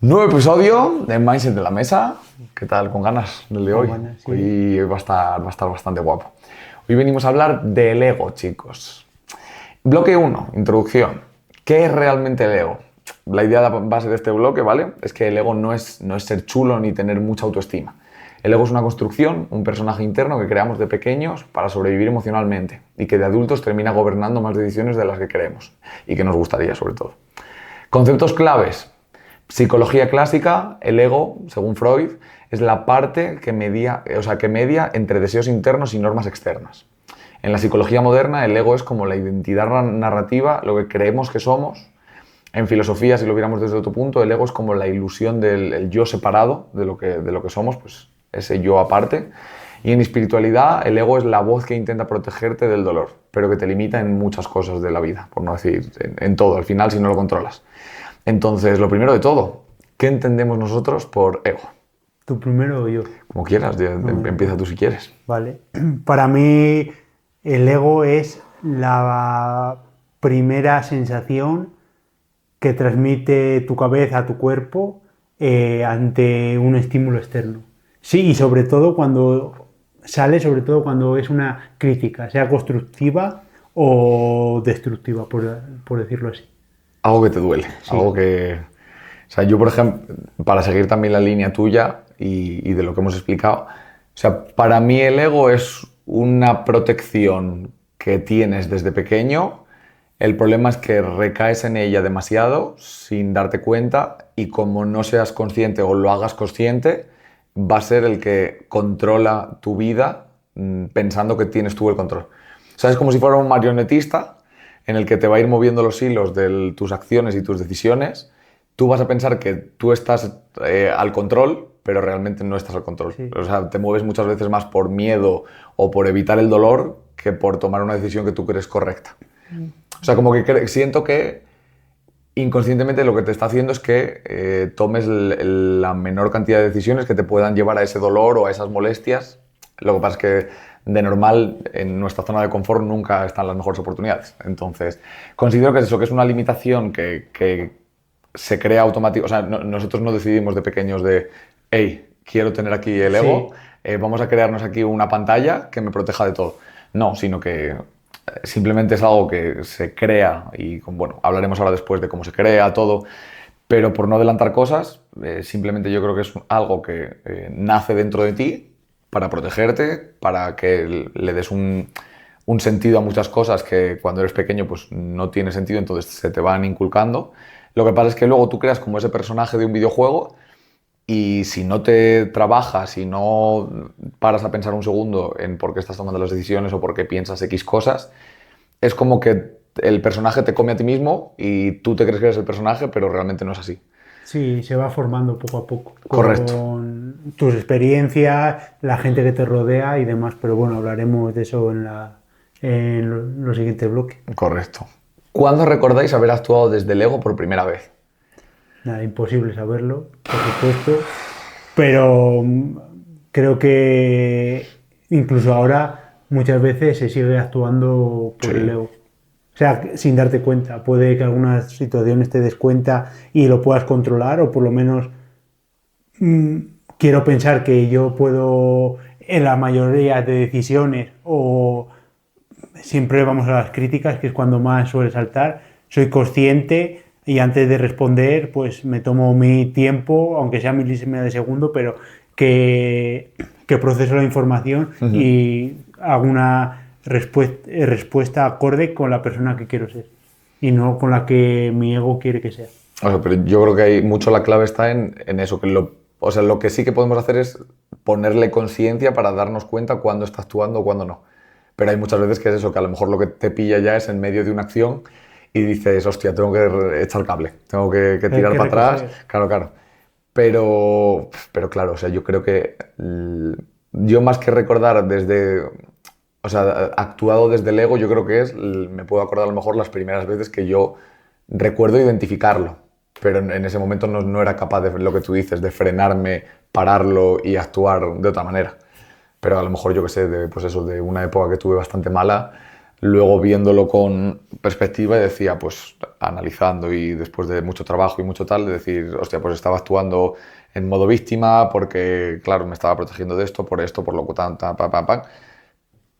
Nuevo episodio de Mindset de la Mesa. ¿Qué tal? ¿Con ganas del de hoy? Buenas, sí. Hoy va a estar bastante guapo. Hoy venimos a hablar del ego, chicos. Bloque 1, introducción. ¿Qué es realmente el ego? La idea base de este bloque, ¿vale? Es que el ego no es ser chulo ni tener mucha autoestima. El ego es una construcción, un personaje interno que creamos de pequeños para sobrevivir emocionalmente y que de adultos termina gobernando más decisiones de las que queremos y que nos gustaría, sobre todo. Conceptos claves. Psicología clásica, el ego, según Freud, es la parte que media entre deseos internos y normas externas. En la psicología moderna, el ego es como la identidad narrativa, lo que creemos que somos. En filosofía, si lo viéramos desde otro punto, el ego es como la ilusión del yo separado de lo que somos, pues ese yo aparte. Y en espiritualidad, el ego es la voz que intenta protegerte del dolor, pero que te limita en muchas cosas de la vida, por no decir en todo, al final, si no lo controlas. Entonces, lo primero de todo, ¿qué entendemos nosotros por ego? ¿Tú primero o yo? Como quieras, empieza tú si quieres. Vale. Para mí, el ego es la primera sensación que transmite tu cabeza a tu cuerpo ante un estímulo externo. Sí, y sobre todo cuando es una crítica, sea constructiva o destructiva, por decirlo así. Algo que te duele, Sí. algo que... O sea, yo, por ejemplo, para seguir también la línea tuya y de lo que hemos explicado, o sea, para mí el ego es una protección que tienes desde pequeño. El problema es que recaes en ella demasiado sin darte cuenta y como no seas consciente o lo hagas consciente, va a ser el que controla tu vida pensando que tienes tú el control. O sea, es como si fuera un marionetista en el que te va a ir moviendo los hilos de tus acciones y tus decisiones. Tú vas a pensar que tú estás al control, pero realmente no estás al control. Sí. O sea, te mueves muchas veces más por miedo o por evitar el dolor que por tomar una decisión que tú crees correcta. O sea, como que siento que inconscientemente lo que te está haciendo es que tomes la menor cantidad de decisiones que te puedan llevar a ese dolor o a esas molestias. Lo que pasa es que de normal en nuestra zona de confort nunca están las mejores oportunidades. Entonces, considero que eso que es una limitación que se crea automáticamente. O sea, nosotros no decidimos de pequeños de, hey, quiero tener aquí el ego, vamos a crearnos aquí una pantalla que me proteja de todo. No, sino que simplemente es algo que se crea y, bueno, hablaremos ahora después de cómo se crea todo, pero por no adelantar cosas, simplemente yo creo que es algo que nace dentro de ti para protegerte, para que le des un sentido a muchas cosas que cuando eres pequeño pues no tiene sentido, entonces se te van inculcando. Lo que pasa es que luego tú creas como ese personaje de un videojuego y si no te trabajas, si no paras a pensar un segundo en por qué estás tomando las decisiones o por qué piensas X cosas, es como que el personaje te come a ti mismo y tú te crees que eres el personaje, pero realmente no es así. Sí, se va formando poco a poco. Correcto. Con tus experiencias, la gente que te rodea y demás. Pero bueno, hablaremos de eso en los siguientes bloques. Correcto. ¿Cuándo recordáis haber actuado desde el ego por primera vez? Nada, imposible saberlo, por supuesto. Pero creo que incluso ahora muchas veces se sigue actuando por el ego. O sea, sin darte cuenta. Puede que algunas situaciones te des cuenta y lo puedas controlar, o por lo menos quiero pensar que yo puedo, en la mayoría de decisiones, o siempre vamos a las críticas, que es cuando más suele saltar, soy consciente y antes de responder, pues me tomo mi tiempo, aunque sea milésima de segundo, pero que proceso la información y hago una respuesta acorde con la persona que quiero ser y no con la que mi ego quiere que sea. O sea, pero yo creo que hay mucho la clave está en eso, que lo que sí que podemos hacer es ponerle conciencia para darnos cuenta cuándo está actuando o cuándo no. Pero hay muchas veces que es eso, que a lo mejor lo que te pilla ya es en medio de una acción y dices, hostia, tengo que echar cable, tengo que tirar para atrás. Claro. Pero claro, o sea, yo creo que yo más que recordar o sea, actuado desde el ego, yo creo que me puedo acordar a lo mejor las primeras veces que yo recuerdo identificarlo, pero en ese momento no era capaz de lo que tú dices, de frenarme, pararlo y actuar de otra manera. Pero a lo mejor yo que sé, pues eso, de una época que tuve bastante mala, luego viéndolo con perspectiva decía, pues analizando y después de mucho trabajo y mucho tal, de decir, hostia, pues estaba actuando en modo víctima porque, claro, me estaba protegiendo de esto, por lo que tan, tan, pam, pam, pam.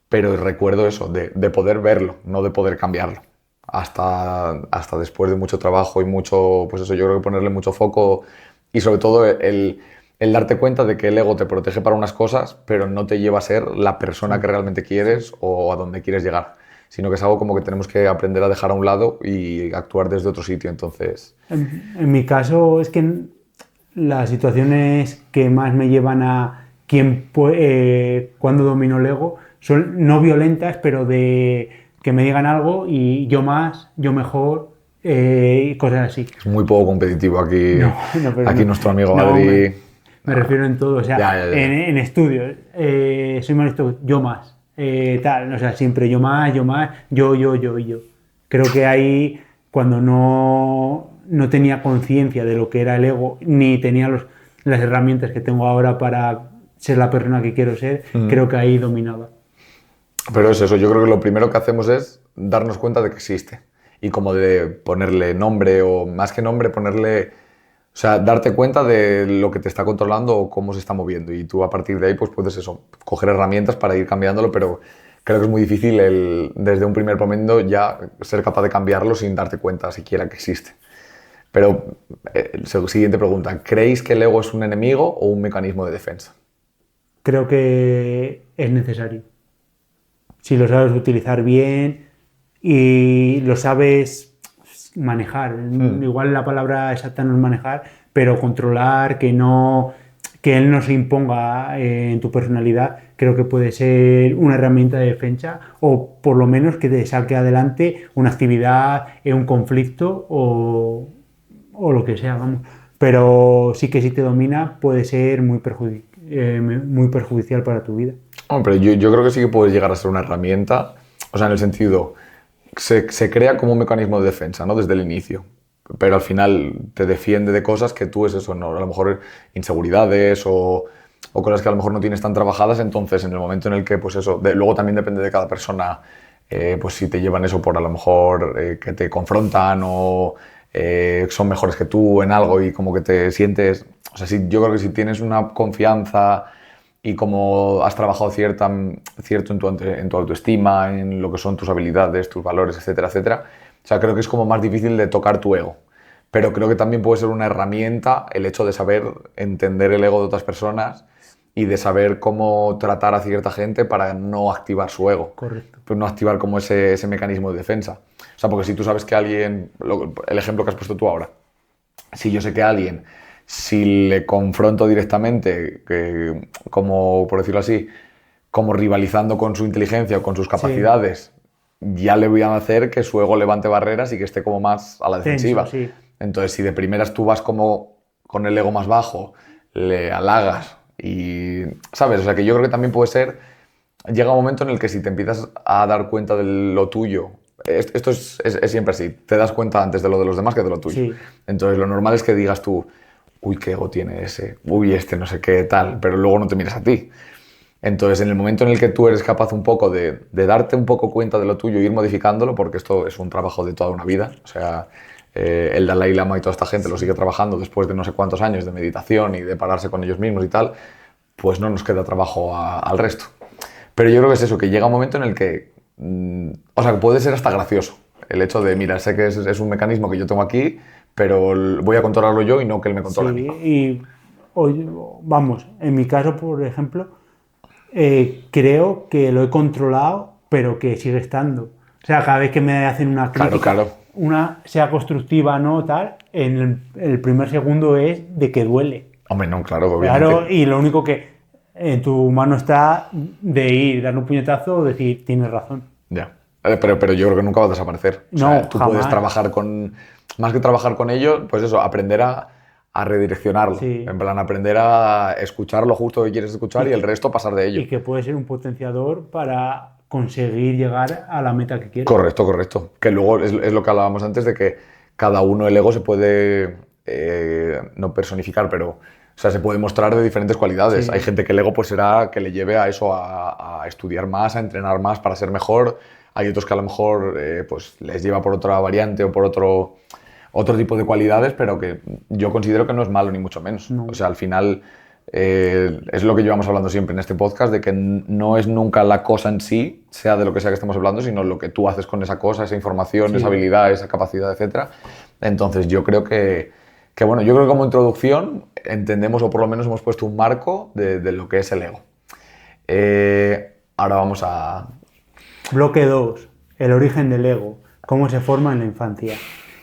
Pero recuerdo eso, de poder verlo, no de poder cambiarlo. Hasta después de mucho trabajo y mucho, pues eso, yo creo que ponerle mucho foco y sobre todo el darte cuenta de que el ego te protege para unas cosas, pero no te lleva a ser la persona que realmente quieres o a donde quieres llegar, sino que es algo como que tenemos que aprender a dejar a un lado y actuar desde otro sitio, entonces... En mi caso es que las situaciones que más me llevan a cuando domino el ego son no violentas, pero de que me digan algo y yo más, yo mejor, y cosas así. Es muy poco competitivo aquí, Pero aquí no. nuestro amigo No, Adri... me refiero en todo, o sea, Ya. en estudios, soy maestro, yo más, tal, o sea, siempre yo más, yo y yo. Creo que ahí, cuando no tenía conciencia de lo que era el ego, ni tenía las herramientas que tengo ahora para ser la persona que quiero ser, creo que ahí dominaba. Pero es eso, yo creo que lo primero que hacemos es darnos cuenta de que existe y como de ponerle nombre o más que nombre, ponerle, o sea, darte cuenta de lo que te está controlando o cómo se está moviendo y tú a partir de ahí pues puedes eso, coger herramientas para ir cambiándolo, pero creo que es muy difícil desde un primer momento ya ser capaz de cambiarlo sin darte cuenta siquiera que existe. Pero, siguiente pregunta, ¿creéis que el ego es un enemigo o un mecanismo de defensa? Creo que es necesario. Si lo sabes utilizar bien y lo sabes manejar. Igual la palabra exacta no es manejar, pero controlar, que él no se imponga en tu personalidad, creo que puede ser una herramienta de defensa o por lo menos que te saque adelante una actividad, un conflicto o lo que sea, vamos. Pero sí que si te domina puede ser muy perjudicial para tu vida. Hombre, yo creo que sí que puede llegar a ser una herramienta, o sea, en el sentido, se crea como un mecanismo de defensa, ¿no? Desde el inicio, pero al final te defiende de cosas que tú es eso, ¿no? A lo mejor inseguridades o cosas que a lo mejor no tienes tan trabajadas, entonces en el momento en el que, pues eso, luego también depende de cada persona, pues si te llevan eso por a lo mejor que te confrontan o son mejores que tú en algo y como que te sientes, o sea, yo creo que si tienes una confianza y como has trabajado cierto en tu autoestima, en lo que son tus habilidades, tus valores, etcétera, etcétera. O sea, creo que es como más difícil de tocar tu ego. Pero creo que también puede ser una herramienta el hecho de saber entender el ego de otras personas y de saber cómo tratar a cierta gente para no activar su ego. Correcto. Pues no activar como ese mecanismo de defensa. O sea, porque si tú sabes que alguien, el ejemplo que has puesto tú ahora, si yo sé que alguien, si le confronto directamente, como por decirlo así, como rivalizando con su inteligencia o con sus capacidades, ya le voy a hacer que su ego levante barreras y que esté como más a la defensiva. Tenso, sí. Entonces, si de primeras tú vas como con el ego más bajo, le halagas y, ¿sabes? O sea, que yo creo que también puede ser, llega un momento en el que si te empiezas a dar cuenta de lo tuyo, esto es siempre así, te das cuenta antes de lo de los demás que de lo tuyo. Sí. Entonces, lo normal es que digas tú, uy, qué ego tiene ese, uy, este no sé qué tal, pero luego no te miras a ti. Entonces, en el momento en el que tú eres capaz un poco de darte un poco cuenta de lo tuyo e ir modificándolo, porque esto es un trabajo de toda una vida, o sea, el Dalai Lama y toda esta gente lo sigue trabajando después de no sé cuántos años de meditación y de pararse con ellos mismos y tal, pues no nos queda trabajo al resto. Pero yo creo que es eso, que llega un momento en el que, o sea, que puede ser hasta gracioso el hecho de, mira, sé que es un mecanismo que yo tengo aquí, pero voy a controlarlo yo y no que él me controle a mí. Y vamos, en mi caso, por ejemplo, creo que lo he controlado, pero que sigue estando. O sea, cada vez que me hacen una crítica, Claro. una sea constructiva no tal, en el primer segundo es de que duele. Hombre, no, claro, obviamente. Claro, y lo único que en tu mano está de ir, darle un puñetazo o decir, tienes razón. Ya. Pero yo creo que nunca va a desaparecer. O sea, No, tú jamás. puedes trabajar más que trabajar con ello, pues eso, aprender a redireccionarlo. Sí. En plan, aprender a escuchar lo justo que quieres escuchar y el resto pasar de ello. Y que puede ser un potenciador para conseguir llegar a la meta que quieres. Correcto. Que luego es lo que hablábamos antes de que cada uno el ego se puede, no personificar, pero o sea, se puede mostrar de diferentes cualidades. Sí. Hay gente que el ego pues será que le lleve a eso, a estudiar más, a entrenar más para ser mejor, hay otros que a lo mejor pues les lleva por otra variante o por otro tipo de cualidades, pero que yo considero que no es malo ni mucho menos. No. O sea, al final es lo que llevamos hablando siempre en este podcast, de que no es nunca la cosa en sí, sea de lo que sea que estemos hablando, sino lo que tú haces con esa cosa, esa información, esa habilidad, esa capacidad, etc. Entonces yo creo que bueno, yo creo que como introducción entendemos, o por lo menos hemos puesto un marco de lo que es el ego. Ahora vamos a... Bloque 2. El origen del ego. Cómo se forma en la infancia.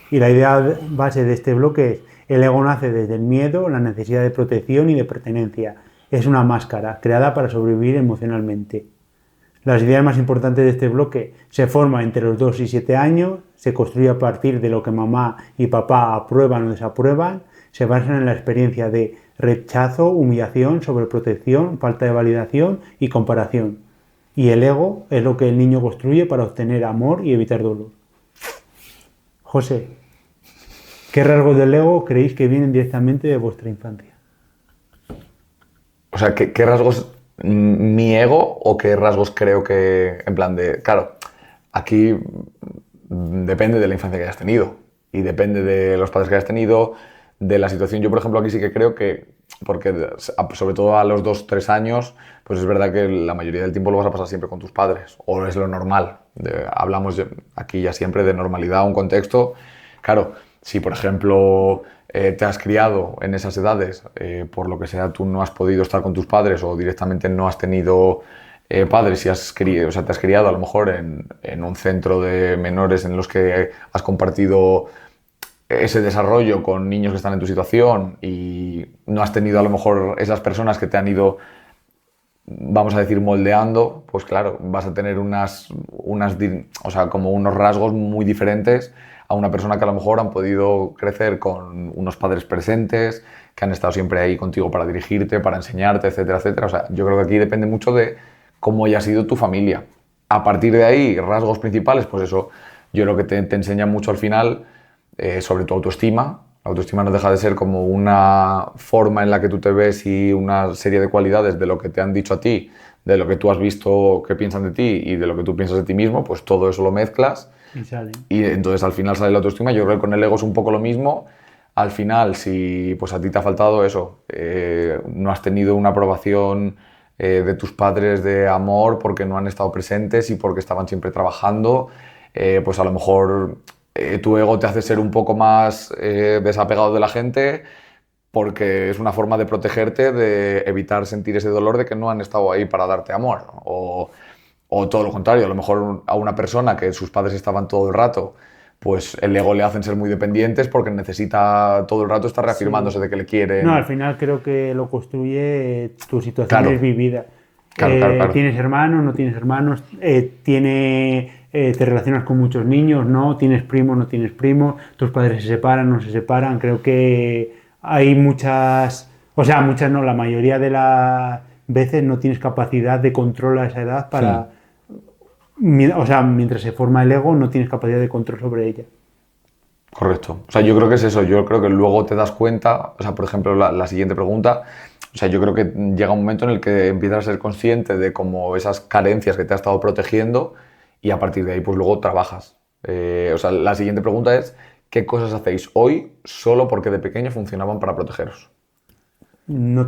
Y la idea base de este bloque es: el ego nace desde el miedo, la necesidad de protección y de pertenencia. Es una máscara creada para sobrevivir emocionalmente. Las ideas más importantes de este bloque: se forma entre los 2 y 7 años, se construye a partir de lo que mamá y papá aprueban o desaprueban, se basan en la experiencia de rechazo, humillación, sobreprotección, falta de validación y comparación. Y el ego es lo que el niño construye para obtener amor y evitar dolor. José, ¿qué rasgos del ego creéis que vienen directamente de vuestra infancia? O sea, ¿qué rasgos mi ego o qué rasgos creo que, en plan de... Claro, aquí depende de la infancia que hayas tenido y depende de los padres que hayas tenido, de la situación. Yo, por ejemplo, aquí sí que creo que, porque sobre todo a los 2-3 años, pues es verdad que la mayoría del tiempo lo vas a pasar siempre con tus padres, o es lo normal. Hablamos aquí ya siempre de normalidad, un contexto. Claro, si por ejemplo te has criado en esas edades, por lo que sea, tú no has podido estar con tus padres o directamente no has tenido padres y o sea, te has criado a lo mejor en un centro de menores en los que has compartido ese desarrollo con niños que están en tu situación y no has tenido a lo mejor esas personas que te han ido, vamos a decir, moldeando, pues claro, vas a tener o sea, como unos rasgos muy diferentes a una persona que a lo mejor han podido crecer con unos padres presentes, que han estado siempre ahí contigo para dirigirte, para enseñarte, etcétera, etcétera. O sea, yo creo que aquí depende mucho de cómo haya sido tu familia. A partir de ahí, rasgos principales, pues eso, yo creo que te enseña mucho al final sobre tu autoestima. La autoestima no deja de ser como una forma en la que tú te ves y una serie de cualidades de lo que te han dicho a ti, de lo que tú has visto que piensan de ti y de lo que tú piensas de ti mismo, pues todo eso lo mezclas y entonces al final sale la autoestima. Yo creo que con el ego es un poco lo mismo. Al final, si pues a ti te ha faltado eso, no has tenido una aprobación de tus padres de amor porque no han estado presentes y porque estaban siempre trabajando, pues a lo mejor tu ego te hace ser un poco más desapegado de la gente, porque es una forma de protegerte, de evitar sentir ese dolor de que no han estado ahí para darte amor. O todo lo contrario, a lo mejor a una persona que sus padres estaban todo el rato, pues el ego le hacen ser muy dependientes porque necesita todo el rato estar reafirmándose de que le quieren. No, al final creo que lo construye tu situación es vivida. Claro. ¿Tienes hermanos? ¿No tienes hermanos? ¿Te relacionas con muchos niños? ¿No? ¿Tienes primos? ¿No tienes primos? ¿Tus padres se separan? ¿No se separan? Creo que hay muchas... O sea, muchas no, la mayoría de las veces no tienes capacidad de control a esa edad para... O sea, mientras se forma el ego no tienes capacidad de control sobre ella. Correcto. O sea, yo creo que es eso. Yo creo que luego te das cuenta, o sea, por ejemplo, la siguiente pregunta, o sea, yo creo que llega un momento en el que empiezas a ser consciente de como esas carencias que te ha estado protegiendo y a partir de ahí pues luego trabajas. O sea, la siguiente pregunta es, ¿qué cosas hacéis hoy solo porque de pequeño funcionaban para protegeros? No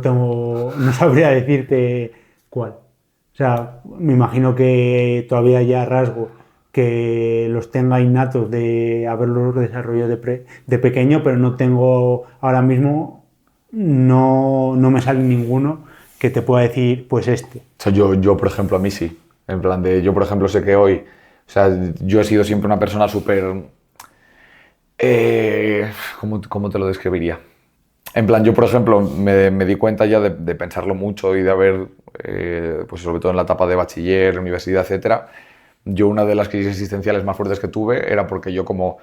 sabría decirte cuál. O sea, me imagino que todavía haya rasgos que los tenga innatos de haberlos desarrollado de pequeño, pero no tengo ahora mismo, no me sale ninguno que te pueda decir, pues este. O sea, yo por ejemplo, a mí sí. En plan de, yo por ejemplo sé que hoy, o sea, yo he sido siempre una persona súper... ¿cómo te lo describiría? En plan, yo por ejemplo me di cuenta ya de pensarlo mucho y de haber, pues sobre todo en la etapa de bachiller, universidad, etcétera. Yo una de las crisis existenciales más fuertes que tuve era porque yo como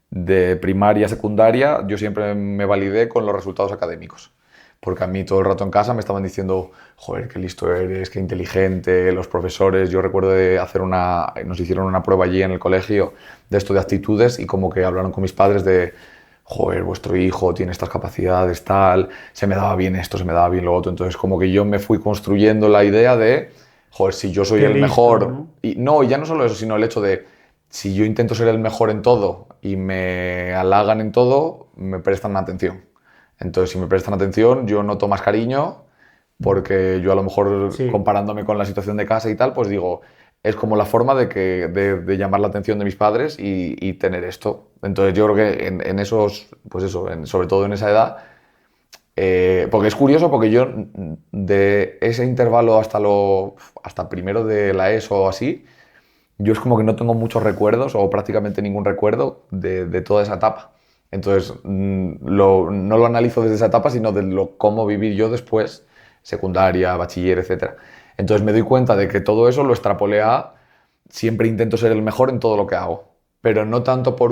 de primaria, secundaria, yo siempre me validé con los resultados académicos. Porque a mí todo el rato en casa me estaban diciendo, joder, qué listo eres, qué inteligente, los profesores. Yo recuerdo de hacer nos hicieron una prueba allí en el colegio de esto de aptitudes y como que hablaron con mis padres de, joder, vuestro hijo tiene estas capacidades, tal, se me daba bien esto, se me daba bien lo otro. Entonces como que yo me fui construyendo la idea de, joder, si yo soy Qué el listo, mejor... ¿no? Y ya no solo eso, sino el hecho de, si yo intento ser el mejor en todo y me halagan en todo, me prestan atención. Entonces, si me prestan atención, yo noto más cariño, porque yo a lo mejor, Sí, comparándome con la situación de casa y tal, pues digo, es como la forma de llamar la atención de mis padres y tener esto. Entonces, yo creo que en esos, pues eso, sobre todo en esa edad, porque es curioso, porque yo de ese intervalo hasta primero de la ESO o así, yo es como que no tengo muchos recuerdos o prácticamente ningún recuerdo de toda esa etapa. Entonces, no lo analizo desde esa etapa, sino de cómo vivir yo después, secundaria, bachiller, etc. Entonces me doy cuenta de que todo eso lo extrapolé a siempre intento ser el mejor en todo lo que hago, pero no tanto por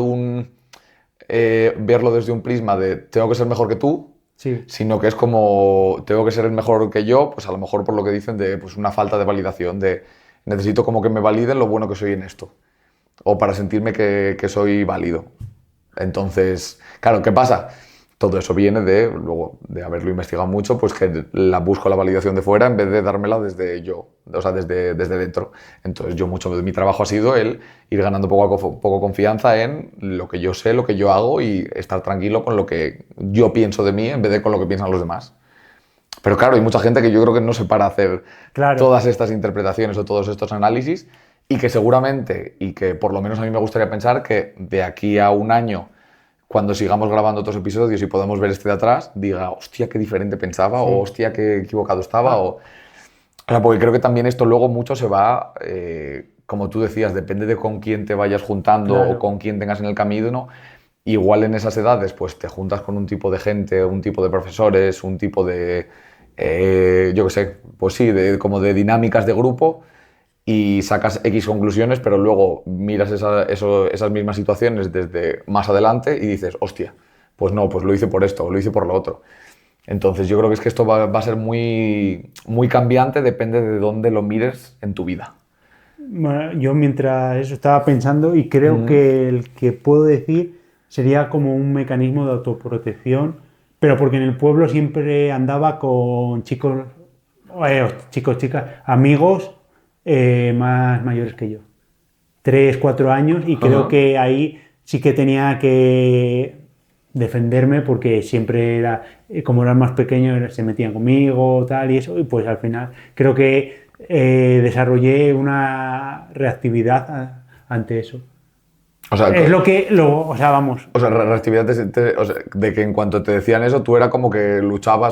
verlo desde un prisma de tengo que ser mejor que tú, sí, sino que es como tengo que ser el mejor que yo, pues a lo mejor por lo que dicen de pues una falta de validación, de necesito como que me validen lo bueno que soy en esto, o para sentirme que soy válido. Entonces, claro, ¿qué pasa? Todo eso viene luego de haberlo investigado mucho, pues que busco la validación de fuera en vez de dármela desde yo, o sea, desde dentro. Entonces, yo mucho de mi trabajo ha sido el ir ganando poco a poco confianza en lo que yo sé, lo que yo hago y estar tranquilo con lo que yo pienso de mí en vez de con lo que piensan los demás. Pero claro, hay mucha gente que yo creo que no se para a hacer claro. todas estas interpretaciones o todos estos análisis y que seguramente, y que por lo menos a mí me gustaría pensar que de aquí a un año, cuando sigamos grabando otros episodios y podamos ver este de atrás, diga, hostia, qué diferente pensaba, o Sí. hostia, qué equivocado estaba, Ah, o sea, porque creo que también esto luego mucho se va, como tú decías, depende de con quién te vayas juntando o claro. con quién tengas en el camino, ¿no? Igual en esas edades, pues te juntas con un tipo de gente, un tipo de profesores, un tipo de, yo qué sé, pues sí, como de dinámicas de grupo y sacas X conclusiones, pero luego miras esas mismas situaciones desde más adelante y dices, hostia, pues no, pues lo hice por esto o lo hice por lo otro. Entonces yo creo que es que esto va a ser muy, muy cambiante, depende de dónde lo mires en tu vida. Bueno, yo mientras eso estaba pensando y creo Mm, que el que puedo decir sería como un mecanismo de autoprotección, pero porque en el pueblo siempre andaba con chicos, chicos, chicas, amigos más mayores que yo, 3, 4 años, y creo ajá. que ahí sí que tenía que defenderme porque siempre era, como eran más pequeños, se metían conmigo, tal y eso, y pues al final creo que desarrollé una reactividad ante eso. O sea, Es o sea, vamos, o sea, reactividad o sea, de que en cuanto te decían eso, tú era como que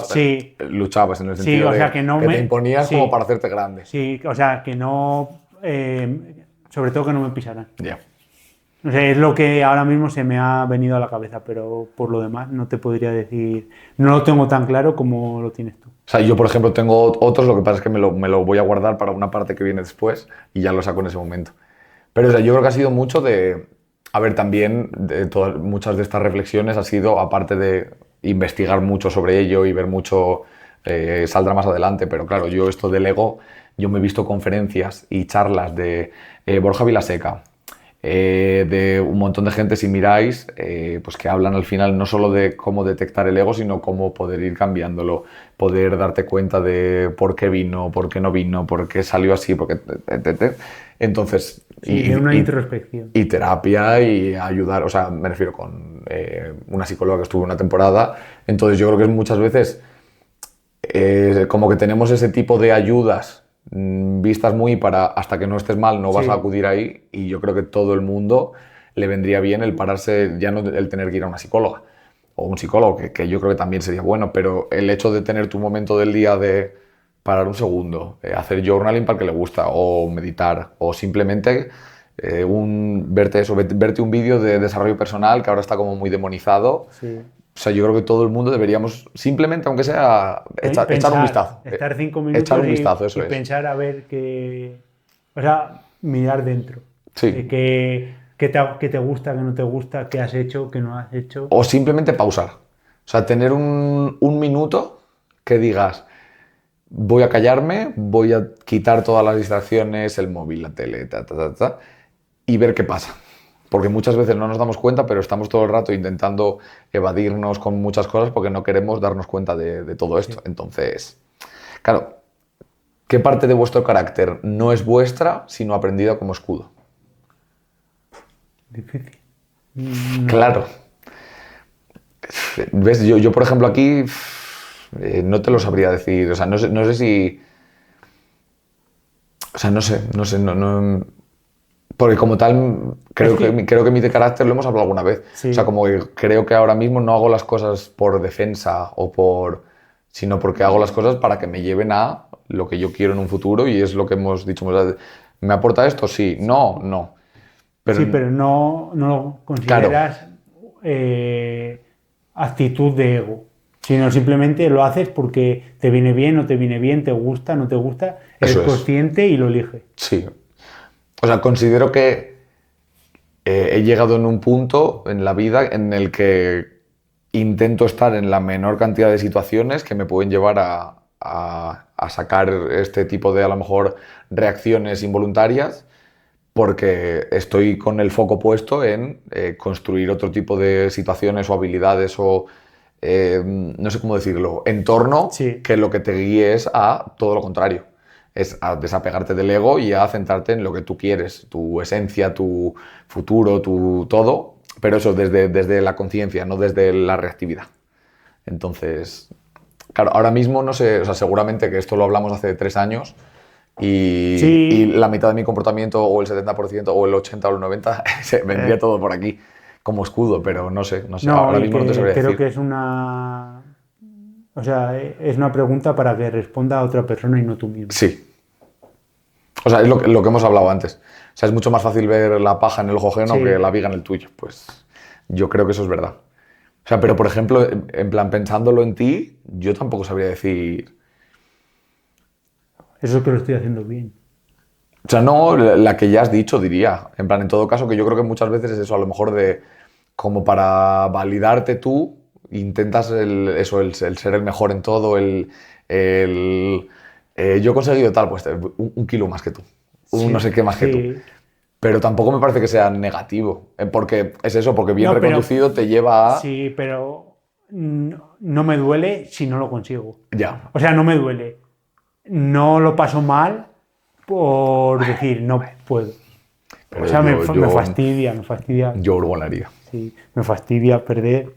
sí, luchabas en el sí, sentido o sea de que no que te me, imponías como para sí, hacerte grande. sí, o sea que no, sobre todo que no me pisaran. Ya. O sea, es lo que ahora mismo se me ha venido a la cabeza, pero por lo demás no te podría decir, no lo tengo tan claro como lo tienes tú. O sea, yo, por ejemplo, tengo otros, lo que pasa es que me lo voy a guardar para una parte que viene después y ya lo saco en ese momento. Pero o sea, yo creo que ha sido mucho de... A ver, también muchas de estas reflexiones ha sido, aparte de investigar mucho sobre ello y ver mucho, saldrá más adelante, pero claro, yo esto del ego, yo me he visto conferencias y charlas de Borja Vilaseca, de un montón de gente, si miráis, pues que hablan al final no solo de cómo detectar el ego, sino cómo poder ir cambiándolo, poder darte cuenta de por qué vino, por qué no vino, por qué salió así, por qué... Entonces, Sí, de una introspección. y terapia y ayudar, o sea, me refiero con una psicóloga que estuvo una temporada, entonces yo creo que es muchas veces como que tenemos ese tipo de ayudas vistas muy para hasta que no estés mal no vas a Sí, acudir ahí y yo creo que todo el mundo le vendría bien el pararse, ya no el tener que ir a una psicóloga o un psicólogo, que yo creo que también sería bueno, pero el hecho de tener tu momento del día de parar un segundo, hacer journaling para el que le gusta o meditar o simplemente verte un vídeo de desarrollo personal que ahora está como muy demonizado. sí. O sea, yo creo que todo el mundo deberíamos, simplemente, aunque sea, echar un Pensar, vistazo. estar cinco Echar minutos un vistazo, y eso es. pensar a ver qué, o sea, mirar dentro. Sí. Qué te gusta, qué no te gusta, qué has hecho, qué no has hecho. O simplemente pausar. O sea, tener un minuto que digas, voy a callarme, voy a quitar todas las distracciones, el móvil, la tele, y ver qué pasa. Porque muchas veces no nos damos cuenta, pero estamos todo el rato intentando evadirnos con muchas cosas porque no queremos darnos cuenta de todo esto. Sí. Entonces, claro, ¿Qué parte de vuestro carácter no es vuestra, sino aprendida como escudo? Difícil. Claro. ¿Ves? Yo, por ejemplo, aquí no te lo sabría decir. O sea, no sé si... O sea, no sé. Porque como tal, creo que mi de carácter lo hemos hablado alguna vez. Sí. O sea, como que creo que ahora mismo no hago las cosas por defensa sino porque hago las cosas para que me lleven a lo que yo quiero en un futuro y es lo que hemos dicho. ¿Me aporta esto? Sí. No. Sí, pero no lo consideras actitud de ego, sino simplemente lo haces porque te viene bien, no te viene bien, te gusta, no te gusta, eres consciente y lo eliges. Sí. O sea, considero que he llegado en un punto en la vida en el que intento estar en la menor cantidad de situaciones que me pueden llevar a sacar este tipo de, a lo mejor, reacciones involuntarias, porque estoy con el foco puesto en construir otro tipo de situaciones o habilidades o, no sé cómo decirlo, entorno que lo que te guíe es a todo lo contrario. Es a desapegarte del ego y a centrarte en lo que tú quieres, tu esencia, tu futuro, tu todo, pero eso desde la conciencia, no desde la reactividad. Entonces, claro, ahora mismo no sé, o sea, seguramente que esto lo hablamos hace 3 años y la mitad de mi comportamiento, o el 70%, o el 80% o el 90%, vendría todo por aquí como escudo, pero no sé, ahora mismo no te sabría decir. Creo que es una... O sea, es una pregunta para que responda a otra persona y no tú mismo. Sí. O sea, es lo que hemos hablado antes. O sea, es mucho más fácil ver la paja en el ojo ajeno que la viga en el tuyo. Pues yo creo que eso es verdad. O sea, pero por ejemplo, en plan, pensándolo en ti, yo tampoco sabría decir... Eso es que lo estoy haciendo bien. O sea, no, la que ya has dicho, diría. En plan, en todo caso, que yo creo que muchas veces es eso, a lo mejor como para validarte tú, intentas el ser el mejor en todo, yo he conseguido tal, pues un kilo más que tú, no sé qué más que tú. Pero tampoco me parece que sea negativo, porque es eso, porque bien reconducido te lleva a... Sí, pero no me duele si no lo consigo. Ya. O sea, no me duele. No lo paso mal por decir, no puedo. Pero o sea, me fastidia. Yo lo haría. Sí, me fastidia perder,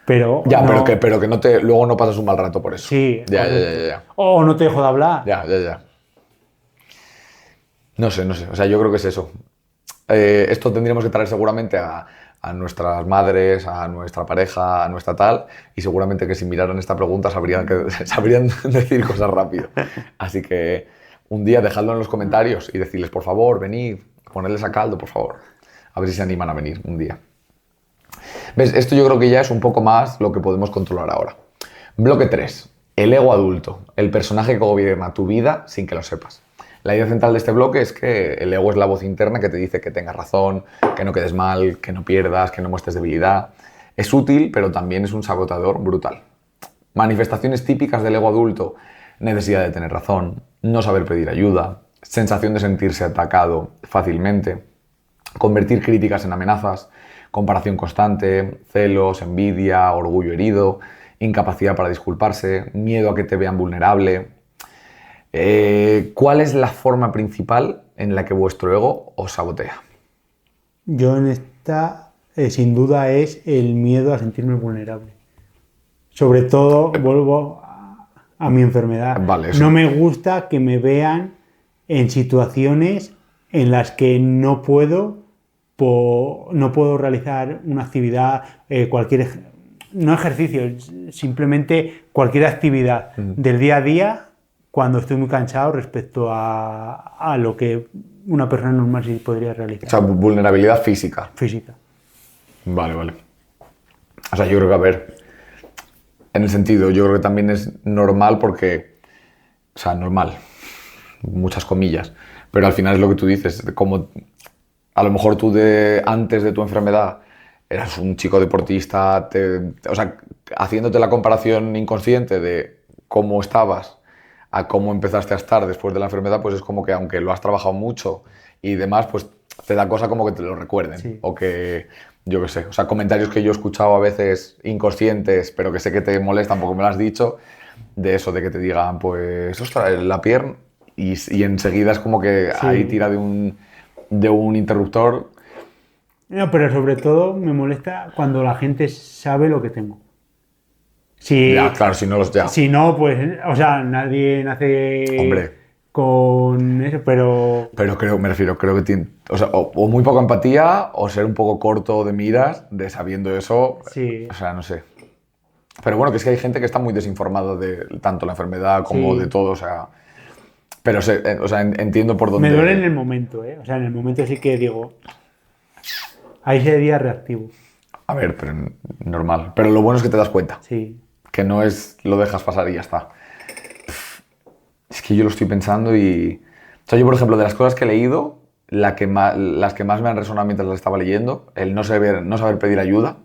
pero... Ya, no, pero que luego no pasas un mal rato por eso. Sí. Ya. O no te dejo de hablar. Ya. No sé. O sea, yo creo que es eso. Esto tendríamos que traer seguramente a nuestras madres, a nuestra pareja, a nuestra tal, y seguramente que si miraran esta pregunta sabrían decir cosas rápido. Así que un día dejadlo en los comentarios y decirles, por favor, venid, ponerles a caldo, por favor. A ver si se animan a venir un día. ¿Ves? Esto yo creo que ya es un poco más lo que podemos controlar ahora. Bloque 3. El ego adulto. El personaje que gobierna tu vida sin que lo sepas. La idea central de este bloque es que el ego es la voz interna que te dice que tengas razón, que no quedes mal, que no pierdas, que no muestres debilidad. Es útil, pero también es un sabotador brutal. Manifestaciones típicas del ego adulto: necesidad de tener razón, no saber pedir ayuda, sensación de sentirse atacado fácilmente, convertir críticas en amenazas, comparación constante, celos, envidia, orgullo herido, incapacidad para disculparse, miedo a que te vean vulnerable. ¿Cuál es la forma principal en la que vuestro ego os sabotea? Yo en esta, sin duda, es el miedo a sentirme vulnerable. Sobre todo, vuelvo a mi enfermedad. Vale, eso. No me gusta que me vean en situaciones en las que no puedo realizar una actividad, no ejercicio, simplemente cualquier actividad del día a día, cuando estoy muy cansado respecto a lo que una persona normal sí podría realizar. O sea, vulnerabilidad física. Física. Vale. O sea, yo creo que, a ver, en el sentido, yo creo que también es normal porque, o sea, normal, muchas comillas, pero al final es lo que tú dices, como a lo mejor tú antes de tu enfermedad eras un chico deportista, o sea, haciéndote la comparación inconsciente de cómo estabas a cómo empezaste a estar después de la enfermedad, pues es como que aunque lo has trabajado mucho y demás, pues te da cosa como que te lo recuerden. Sí. O que, yo qué sé, o sea, comentarios que yo he escuchado a veces inconscientes, pero que sé que te molestan porque me lo has dicho, de eso, de que te digan, pues, ostras, la pierna, y enseguida es como que Sí. ahí tira de un interruptor. No, pero sobre todo me molesta cuando la gente sabe lo que tengo. Si, Ya, claro, si no los ya. si no, pues, o sea, nadie nace Hombre. con eso, pero Pero creo que tiene, o sea, o muy poca empatía o ser un poco corto de miras de sabiendo eso, sí, o sea, no sé. Pero bueno, que es que hay gente que está muy desinformada de tanto la enfermedad como de sí. todo, o sea, pero o sea, entiendo por Me duele en dónde. el momento, ¿eh? O sea, en el momento sí que digo, ahí sería reactivo. A ver, pero normal. Pero lo bueno es que te das cuenta, Sí, que no es lo dejas pasar y ya está. Es que yo lo estoy pensando y... O sea, yo, por ejemplo, de las cosas que he leído, las que más me han resonado mientras las estaba leyendo, el no saber pedir ayuda,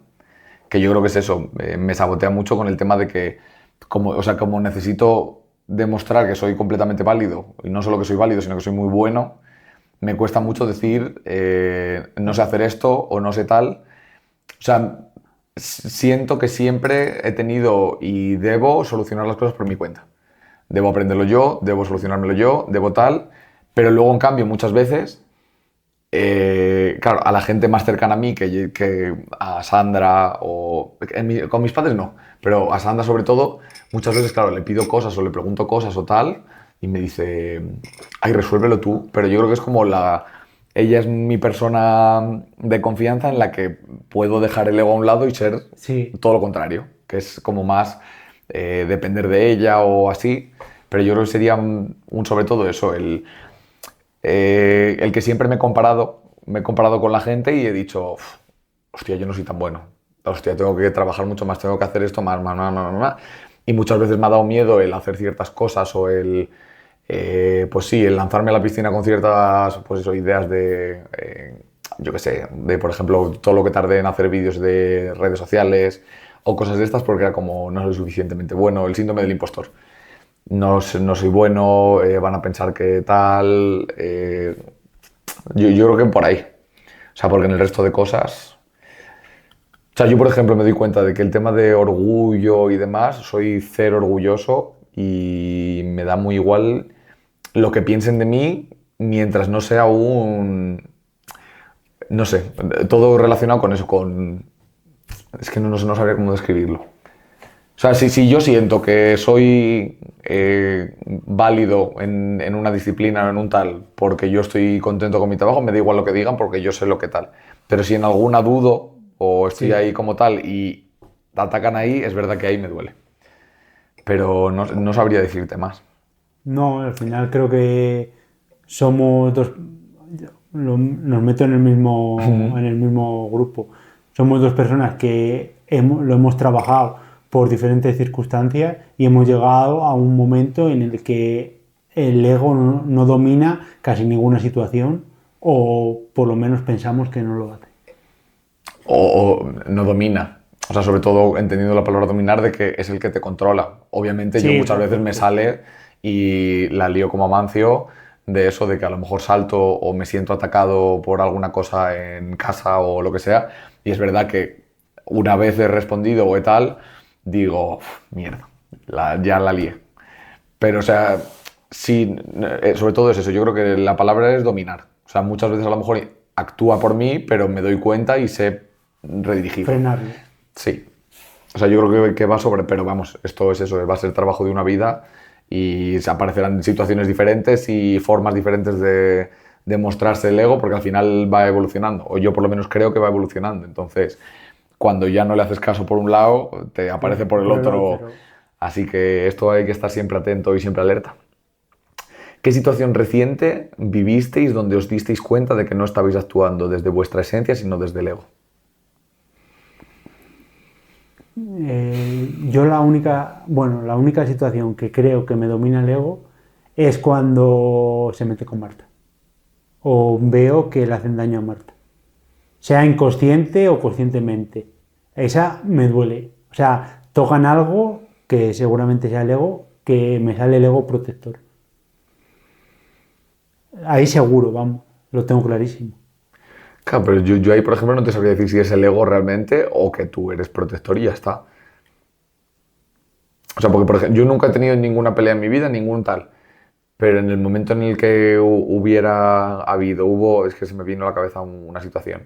que yo creo que es eso, me sabotea mucho con el tema de que, o sea, como necesito demostrar que soy completamente válido, y no solo que soy válido, sino que soy muy bueno, me cuesta mucho decir, no sé hacer esto o no sé tal. O sea, siento que siempre he tenido y debo solucionar las cosas por mi cuenta. Debo aprenderlo yo, debo solucionármelo yo, debo tal, pero luego en cambio muchas veces, claro, a la gente más cercana a mí, que a Sandra o... con mis padres no, pero a Sandra sobre todo, muchas veces, claro, le pido cosas o le pregunto cosas o tal, y me dice, ay, resuélvelo tú, pero yo creo que es como ella es mi persona de confianza en la que puedo dejar el ego a un lado y ser sí, todo lo contrario, que es como más depender de ella o así, pero yo creo que sería sobre todo eso, el que siempre me he comparado con la gente y he dicho, "Uf, hostia, yo no soy tan bueno, hostia, tengo que trabajar mucho más, tengo que hacer esto más, más, más, más, más". Y muchas veces me ha dado miedo el hacer ciertas cosas o pues sí, el lanzarme a la piscina con ciertas, pues eso, ideas yo qué sé, de por ejemplo, todo lo que tardé en hacer vídeos de redes sociales o cosas de estas porque era como no soy suficientemente bueno, el síndrome del impostor. No soy bueno, van a pensar que tal. Yo creo que por ahí. O sea, porque en el resto de cosas. O sea, yo, por ejemplo, me doy cuenta de que el tema de orgullo y demás, soy cero orgulloso y me da muy igual lo que piensen de mí mientras no sea no sé, todo relacionado con eso, es que no sabría cómo describirlo. O sea, si yo siento que soy válido en una disciplina o en un tal, porque yo estoy contento con mi trabajo, me da igual lo que digan porque yo sé lo que tal. Pero si en alguna dudo o estoy sí. ahí como tal y te atacan ahí, es verdad que ahí me duele. Pero no sabría decirte más. No, al final creo que somos dos, nos meto en el mismo grupo. Somos dos personas que lo hemos trabajado por diferentes circunstancias y hemos llegado a un momento en el que el ego no domina casi ninguna situación o por lo menos pensamos que no lo hace. O no domina. O sea, sobre todo entendiendo la palabra dominar de que es el que te controla. Obviamente yo Sí, muchas veces me sale y la lío como Amancio de eso, de que a lo mejor salto o me siento atacado por alguna cosa en casa o lo que sea. Y es verdad que una vez he respondido o tal, digo, "Uf, mierda, ya la lié". Pero, o sea, sí, sobre todo es eso. Yo creo que la palabra es dominar. O sea, muchas veces a lo mejor actúa por mí, pero me doy cuenta y sé redirigir. frenarlo. Sí. O sea, yo creo que va sobre, pero vamos, esto es eso, va a ser trabajo de una vida y se aparecerán situaciones diferentes y formas diferentes de mostrarse el ego, porque al final va evolucionando, o yo por lo menos creo que va evolucionando. Entonces, cuando ya no le haces caso por un lado, te aparece por el Por el otro. otro. Así que esto hay que estar siempre atento y siempre alerta. ¿Qué situación reciente vivisteis donde os disteis cuenta de que no estabais actuando desde vuestra esencia, sino desde el ego? Yo la única situación que creo que me domina el ego es cuando se mete con Marta o veo que le hacen daño a Marta, sea inconsciente o conscientemente. Esa me duele. O sea, tocan algo que seguramente sea el ego, que me sale el ego protector. Ahí seguro, vamos, lo tengo clarísimo. Claro, pero yo ahí, por ejemplo, no te sabría decir si es el ego realmente o que tú eres protector y ya está. O sea, porque, por ejemplo, yo nunca he tenido ninguna pelea en mi vida, ningún tal. Pero en el momento en el que hubo, es que se me vino a la cabeza una situación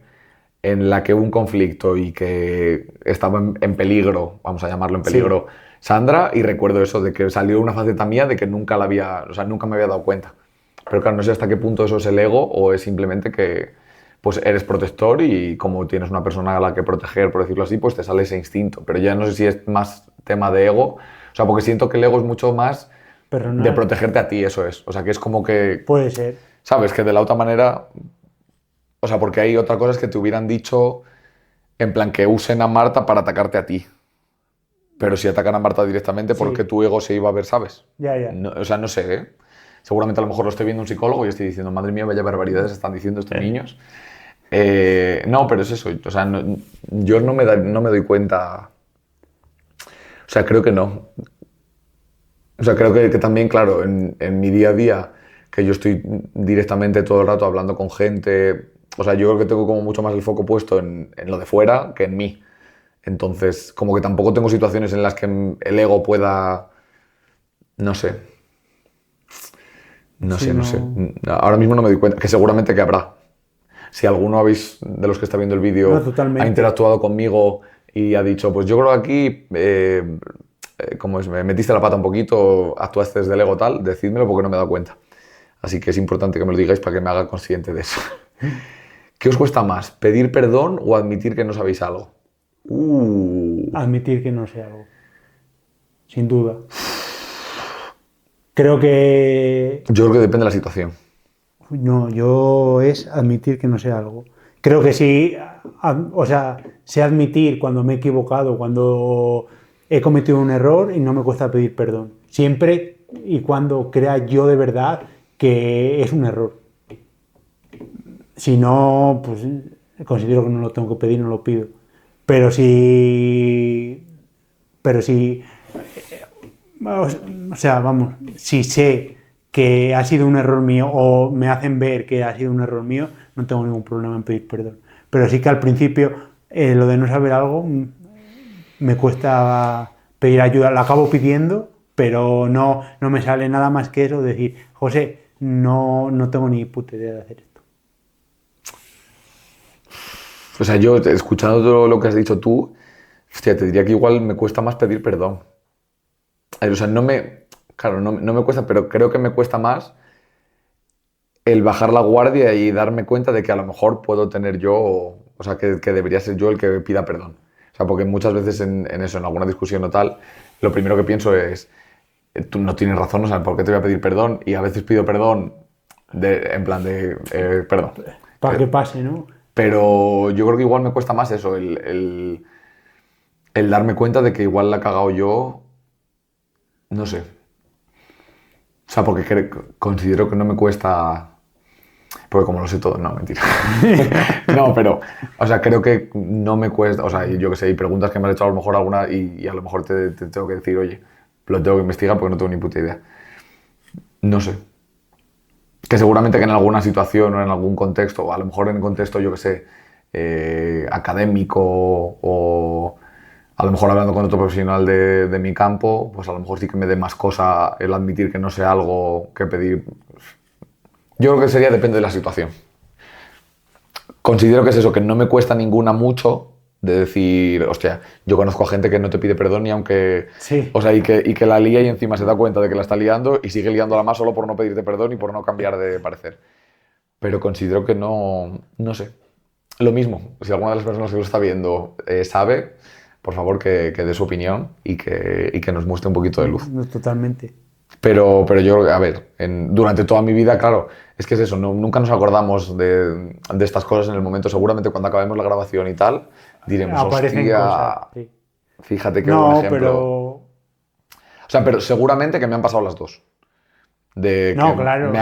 en la que hubo un conflicto y que estaba en peligro, vamos a llamarlo en peligro, Sandra, y recuerdo eso, de que salió una faceta mía de que nunca nunca me había dado cuenta. Pero claro, no sé hasta qué punto eso es el ego o es simplemente que pues eres protector y como tienes una persona a la que proteger, por decirlo así, pues te sale ese instinto. Pero ya no sé si es más tema de ego, o sea, porque siento que el ego es mucho más de protegerte a ti, eso es. O sea, que es como que... Puede ser. ¿Sabes? Que de la otra manera... O sea, porque hay otras cosas que te hubieran dicho en plan que usen a Marta para atacarte a ti. Pero si atacan a Marta directamente, porque tu ego se iba a ver, ¿sabes? Ya. No, o sea, no sé, ¿eh? Seguramente a lo mejor lo estoy viendo un psicólogo y estoy diciendo, madre mía, vaya barbaridades están diciendo estos niños. No, pero es eso. O sea, yo no me doy cuenta... O sea, creo que no. O sea, creo que también, claro, en mi día a día, que yo estoy directamente todo el rato hablando con gente, o sea, yo creo que tengo como mucho más el foco puesto en lo de fuera que en mí. Entonces, como que tampoco tengo situaciones en las que el ego pueda, no sé. No sé. Ahora mismo no me doy cuenta, que seguramente que habrá. Si alguno de los que está viendo el vídeo ha interactuado conmigo y ha dicho, pues yo creo que aquí... como es, me metiste la pata un poquito, actuaste desde el ego tal, decídmelo porque no me he dado cuenta. Así que es importante que me lo digáis para que me haga consciente de eso. ¿Qué os cuesta más, pedir perdón o admitir que no sabéis algo? Admitir que no sé algo. Sin duda. Creo que... Yo creo que depende de la situación. No, yo es admitir que no sé algo. Creo que sí, o sea, sé admitir cuando me he equivocado, cuando he cometido un error y no me cuesta pedir perdón. Siempre y cuando crea yo de verdad que es un error. Si no, pues considero que no lo tengo que pedir, no lo pido. Pero si... O sea, vamos, si sé que ha sido un error mío o me hacen ver que ha sido un error mío, no tengo ningún problema en pedir perdón. Pero sí que al principio lo de no saber algo me cuesta pedir ayuda. La acabo pidiendo, pero no me sale nada más que eso, decir, José, no tengo ni puta idea de hacer esto. O sea, yo, escuchando todo lo que has dicho tú, hostia, te diría que igual me cuesta más pedir perdón. O sea, no me cuesta, pero creo que me cuesta más el bajar la guardia y darme cuenta de que a lo mejor puedo tener yo, o sea, que debería ser yo el que pida perdón. O sea, porque muchas veces en eso, en alguna discusión o tal, lo primero que pienso es, tú no tienes razón, o sea, ¿por qué te voy a pedir perdón? Y a veces pido perdón en plan de, perdón. Para que pase, ¿no? Pero yo creo que igual me cuesta más eso, el darme cuenta de que igual la he cagado yo, no sé. O sea, porque considero que no me cuesta... Porque como lo sé todo, no, mentira. No, pero, o sea, creo que no me cuesta, o sea, yo que sé, hay preguntas que me has hecho a lo mejor alguna y a lo mejor te tengo que decir, oye, lo tengo que investigar porque no tengo ni puta idea. No sé. Que seguramente que en alguna situación o en algún contexto, o a lo mejor en contexto, yo que sé, académico o a lo mejor hablando con otro profesional de mi campo, pues a lo mejor sí que me dé más cosa el admitir que no sé algo que pedir. Yo creo que sería depende de la situación. Considero que es eso, que no me cuesta ninguna mucho de decir, hostia, yo conozco a gente que no te pide perdón ni aunque... Sí. O sea, y que la lía y encima se da cuenta de que la está liando y sigue liándola más solo por no pedirte perdón y por no cambiar de parecer. Pero considero que no sé. Lo mismo, si alguna de las personas que lo está viendo sabe, por favor que dé su opinión y que nos muestre un poquito de luz. No, totalmente. Pero yo, a ver, durante toda mi vida, claro, es que es eso, nunca nos acordamos de estas cosas en el momento. Seguramente cuando acabemos la grabación y tal, diremos, Aparecen hostia, cosas, sí. Fíjate qué buen ejemplo. Pero... O sea, pero seguramente que me han pasado las dos. De No, que claro, me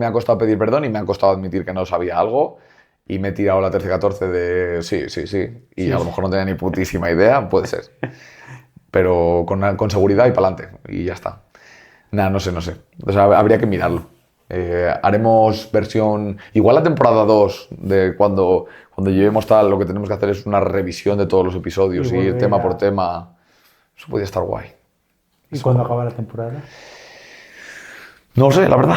ha costado pedir perdón y me ha costado admitir que no sabía algo y me he tirado la 13-14 de sí. Y Sí, a lo mejor no tenía ni putísima idea, puede ser. Pero con seguridad y para adelante y ya está. Nada, no sé. O sea, habría que mirarlo. Haremos versión... Igual la temporada 2, de cuando llevemos tal, lo que tenemos que hacer es una revisión de todos los episodios y ir tema por tema. Eso podría estar guay. ¿Y cuándo acaba la temporada? No sé, la verdad.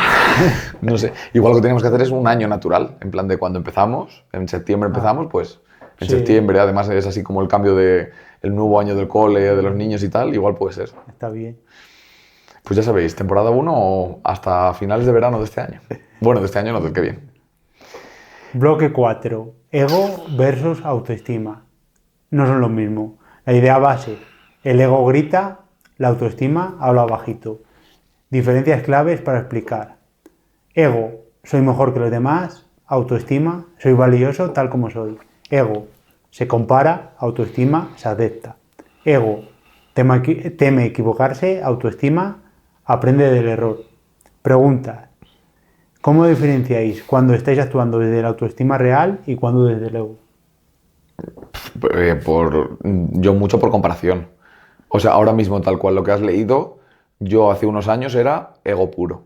No sé. Igual lo que tenemos que hacer es un año natural, en plan de cuando empezamos, en septiembre empezamos, pues en Sí. septiembre, además es así como el cambio de el nuevo año del cole, de los niños y tal, igual puede ser. Está bien. Pues ya sabéis, temporada 1 hasta finales de verano de este año. Bueno, de este año no, del que viene. Bloque 4. Ego versus autoestima. No son lo mismo. La idea base. El ego grita, la autoestima habla bajito. Diferencias claves para explicar. Ego, soy mejor que los demás. Autoestima, soy valioso tal como soy. Ego, se compara. Autoestima, se acepta. Ego, teme equivocarse. Autoestima, aprende del error. Pregunta. ¿Cómo diferenciáis cuando estáis actuando desde la autoestima real y cuando desde el ego? Yo mucho por comparación. O sea, ahora mismo tal cual lo que has leído, yo hace unos años era ego puro.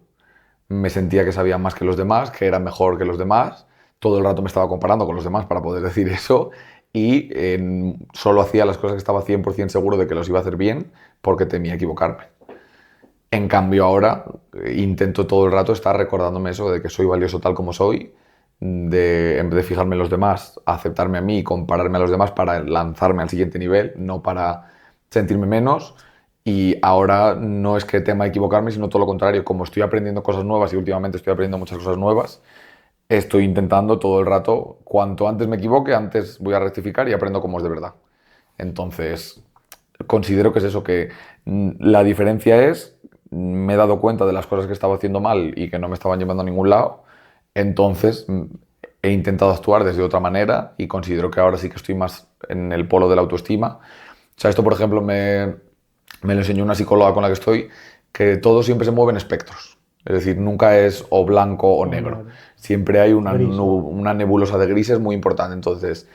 Me sentía que sabía más que los demás, que era mejor que los demás. Todo el rato me estaba comparando con los demás para poder decir eso y solo hacía las cosas que estaba 100% seguro de que los iba a hacer bien porque temía equivocarme. En cambio ahora intento todo el rato estar recordándome eso de que soy valioso tal como soy, en vez de fijarme en los demás, aceptarme a mí y compararme a los demás para lanzarme al siguiente nivel, no para sentirme menos. Y ahora no es que tema equivocarme, sino todo lo contrario. Como estoy aprendiendo cosas nuevas y últimamente estoy aprendiendo muchas cosas nuevas, estoy intentando todo el rato, cuanto antes me equivoque, antes voy a rectificar y aprendo como es de verdad. Entonces, considero que es eso, que la diferencia es, me he dado cuenta de las cosas que estaba haciendo mal y que no me estaban llevando a ningún lado, entonces he intentado actuar desde otra manera y considero que ahora sí que estoy más en el polo de la autoestima. O sea, esto, por ejemplo, me lo enseñó una psicóloga con la que estoy, que todo siempre se mueve en espectros. Es decir, nunca es o blanco o negro. Siempre hay una nebulosa de grises muy importante. Entonces,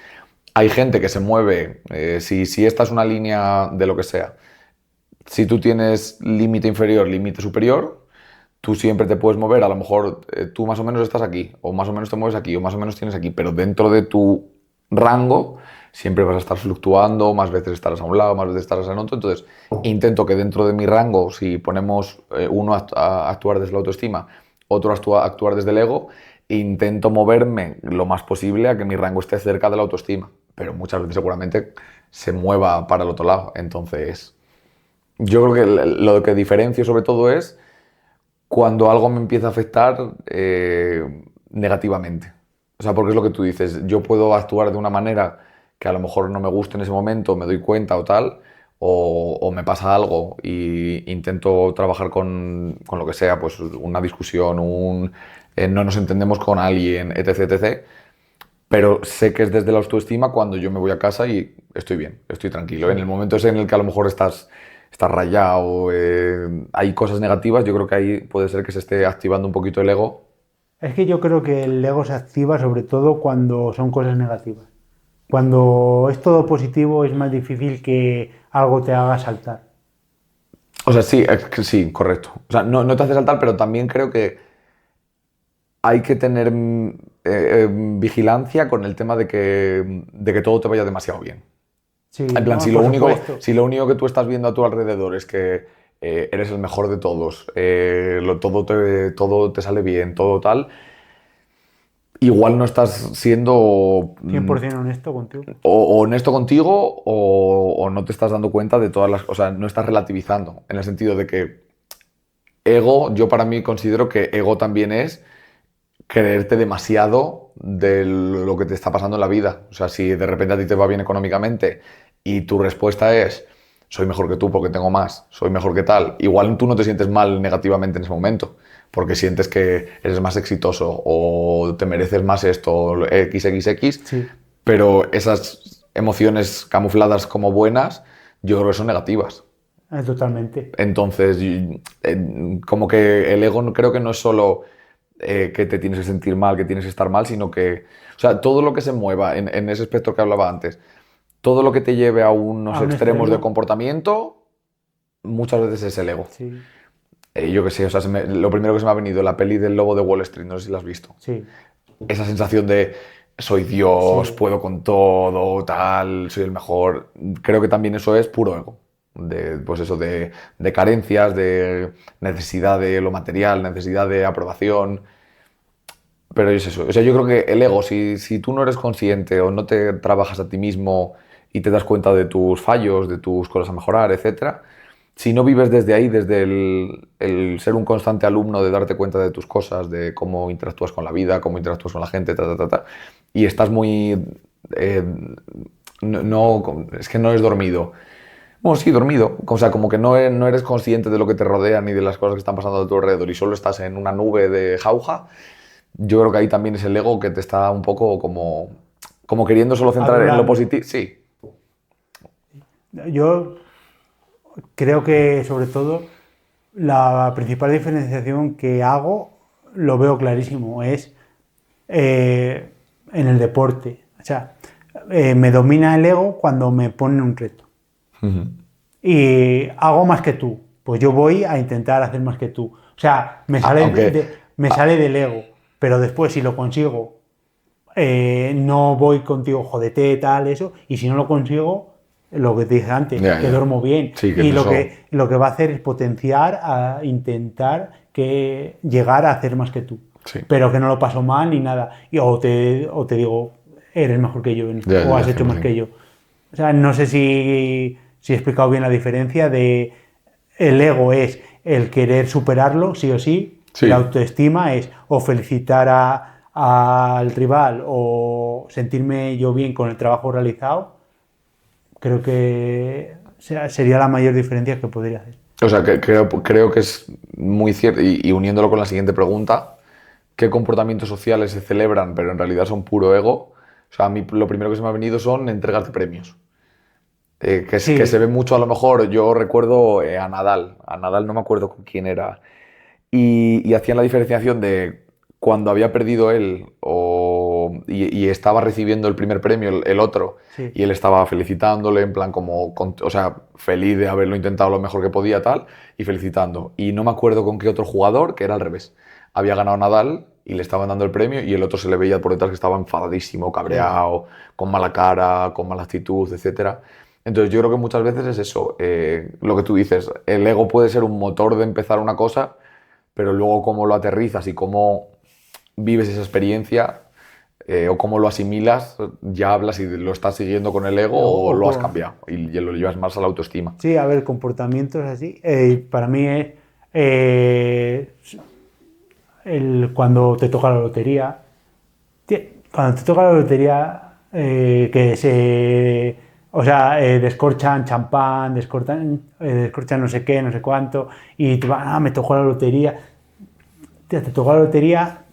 hay gente que se mueve, si esta es una línea de lo que sea, si tú tienes límite inferior, límite superior, tú siempre te puedes mover, a lo mejor tú más o menos estás aquí, o más o menos te mueves aquí, o más o menos tienes aquí, pero dentro de tu rango siempre vas a estar fluctuando, más veces estarás a un lado, más veces estarás en otro, entonces intento que dentro de mi rango, si ponemos uno a actuar desde la autoestima, otro a actuar desde el ego, intento moverme lo más posible a que mi rango esté cerca de la autoestima, pero muchas veces seguramente se mueva para el otro lado, entonces yo creo que lo que diferencio sobre todo es cuando algo me empieza a afectar negativamente. O sea, porque es lo que tú dices, yo puedo actuar de una manera que a lo mejor no me guste en ese momento, me doy cuenta o tal, o me pasa algo y intento trabajar con lo que sea, pues una discusión, no nos entendemos con alguien, etc, etc. Pero sé que es desde la autoestima cuando yo me voy a casa y estoy bien, estoy tranquilo. En el momento ese en el que a lo mejor estás rayado, hay cosas negativas, yo creo que ahí puede ser que se esté activando un poquito el ego. Es que yo creo que el ego se activa sobre todo cuando son cosas negativas. Cuando es todo positivo es más difícil que algo te haga saltar. O sea, sí, sí, correcto. O sea, no te hace saltar, pero también creo que hay que tener vigilancia con el tema de que todo te vaya demasiado bien. Sí, En plan, no, si lo por único, supuesto. si lo único que tú estás viendo a tu alrededor es que eres el mejor de todos, todo te sale bien, todo tal, igual no estás siendo 100% honesto contigo. o honesto contigo o no te estás dando cuenta de todas las cosas, no estás relativizando, en el sentido de que ego, yo para mí considero que ego también es creerte demasiado de lo que te está pasando en la vida. O sea, si de repente a ti te va bien económicamente y tu respuesta es soy mejor que tú porque tengo más, soy mejor que tal, igual tú no te sientes mal negativamente en ese momento, porque sientes que eres más exitoso o te mereces más esto, XXX, Sí, pero esas emociones camufladas como buenas, yo creo que son negativas. totalmente. Entonces, como que el ego creo que no es solo que te tienes que sentir mal, que tienes que estar mal, sino que, o sea, todo lo que se mueva en ese aspecto que hablaba antes, todo lo que te lleve a unos A un extremos de extremo, comportamiento, muchas veces es el ego. sí, Yo qué sé, o sea, lo primero que se me ha venido, la peli del Lobo de Wall Street, no sé si la has visto. sí, Esa sensación de soy Dios, sí. puedo con todo, tal, soy el mejor. Creo que también eso es puro ego. pues eso, de carencias, de necesidad de lo material, necesidad de aprobación. Pero es eso. O sea, yo creo que el ego, si tú no eres consciente o no te trabajas a ti mismo y te das cuenta de tus fallos, de tus cosas a mejorar, etcétera, si no vives desde ahí, desde el ser un constante alumno, de darte cuenta de tus cosas, de cómo interactúas con la vida, cómo interactúas con la gente, y estás muy... es que no es dormido. Bueno, sí, dormido. O sea, como que no eres consciente de lo que te rodea ni de las cosas que están pasando a tu alrededor y solo estás en una nube de jauja. Yo creo que ahí también es el ego que te está un poco como queriendo solo centrar en lo positivo. Sí. Yo creo que, sobre todo, la principal diferenciación que hago, lo veo clarísimo, es en el deporte. O sea, me domina el ego cuando me ponen un reto. Uh-huh. Y hago más que tú. Pues yo voy a intentar hacer más que tú. O sea, me sale del ego. Pero después, si lo consigo, no voy contigo, jodete, tal, eso. Y si no lo consigo, lo que te dije antes, que duermo bien. Sí, y lo que va a hacer es potenciar a intentar llegar a hacer más que tú. Sí. Pero que no lo paso mal ni nada. O te digo, eres mejor que yo, o has hecho más que yo. O sea, no sé si he explicado bien la diferencia de el ego es el querer superarlo, sí o sí. Sí. La autoestima es o felicitar al rival o sentirme yo bien con el trabajo realizado. Creo que sería la mayor diferencia que podría hacer. O sea, que creo que es muy cierto, y uniéndolo con la siguiente pregunta, ¿qué comportamientos sociales se celebran pero en realidad son puro ego? O sea, a mí lo primero que se me ha venido son entregas de premios. Que se ve mucho, a lo mejor, yo recuerdo a Nadal no me acuerdo con quién era, y hacían la diferenciación de cuando había perdido él y estaba recibiendo el primer premio, el otro, sí. Y él estaba felicitándole, en plan o sea, feliz de haberlo intentado lo mejor que podía, tal, y felicitando. Y no me acuerdo con qué otro jugador, que era al revés. Había ganado Nadal y le estaban dando el premio y el otro se le veía por detrás que estaba enfadadísimo, cabreado, con mala cara, con mala actitud, etcétera. Entonces yo creo que muchas veces es eso, lo que tú dices, el ego puede ser un motor de empezar una cosa, pero luego cómo lo aterrizas y cómo vives esa experiencia o cómo lo asimilas, ya hablas y lo estás siguiendo con el ego o lo has cambiado y lo llevas más a la autoestima. Sí, a ver, comportamientos así. Para mí es cuando te toca la lotería. Cuando te toca la lotería, o sea, descorchan champán, descorchan no sé qué, no sé cuánto, y te van, me tocó la lotería. Te tocó la lotería,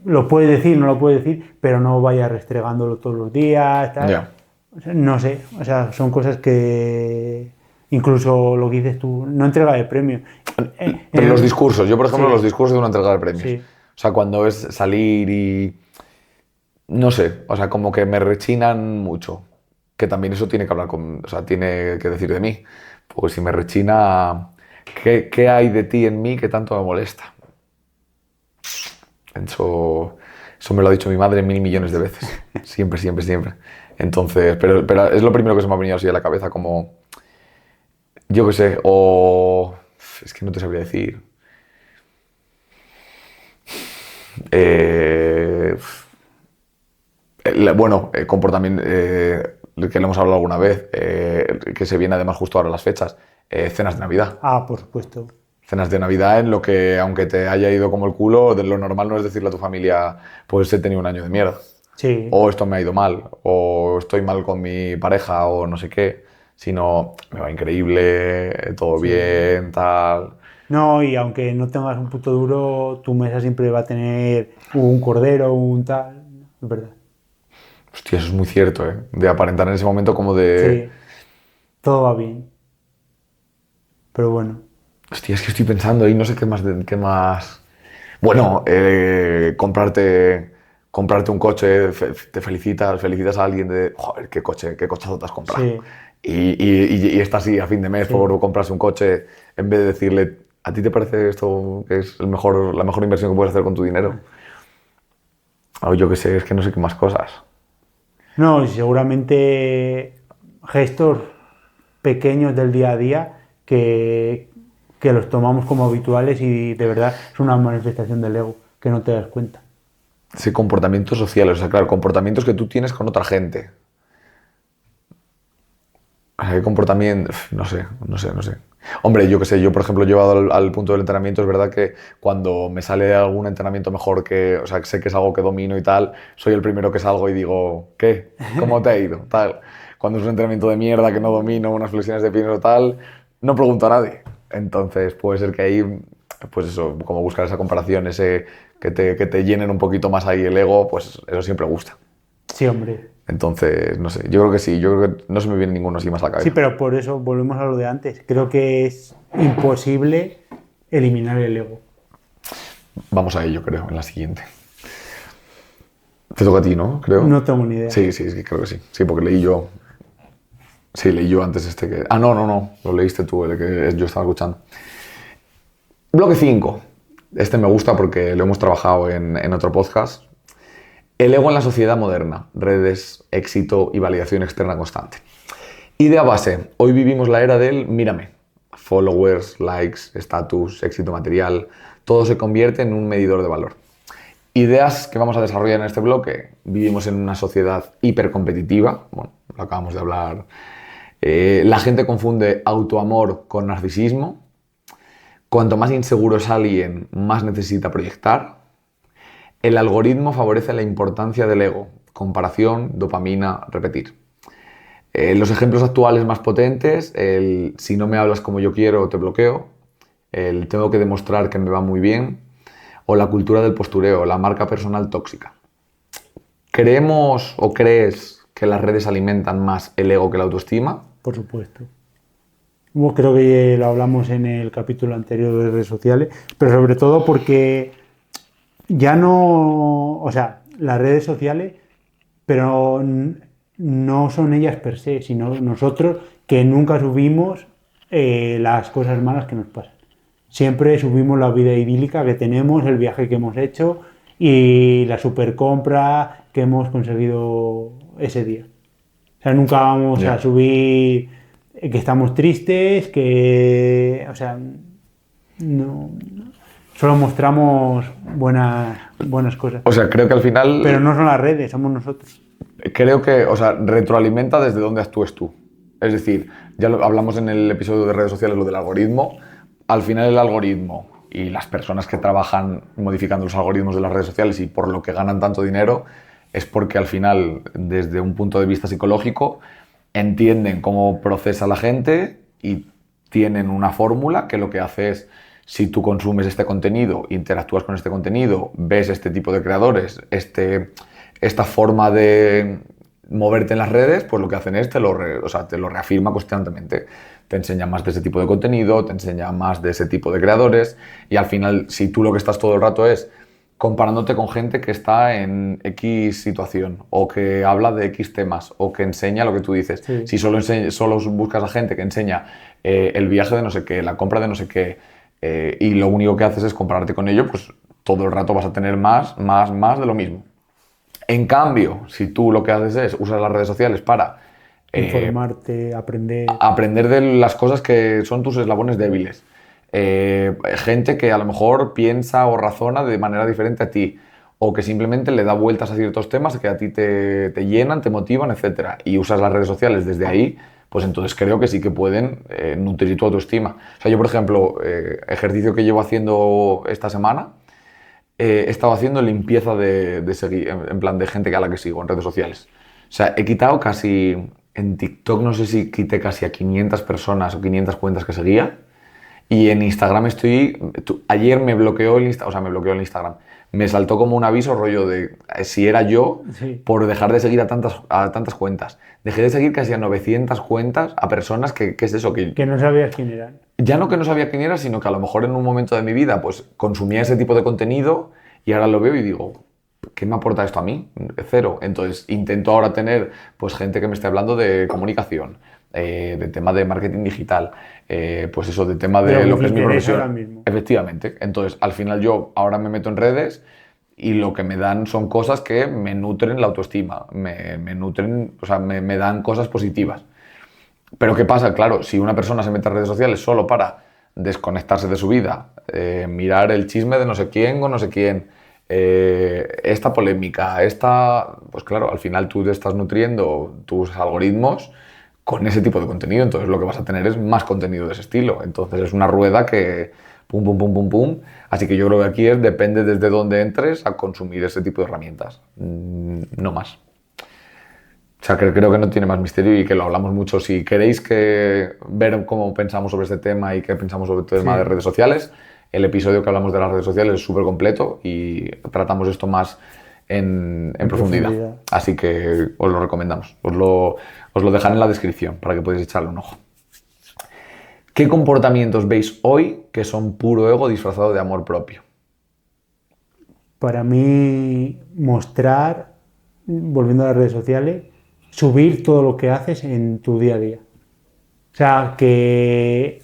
lo puedes decir, no lo puedes decir, pero no vayas restregándolo todos los días, tal. Yeah. O sea, no sé, o sea, son cosas que incluso lo que dices tú, no entrega de premio. Pero los discursos, yo por ejemplo, sí. Los discursos de una entrega de premios. Sí. O sea, cuando es salir y... No sé, o sea, como que me rechinan mucho. Que también eso tiene que hablar o sea, tiene que decir de mí. Pues si me rechina, ¿qué hay de ti en mí que tanto me molesta? Eso me lo ha dicho mi madre 1000 millones de veces. Siempre, siempre, siempre. Entonces, pero es lo primero que se me ha venido así a la cabeza, como... Yo qué sé, o... Es que no te sabría decir. Bueno, comportamiento... que lo hemos hablado alguna vez, que se viene además justo ahora las fechas, cenas de Navidad. Ah, por supuesto. Cenas de Navidad en lo que, aunque te haya ido como el culo, de lo normal no es decirle a tu familia, pues he tenido un año de mierda. Sí. O esto me ha ido mal, o estoy mal con mi pareja, o no sé qué, sino me va increíble, todo sí. Bien, tal... No, y aunque no tengas un puto duro, tu mesa siempre va a tener un cordero, un tal, es verdad. Hostia, eso es muy cierto, ¿eh? De aparentar en ese momento como de... Sí, todo va bien. Pero bueno. Hostia, es que estoy pensando y no sé qué más... Bueno, comprarte un coche, te felicitas a alguien de... Joder, qué cochazo te has comprado. Sí. Y está así a fin de mes sí. Por comprarse un coche, en vez de decirle, ¿a ti te parece esto que es la mejor inversión que puedes hacer con tu dinero? O yo qué sé, es que no sé qué más cosas. No, seguramente gestos pequeños del día a día que los tomamos como habituales y de verdad es una manifestación del ego, que no te das cuenta. Sí, comportamientos sociales, o sea, claro, comportamientos que tú tienes con otra gente. Hay comportamiento, no sé. Hombre, yo qué sé, yo por ejemplo llevado al punto del entrenamiento, es verdad que cuando me sale algún entrenamiento mejor que, o sea, que sé que es algo que domino y tal, soy el primero que salgo y digo, ¿qué? ¿Cómo te ha ido? Tal. Cuando es un entrenamiento de mierda que no domino, unas flexiones de piernas o tal, no pregunto a nadie. Entonces puede ser que ahí, pues eso, como buscar esa comparación, ese que te llenen un poquito más ahí el ego, pues eso siempre gusta. Sí, hombre. Entonces, no sé, yo creo que sí, yo creo que no se me viene ninguno así más a la cabeza. Sí, pero por eso volvemos a lo de antes. Creo que es imposible eliminar el ego. Vamos a ello, creo, en la siguiente. Te toca a ti, ¿no? Creo. No tengo ni idea. Sí, es que creo que sí. Sí, porque leí yo. Sí, leí yo antes este que. Ah, no. Lo leíste tú, el que yo estaba escuchando. Bloque 5. Este me gusta porque lo hemos trabajado en otro podcast. El ego en la sociedad moderna. Redes, éxito y validación externa constante. Idea base. Hoy vivimos la era del mírame. Followers, likes, estatus, éxito material. Todo se convierte en un medidor de valor. Ideas que vamos a desarrollar en este bloque. Vivimos en una sociedad hipercompetitiva. Bueno, lo acabamos de hablar. La gente confunde autoamor con narcisismo. Cuanto más inseguro es alguien, más necesita proyectar. El algoritmo favorece la importancia del ego. Comparación, dopamina, repetir. Los ejemplos actuales más potentes, el si no me hablas como yo quiero, te bloqueo. El tengo que demostrar que me va muy bien. O la cultura del postureo, la marca personal tóxica. ¿Creemos o crees que las redes alimentan más el ego que la autoestima? Por supuesto. Bueno, creo que lo hablamos en el capítulo anterior de redes sociales, pero sobre todo porque ya no, o sea, las redes sociales, pero no son ellas per se, sino nosotros que nunca subimos las cosas malas que nos pasan. Siempre subimos la vida idílica que tenemos, el viaje que hemos hecho y la super compra que hemos conseguido ese día. O sea, nunca vamos a subir que estamos tristes, que, o sea, no, solo mostramos buenas cosas. O sea, creo que al final... Pero no son las redes, somos nosotros. Creo que, o sea, retroalimenta desde donde actúes tú. Es decir, ya lo hablamos en el episodio de redes sociales, lo del algoritmo. Al final el algoritmo y las personas que trabajan modificando los algoritmos de las redes sociales y por lo que ganan tanto dinero es porque al final, desde un punto de vista psicológico, entienden cómo procesa la gente y tienen una fórmula que lo que hace es, si tú consumes este contenido, interactúas con este contenido, ves este tipo de creadores, esta forma de moverte en las redes, pues lo que hacen es te lo reafirma constantemente. Te enseña más de ese tipo de contenido, te enseña más de ese tipo de creadores y al final, si tú lo que estás todo el rato es comparándote con gente que está en X situación o que habla de X temas o que enseña lo que tú dices. Sí. Si solo buscas a gente que enseña el viaje de no sé qué, la compra de no sé qué y lo único que haces es compararte con ello, pues todo el rato vas a tener más de lo mismo. En cambio, si tú lo que haces es usar las redes sociales para informarte, aprender de las cosas que son tus eslabones débiles. Gente que a lo mejor piensa o razona de manera diferente a ti o que simplemente le da vueltas a ciertos temas que a ti te llenan, te motivan, etc. Y usas las redes sociales desde ahí, pues entonces creo que sí que pueden nutrir tu autoestima. O sea, yo, por ejemplo, ejercicio que llevo haciendo esta semana, he estado haciendo limpieza de seguir, en plan de gente a la que sigo en redes sociales. O sea, he quitado casi, en TikTok no sé si quité casi a 500 personas o 500 cuentas que seguía. Y en Instagram ayer me bloqueó el Instagram. Me saltó como un aviso rollo de si era yo por dejar de seguir a tantas cuentas. Dejé de seguir casi a 900 cuentas a personas que es eso. Que no sabías quién eran. Ya no que no sabía quién era, sino que a lo mejor en un momento de mi vida pues consumía ese tipo de contenido y ahora lo veo y digo, ¿qué me aporta esto a mí? Cero. Entonces intento ahora tener pues gente que me esté hablando de comunicación, de tema de marketing digital, pues eso, de tema de lo que es mi profesión. Efectivamente. Entonces, al final yo ahora me meto en redes y lo que me dan son cosas que me nutren la autoestima, me nutren, o sea, me dan cosas positivas. Pero ¿qué pasa? Claro, si una persona se mete a redes sociales solo para desconectarse de su vida, mirar el chisme de no sé quién o no sé quién, esta polémica, pues claro, al final tú te estás nutriendo tus algoritmos con ese tipo de contenido, entonces lo que vas a tener es más contenido de ese estilo. Entonces es una rueda que pum, pum, pum, pum, pum. Así que yo creo que aquí depende desde dónde entres a consumir ese tipo de herramientas, no más. O sea, creo que no tiene más misterio y que lo hablamos mucho. Si queréis ver cómo pensamos sobre este tema y qué pensamos sobre el tema de redes sociales, el episodio que hablamos de las redes sociales es súper completo y tratamos esto más en profundidad. Así que os lo recomendamos. Os lo dejaré en la descripción para que podáis echarle un ojo. ¿Qué comportamientos veis hoy que son puro ego disfrazado de amor propio? Para mí, mostrar, volviendo a las redes sociales, subir todo lo que haces en tu día a día. O sea, que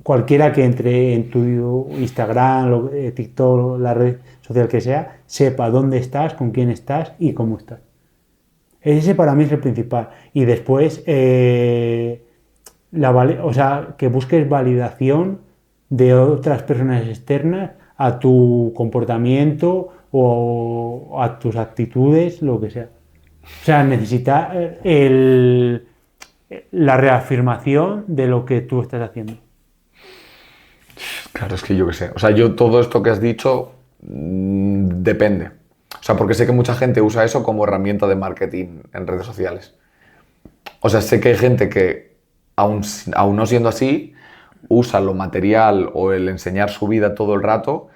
cualquiera que entre en tu Instagram, TikTok, la red social que sea, sepa dónde estás, con quién estás y cómo estás. Ese para mí es el principal. Y después, que busques validación de otras personas externas a tu comportamiento o a tus actitudes, lo que sea. O sea, necesita la reafirmación de lo que tú estás haciendo. Claro, es que yo qué sé. O sea, yo todo esto que has dicho depende. O sea, porque sé que mucha gente usa eso como herramienta de marketing en redes sociales. O sea, sé que hay gente que, aún no siendo así, usa lo material o el enseñar su vida todo el rato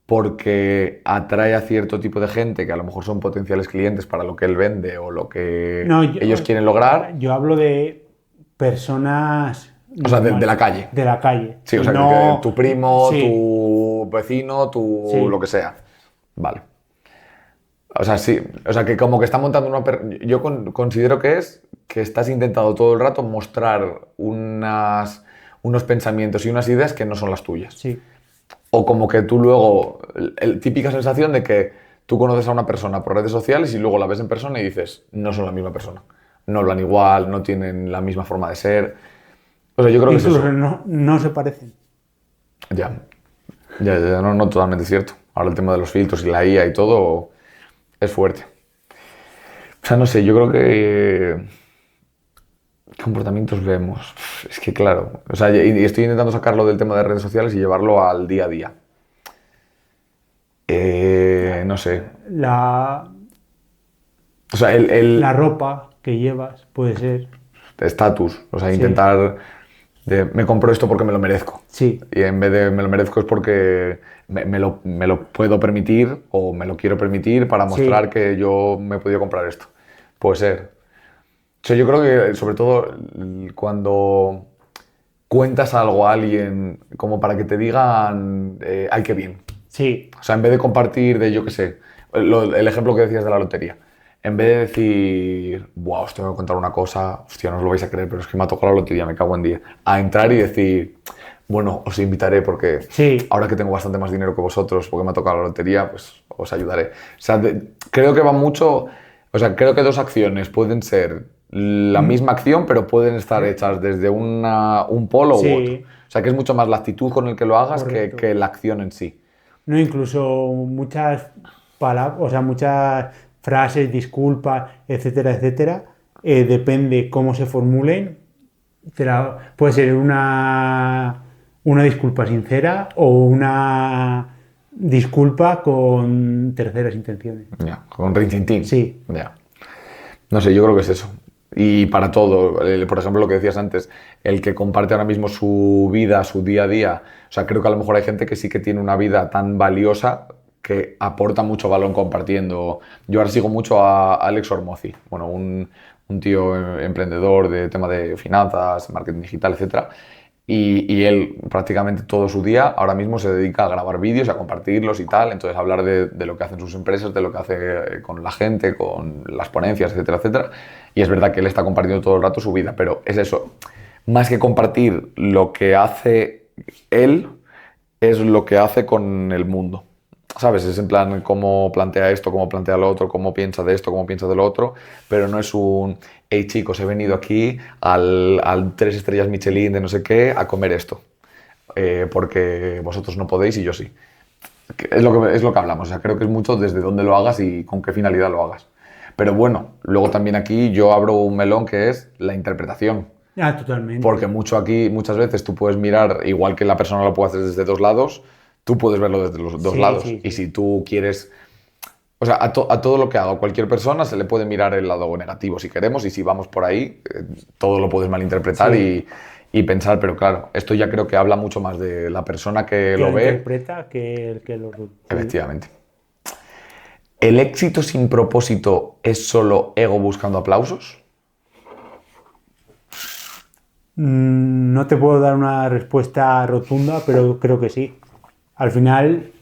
porque atrae a cierto tipo de gente que a lo mejor son potenciales clientes para lo que él vende o lo que ellos quieren lograr. Yo hablo de personas... O sea, de la calle. De la calle. Sí, o sea, que tu primo, tu vecino, lo que sea. Vale. O sea, sí. O sea, que como que está montando una... Yo considero que estás intentando todo el rato mostrar unos pensamientos y unas ideas que no son las tuyas. Sí. O como que tú luego... típica sensación de que tú conoces a una persona por redes sociales y luego la ves en persona y dices, no son la misma persona. No hablan igual, no tienen la misma forma de ser. O sea, yo creo que incluso no se parecen. Ya, no, totalmente cierto. Ahora el tema de los filtros y la IA y todo es fuerte. O sea, no sé, yo creo que... ¿Qué comportamientos vemos? Es que claro, o sea, y estoy intentando sacarlo del tema de redes sociales y llevarlo al día a día. No sé. O sea, la ropa que llevas puede ser... Estatus, o sea, intentar... me compro esto porque me lo merezco. Sí. Y en vez de me lo merezco es porque me lo puedo permitir o me lo quiero permitir para mostrar que yo me he podido comprar esto. Puede ser. O sea, yo creo que sobre todo cuando cuentas algo a alguien como para que te digan ¡ay, qué bien! Sí. O sea, en vez de compartir yo qué sé, el ejemplo que decías de la lotería. En vez de decir, wow, os tengo que contar una cosa, hostia, no os lo vais a creer, pero es que me ha tocado la lotería, me cago en 10. A entrar y decir, bueno, os invitaré porque ahora que tengo bastante más dinero que vosotros, porque me ha tocado la lotería, pues os ayudaré. O sea, creo que va mucho, o sea, creo que dos acciones pueden ser la misma acción, pero pueden estar hechas desde un polo u otro. O sea, que es mucho más la actitud con el que lo hagas que la acción en sí. No, incluso muchas palabras, o sea, muchas frases, disculpas, etcétera, etcétera, depende cómo se formulen. Puede ser una disculpa sincera o una disculpa con terceras intenciones. Ya, con rintintín. Sí. Ya. No sé, yo creo que es eso. Y para todo, por ejemplo, lo que decías antes, el que comparte ahora mismo su vida, su día a día, o sea, creo que a lo mejor hay gente que sí que tiene una vida tan valiosa que aporta mucho valor compartiendo. Yo ahora sigo mucho a Alex Hormozzi, bueno, un tío emprendedor de tema de finanzas, marketing digital, etc. Y él prácticamente todo su día ahora mismo se dedica a grabar vídeos, a compartirlos y tal, entonces hablar de lo que hacen sus empresas, de lo que hace con la gente, con las ponencias, etcétera, etcétera. Y es verdad que él está compartiendo todo el rato su vida, pero es eso, más que compartir lo que hace él, es lo que hace con el mundo. ¿sabes? Es en plan cómo plantea esto, cómo plantea lo otro, cómo piensa de esto, cómo piensa de lo otro, pero no es un, hey chicos, he venido aquí al 3 estrellas Michelin de no sé qué a comer esto, porque vosotros no podéis y yo sí. Es lo que hablamos, o sea, creo que es mucho desde dónde lo hagas y con qué finalidad lo hagas. Pero bueno, luego también aquí yo abro un melón que es la interpretación. Ah, totalmente. Porque mucho aquí, muchas veces tú puedes mirar, igual que la persona lo puede hacer desde dos lados, tú puedes verlo desde los dos Sí, lados. sí, Y sí. si tú quieres... O sea, a todo lo que haga cualquier persona se le puede mirar el lado negativo si queremos y si vamos por ahí, todo lo puedes malinterpretar Sí, y pensar, pero claro, esto ya creo que habla mucho más de la persona que que lo lo ve, interpreta que el que lo... efectivamente. ¿El éxito sin propósito es solo ego buscando aplausos? No te puedo dar una respuesta rotunda, pero creo que sí. Al final,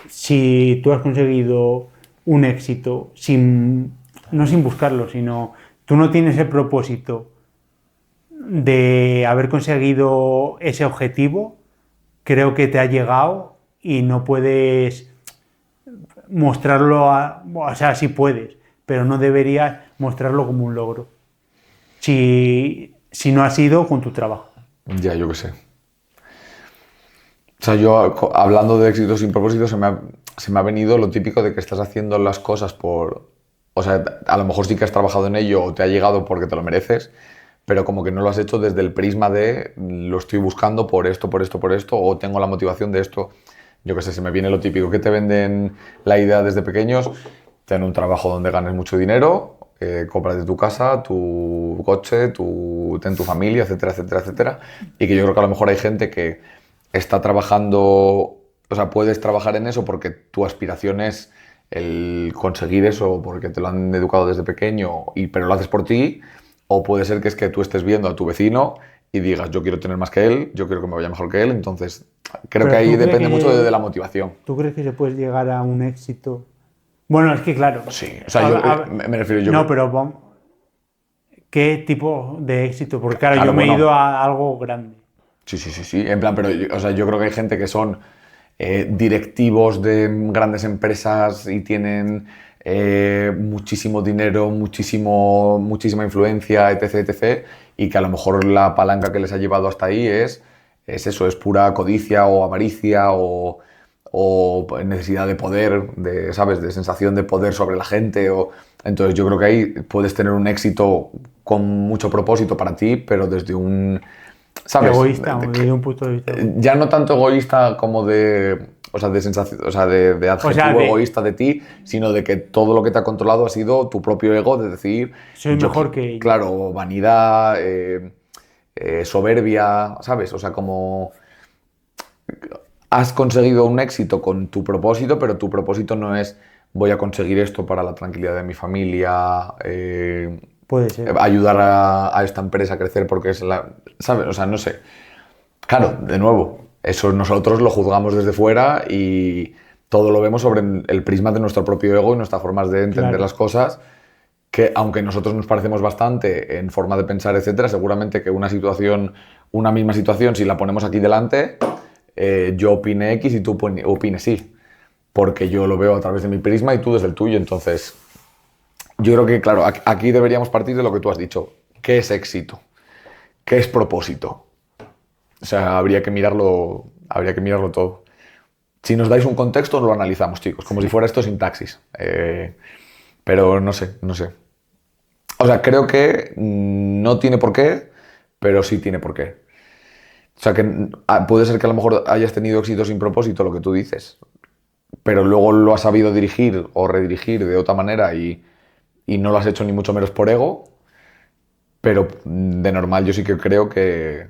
si tú has conseguido un éxito no sin buscarlo, sino tú no tienes el propósito de haber conseguido ese objetivo, creo que te ha llegado y no puedes mostrarlo, o sea, sí puedes, pero no deberías mostrarlo como un logro. Si no ha sido con tu trabajo. Ya, yo qué sé. O sea, yo hablando de éxito sin propósito se me ha venido lo típico de que estás haciendo las cosas por... O sea, a lo mejor sí que has trabajado en ello o te ha llegado porque te lo mereces, pero como que no lo has hecho desde el prisma de lo estoy buscando por esto, por esto, por esto, o tengo la motivación de esto. Yo qué sé, se me viene lo típico que te venden la idea desde pequeños, ten un trabajo donde ganes mucho dinero, cómprate tu casa, tu coche, ten tu familia, etcétera, etcétera, etcétera. Y que yo creo que a lo mejor hay gente que está trabajando, o sea, puedes trabajar en eso porque tu aspiración es el conseguir eso, porque te lo han educado desde pequeño, pero lo haces por ti, o puede ser que es que tú estés viendo a tu vecino y digas, yo quiero tener más que él, yo quiero que me vaya mejor que él, entonces creo que Pero ahí depende mucho de la motivación. ¿tú crees que se puede llegar a un éxito? Bueno, es que claro. Sí, o sea, yo me refiero yo... No, pero ¿qué tipo de éxito? Porque claro, Claro, yo me he ido bueno, a algo grande. sí, sí, sí, sí, en plan, pero o sea, yo creo que hay gente que son directivos de grandes empresas y tienen muchísimo dinero, muchísima influencia, etc, etc, y que a lo mejor la palanca que les ha llevado hasta ahí es eso, es pura codicia o avaricia o necesidad de poder, de, ¿sabes?, de sensación de poder sobre la gente. Entonces yo creo que ahí puedes tener un éxito con mucho propósito para ti, pero desde un... ¿Sabes? Egoísta, desde un punto de vista egoísta. Ya no tanto egoísta como de, o sea, de sensación, o sea, de O sea, adjetivo egoísta de ti, sino de que todo lo que te ha controlado ha sido tu propio ego, de decir, soy mejor que ellos. claro, vanidad, soberbia, ¿sabes? O sea, como has conseguido un éxito con tu propósito, pero tu propósito no es voy a conseguir esto para la tranquilidad de mi familia, Puede ser. ayudar a esta empresa a crecer porque es la... ¿Sabes? O sea, no sé. Claro, de nuevo, eso nosotros lo juzgamos desde fuera y todo lo vemos sobre el prisma de nuestro propio ego y nuestras formas de entender Claro. las cosas, que aunque nosotros nos parecemos bastante en forma de pensar, etcétera, seguramente que una misma situación, si la ponemos aquí delante, yo opine X y tú opines Y, porque yo lo veo a través de mi prisma y tú desde el tuyo, entonces yo creo que, claro, aquí deberíamos partir de lo que tú has dicho. ¿Qué es éxito? ¿Qué es propósito? O sea, habría que mirarlo todo. Si nos dais un contexto, lo analizamos, chicos, como si fuera esto sintaxis. Pero no sé, no sé. O sea, creo que no tiene por qué, pero sí tiene por qué. O sea, que puede ser que a lo mejor hayas tenido éxito sin propósito, lo que tú dices, pero luego lo has sabido dirigir o redirigir de otra manera y no lo has hecho ni mucho menos por ego, pero de normal yo sí que creo que...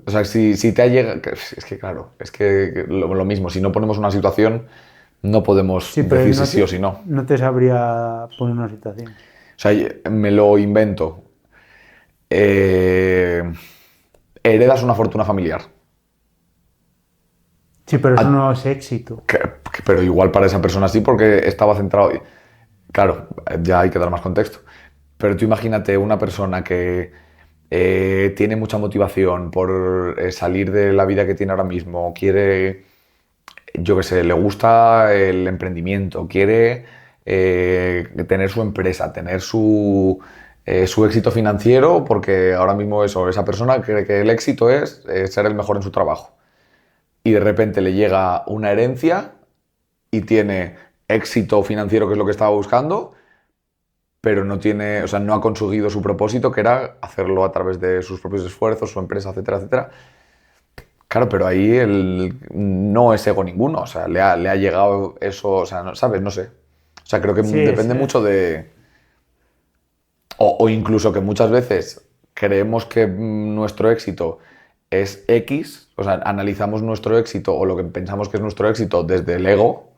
O sea, si te ha llegado... Es que claro, es que lo mismo, si no ponemos una situación, no podemos Sí, pero decir si sí o si no. no te sabría poner una situación. O sea, me lo invento. Eh, heredas una fortuna familiar. Sí, pero eso Ah, no es éxito. pero igual para esa persona sí, porque estaba centrado... Claro, ya hay que dar más contexto. Pero tú imagínate una persona que tiene mucha motivación por salir de la vida que tiene ahora mismo, quiere yo qué sé, le gusta el emprendimiento, quiere tener su empresa, tener su éxito financiero, porque ahora mismo esa persona cree que el éxito es ser el mejor en su trabajo. Y de repente le llega una herencia y tiene éxito financiero, que es lo que estaba buscando, pero no tiene, o sea, no ha conseguido su propósito, que era hacerlo a través de sus propios esfuerzos, su empresa, etcétera, etcétera. Claro, pero ahí no es ego ninguno, o sea, le ha llegado eso, o sea, ¿sabes? No sé. O sea, creo que Sí, depende mucho de... O incluso que muchas veces creemos que nuestro éxito es X, o sea, analizamos nuestro éxito o lo que pensamos que es nuestro éxito desde el ego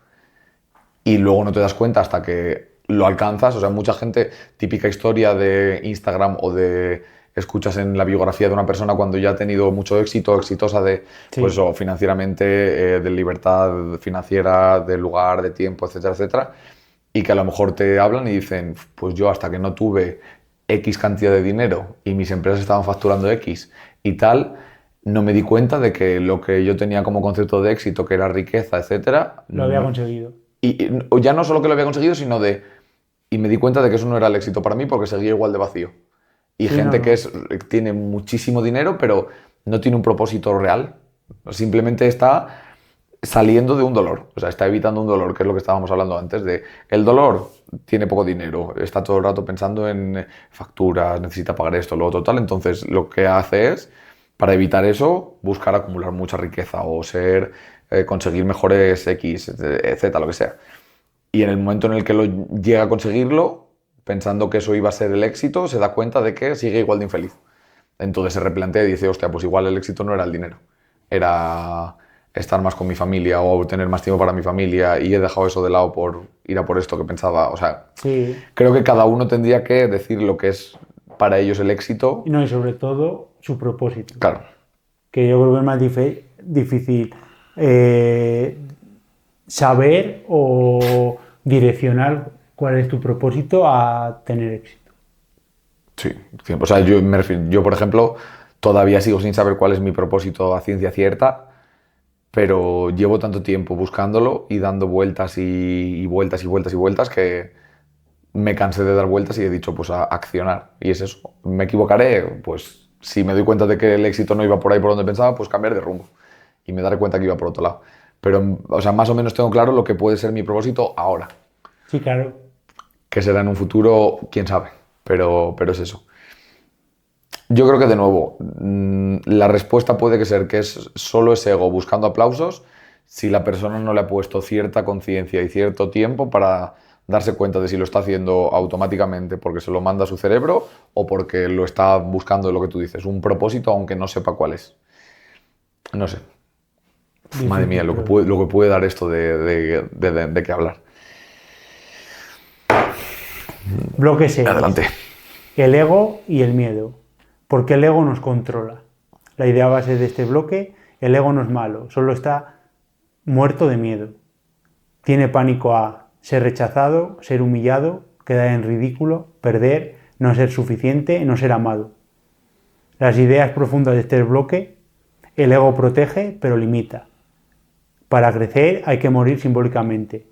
y luego no te das cuenta hasta que lo alcanzas. O sea, mucha gente, típica historia de Instagram o de escuchas en la biografía de una persona cuando ya ha tenido mucho éxito, exitosa de, sí. pues, o financieramente, de libertad financiera, de lugar, de tiempo, etcétera, etcétera, y que a lo mejor te hablan y dicen, pues yo hasta que no tuve X cantidad de dinero y mis empresas estaban facturando X y tal, no me di cuenta de que lo que yo tenía como concepto de éxito, que era riqueza, etcétera, Lo había conseguido. y ya no solo que lo había conseguido, sino de... Y me di cuenta de que eso no era el éxito para mí porque seguía igual de vacío. Y Sí, no, gente que no. tiene muchísimo dinero, pero no tiene un propósito real. Simplemente está saliendo de un dolor. O sea, está evitando un dolor, que es lo que estábamos hablando antes de... El dolor tiene poco dinero, está todo el rato pensando en facturas, necesita pagar esto, lo otro, tal. Entonces, lo que hace es, para evitar eso, buscar acumular mucha riqueza o conseguir mejores X, Z, lo que sea. Y en el momento en el que lo llega a conseguirlo, pensando que eso iba a ser el éxito, se da cuenta de que sigue igual de infeliz. Entonces se replantea y dice, hostia, pues igual el éxito no era el dinero, era estar más con mi familia o tener más tiempo para mi familia, y he dejado eso de lado por ir a por esto que pensaba. O sea, Sí. creo que cada uno tendría que decir lo que es para ellos el éxito. Y no, y sobre todo su propósito. Claro, Que yo creo que es más difícil eh, saber o direccionar cuál es tu propósito a tener éxito. sí. O sea, yo, por ejemplo, todavía sigo sin saber cuál es mi propósito a ciencia cierta, pero llevo tanto tiempo buscándolo y dando vueltas y vueltas y vueltas y vueltas que me cansé de dar vueltas y he dicho, pues a accionar. Y es eso. ¿Me equivocaré? Pues si me doy cuenta de que el éxito no iba por ahí por donde pensaba, pues cambiar de rumbo. Y me daré cuenta que iba por otro lado. Pero, o sea, más o menos tengo claro lo que puede ser mi propósito ahora. Sí, claro. Que será en un futuro, quién sabe. Pero es eso. Yo creo que, de nuevo, la respuesta puede que ser que es solo ese ego buscando aplausos si la persona no le ha puesto cierta conciencia y cierto tiempo para darse cuenta de si lo está haciendo automáticamente porque se lo manda a su cerebro o porque lo está buscando, lo que tú dices, un propósito aunque no sepa cuál es. No sé. Madre mía, Difícil, pero lo que puede dar esto de qué hablar. bloque 6. Adelante. El ego y el miedo. Porque el ego nos controla. La idea base de este bloque, el ego no es malo, solo está muerto de miedo. Tiene pánico a ser rechazado, ser humillado, quedar en ridículo, perder, no ser suficiente, no ser amado. Las ideas profundas de este bloque, el ego protege pero limita. Para crecer hay que morir simbólicamente,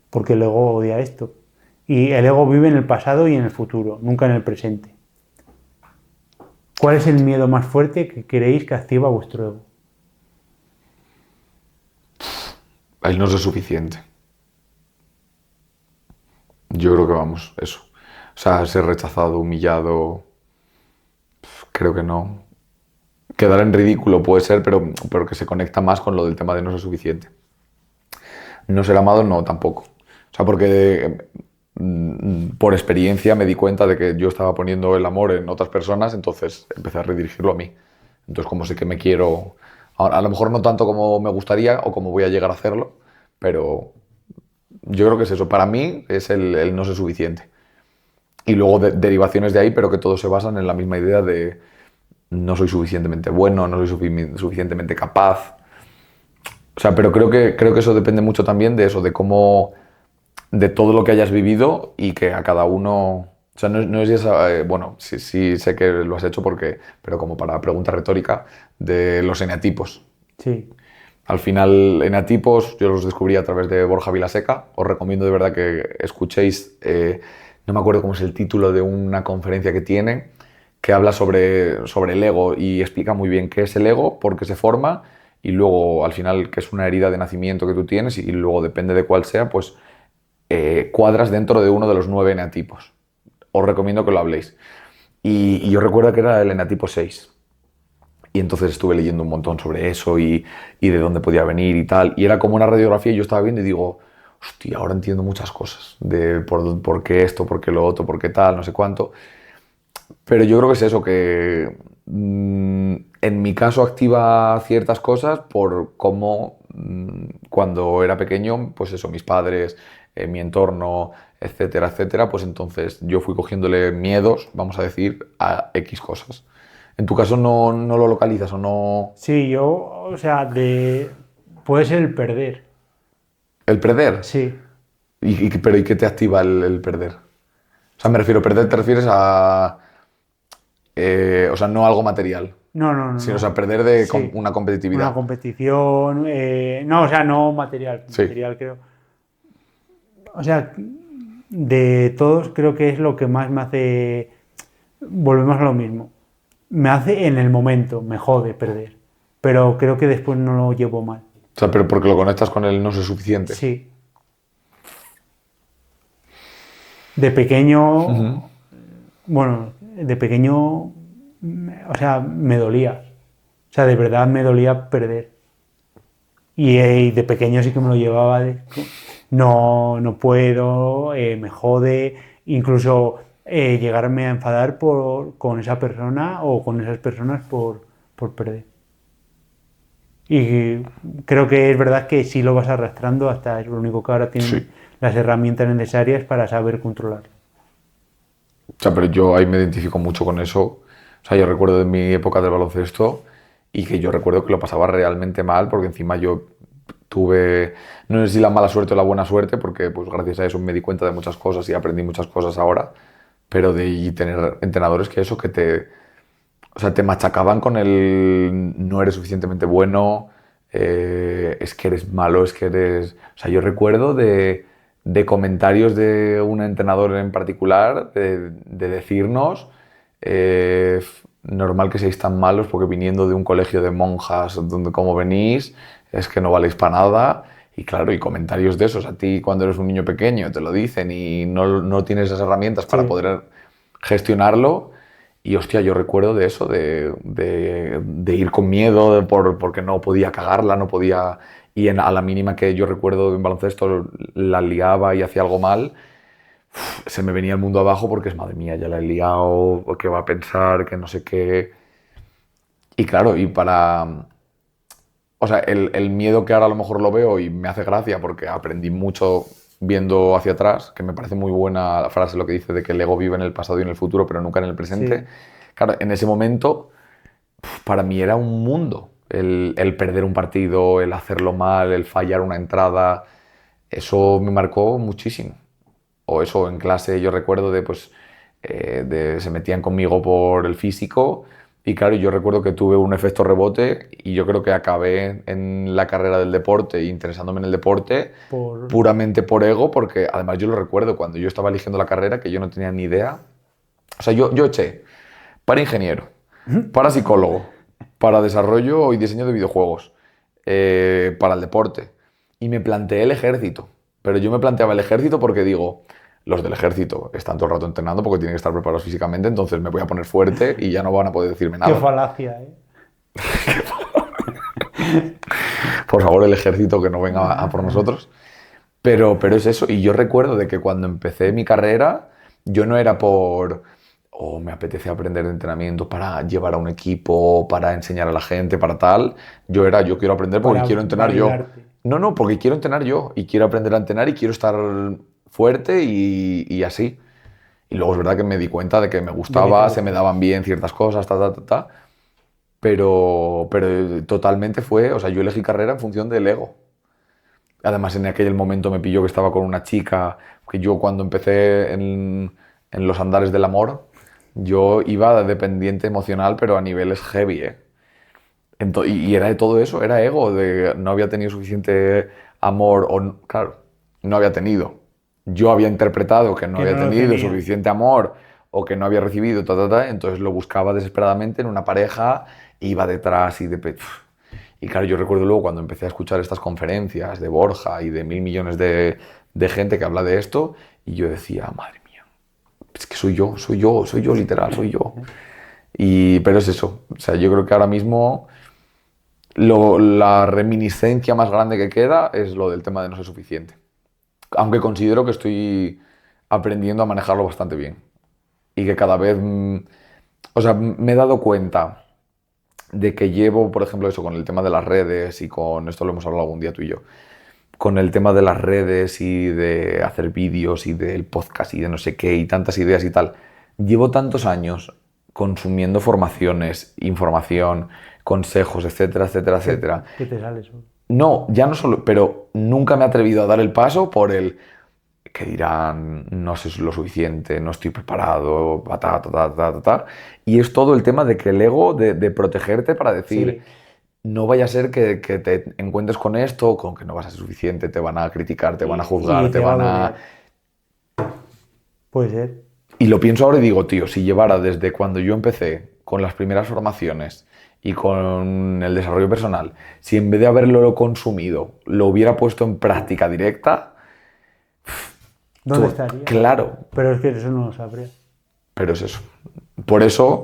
porque el ego odia esto. Y el ego vive en el pasado y en el futuro, nunca en el presente. ¿Cuál es el miedo más fuerte que creéis que activa vuestro ego? Él no es suficiente. Yo creo que vamos, eso. O sea, ser rechazado, humillado, creo que no. Quedar en ridículo puede ser, pero que se conecta más con lo del tema de no ser suficiente. No ser amado, no, tampoco. O sea, porque por experiencia me di cuenta de que yo estaba poniendo el amor en otras personas, entonces empecé a redirigirlo a mí. Entonces, como sé que me quiero, a lo mejor no tanto como me gustaría o como voy a llegar a hacerlo, pero yo creo que es eso. Para mí es el no ser suficiente. Y luego derivaciones de ahí, pero que todos se basan en la misma idea de no soy suficientemente bueno, no soy suficientemente capaz. O sea, pero creo que eso depende mucho también de eso, de cómo, de todo lo que hayas vivido y que a cada uno... O sea, no es esa... bueno, sí sé que lo has hecho porque... Pero como para pregunta retórica, de los eneatipos. Sí. Al final, enatipos, yo los descubrí a través de Borja Vilaseca. Os recomiendo de verdad que escuchéis, no me acuerdo cómo es el título de una conferencia que tiene, que habla sobre el ego y explica muy bien qué es el ego, por qué se forma y luego al final que es una herida de nacimiento que tú tienes y luego depende de cuál sea, pues cuadras dentro de uno de los 9 enatipos. Os recomiendo que lo habléis. Y yo recuerdo que era el enatipo 6. Y entonces estuve leyendo un montón sobre eso y de dónde podía venir y tal. Y era como una radiografía y yo estaba viendo y digo, hostia, ahora entiendo muchas cosas de por qué esto, por qué lo otro, por qué tal, no sé cuánto. Pero yo creo que es eso, que en mi caso activa ciertas cosas por cómo cuando era pequeño, pues eso, mis padres, mi entorno, etcétera, etcétera, pues entonces yo fui cogiéndole miedos, vamos a decir, a X cosas. En tu caso no lo localizas o no... Sí, yo, o sea, puede ser el perder. El perder. Sí. Pero ¿y qué te activa el perder? O sea, me refiero, perder te refieres a... o sea, no algo material, No, no, no, sino, o no. sea, perder de Sí. una competitividad. Una competición. No, o sea, no material. Sí. Material creo. O sea, de todos creo que es lo que más me hace. Volvemos a lo mismo. Me hace en el momento, me jode perder. Pero creo que después no lo llevo mal. O sea, pero porque lo conectas con el no ser suficiente. Sí. De pequeño. Bueno, de pequeño. O sea, me dolía. O sea, de verdad me dolía perder. Y de pequeño sí que me lo llevaba de, no puedo, me jode, incluso llegarme a enfadar con esa persona o con esas personas por perder. Y creo que es verdad que sí lo vas arrastrando hasta es lo único que ahora tienes Sí. las herramientas necesarias para saber controlarlo. O sea, pero yo ahí me identifico mucho con eso. O sea, yo recuerdo de mi época del baloncesto y que yo recuerdo que lo pasaba realmente mal porque encima yo tuve, no sé si la mala suerte o la buena suerte, porque pues gracias a eso me di cuenta de muchas cosas y aprendí muchas cosas ahora, pero de tener entrenadores que eso, que o sea, te machacaban con el no eres suficientemente bueno, es que eres malo, es que eres... O sea, yo recuerdo de comentarios de un entrenador en particular, de decirnos, normal que seáis tan malos porque viniendo de un colegio de monjas donde como venís, es que no valéis para nada. Y claro, y comentarios de esos a ti cuando eres un niño pequeño te lo dicen y no tienes esas herramientas para Sí. poder gestionarlo. Y hostia, yo recuerdo de eso, de ir con miedo porque no podía cagarla, no podía... Y a la mínima que yo recuerdo en baloncesto la liaba y hacía algo mal, se me venía el mundo abajo porque es, madre mía, ya la he liado, qué va a pensar, que no sé qué. Y claro, y para... O sea, el miedo que ahora a lo mejor lo veo y me hace gracia porque aprendí mucho viendo hacia atrás, que me parece muy buena la frase lo que dice de que el ego vive en el pasado y en el futuro, pero nunca en el presente. Sí. Claro, en ese momento para mí era un mundo. El perder un partido, el hacerlo mal, el fallar una entrada, eso me marcó muchísimo. O eso en clase yo recuerdo pues, se metían conmigo por el físico y claro, yo recuerdo que tuve un efecto rebote y yo creo que acabé en la carrera del deporte, interesándome en el deporte, puramente por ego, porque además yo lo recuerdo cuando yo estaba eligiendo la carrera, que yo no tenía ni idea. O sea, yo eché para ingeniero, para psicólogo, para desarrollo y diseño de videojuegos, para el deporte. Y me planteé el ejército. Pero yo me planteaba el ejército porque digo, los del ejército están todo el rato entrenando porque tienen que estar preparados físicamente, entonces me voy a poner fuerte y ya no van a poder decirme Qué nada. falacia, ¿eh? Por favor, el ejército que no venga a por nosotros. Pero es eso. Y yo recuerdo de que cuando empecé mi carrera, yo no era por... o me apetece aprender de entrenamiento para llevar a un equipo, para enseñar a la gente, para tal. Yo quiero aprender porque Para quiero entrenar yo. validarte. No, porque quiero entrenar yo y quiero aprender a entrenar y quiero estar fuerte y así. Y luego es verdad que me di cuenta de que me gustaba, se me daban bien ciertas cosas, ta. Pero totalmente fue, o sea, yo elegí carrera en función del ego. Además, en aquel momento me pilló que estaba con una chica, que yo cuando empecé en los andares del amor, yo iba dependiente emocional, pero a niveles heavy, ¿eh? Y era de todo eso, era ego, de no había tenido suficiente amor, claro, no había tenido. Yo había interpretado que no Que había no lo tenido tenía. suficiente amor o que no había recibido, entonces lo buscaba desesperadamente en una pareja, iba detrás y claro, yo recuerdo luego cuando empecé a escuchar estas conferencias de Borja y de mil millones de gente que habla de esto, y yo decía, madre mía, es que soy yo, literal, soy yo. Pero es eso, o sea, yo creo que ahora mismo la reminiscencia más grande que queda es lo del tema de no ser suficiente. Aunque considero que estoy aprendiendo a manejarlo bastante bien. Y que cada vez, o sea, me he dado cuenta de que llevo, por ejemplo, eso con el tema de las redes y con esto lo hemos hablado algún día tú y yo, con el tema de las redes y de hacer vídeos y del podcast y de no sé qué y tantas ideas y tal. Llevo tantos años consumiendo formaciones, información, consejos, etcétera, etcétera, etcétera. ¿Qué te sale eso? No, ya no solo, pero nunca me he atrevido a dar el paso por el que dirán, no sé lo suficiente, no estoy preparado, Y es todo el tema de que el ego, de protegerte para decir, Sí, no vaya a ser que te encuentres con esto, con que no vas a ser suficiente, te van a criticar, te van a y juzgar, te te va a van a... doler. Puede ser. Y lo pienso ahora y digo, tío, si llevara desde cuando yo empecé con las primeras formaciones y con el desarrollo personal, si en vez de haberlo consumido, lo hubiera puesto en práctica directa, ¿Dónde estaría? claro, Pero es que eso no lo sabría. pero es eso. Por eso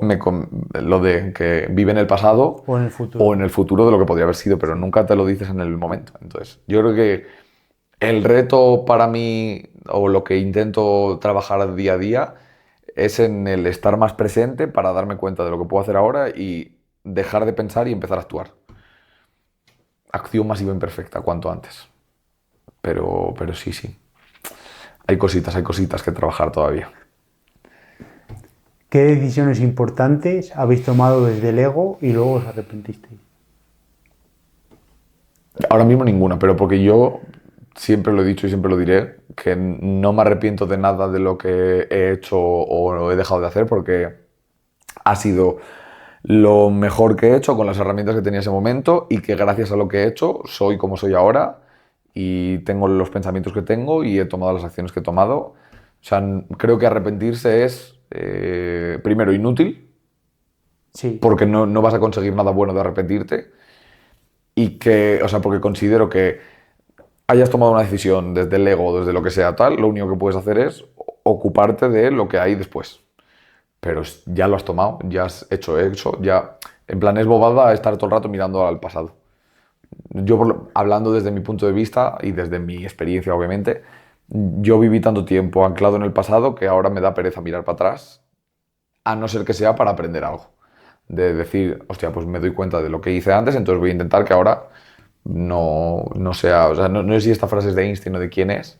lo de que vive en el pasado O en el futuro. o en el futuro de lo que podría haber sido, pero nunca te lo dices en el momento. Entonces, yo creo que el reto para mí, o lo que intento trabajar día a día, es en el estar más presente para darme cuenta de lo que puedo hacer ahora y dejar de pensar y empezar a actuar. Acción masiva imperfecta, cuanto antes. Pero sí, sí. Hay cositas que trabajar todavía. ¿Qué decisiones importantes habéis tomado desde el ego y luego os arrepentisteis? Ahora mismo ninguna, pero porque yo siempre lo he dicho y siempre lo diré, que no me arrepiento de nada de lo que he hecho o he dejado de hacer porque ha sido lo mejor que he hecho con las herramientas que tenía en ese momento y que gracias a lo que he hecho soy como soy ahora y tengo los pensamientos que tengo y he tomado las acciones que he tomado. O sea, creo que arrepentirse es, primero, inútil, Sí, porque no vas a conseguir nada bueno de arrepentirte y que, o sea, porque considero que hayas tomado una decisión desde el ego, desde lo que sea tal, lo único que puedes hacer es ocuparte de lo que hay después. Pero ya lo has tomado, ya has hecho, ya... En plan, es bobada estar todo el rato mirando al pasado. Yo, hablando desde mi punto de vista y desde mi experiencia, obviamente, yo viví tanto tiempo anclado en el pasado que ahora me da pereza mirar para atrás, a no ser que sea para aprender algo. De decir, hostia, pues me doy cuenta de lo que hice antes, entonces voy a intentar que ahora no sea... O sea, no sé si esta frase es de Einstein o de quién es,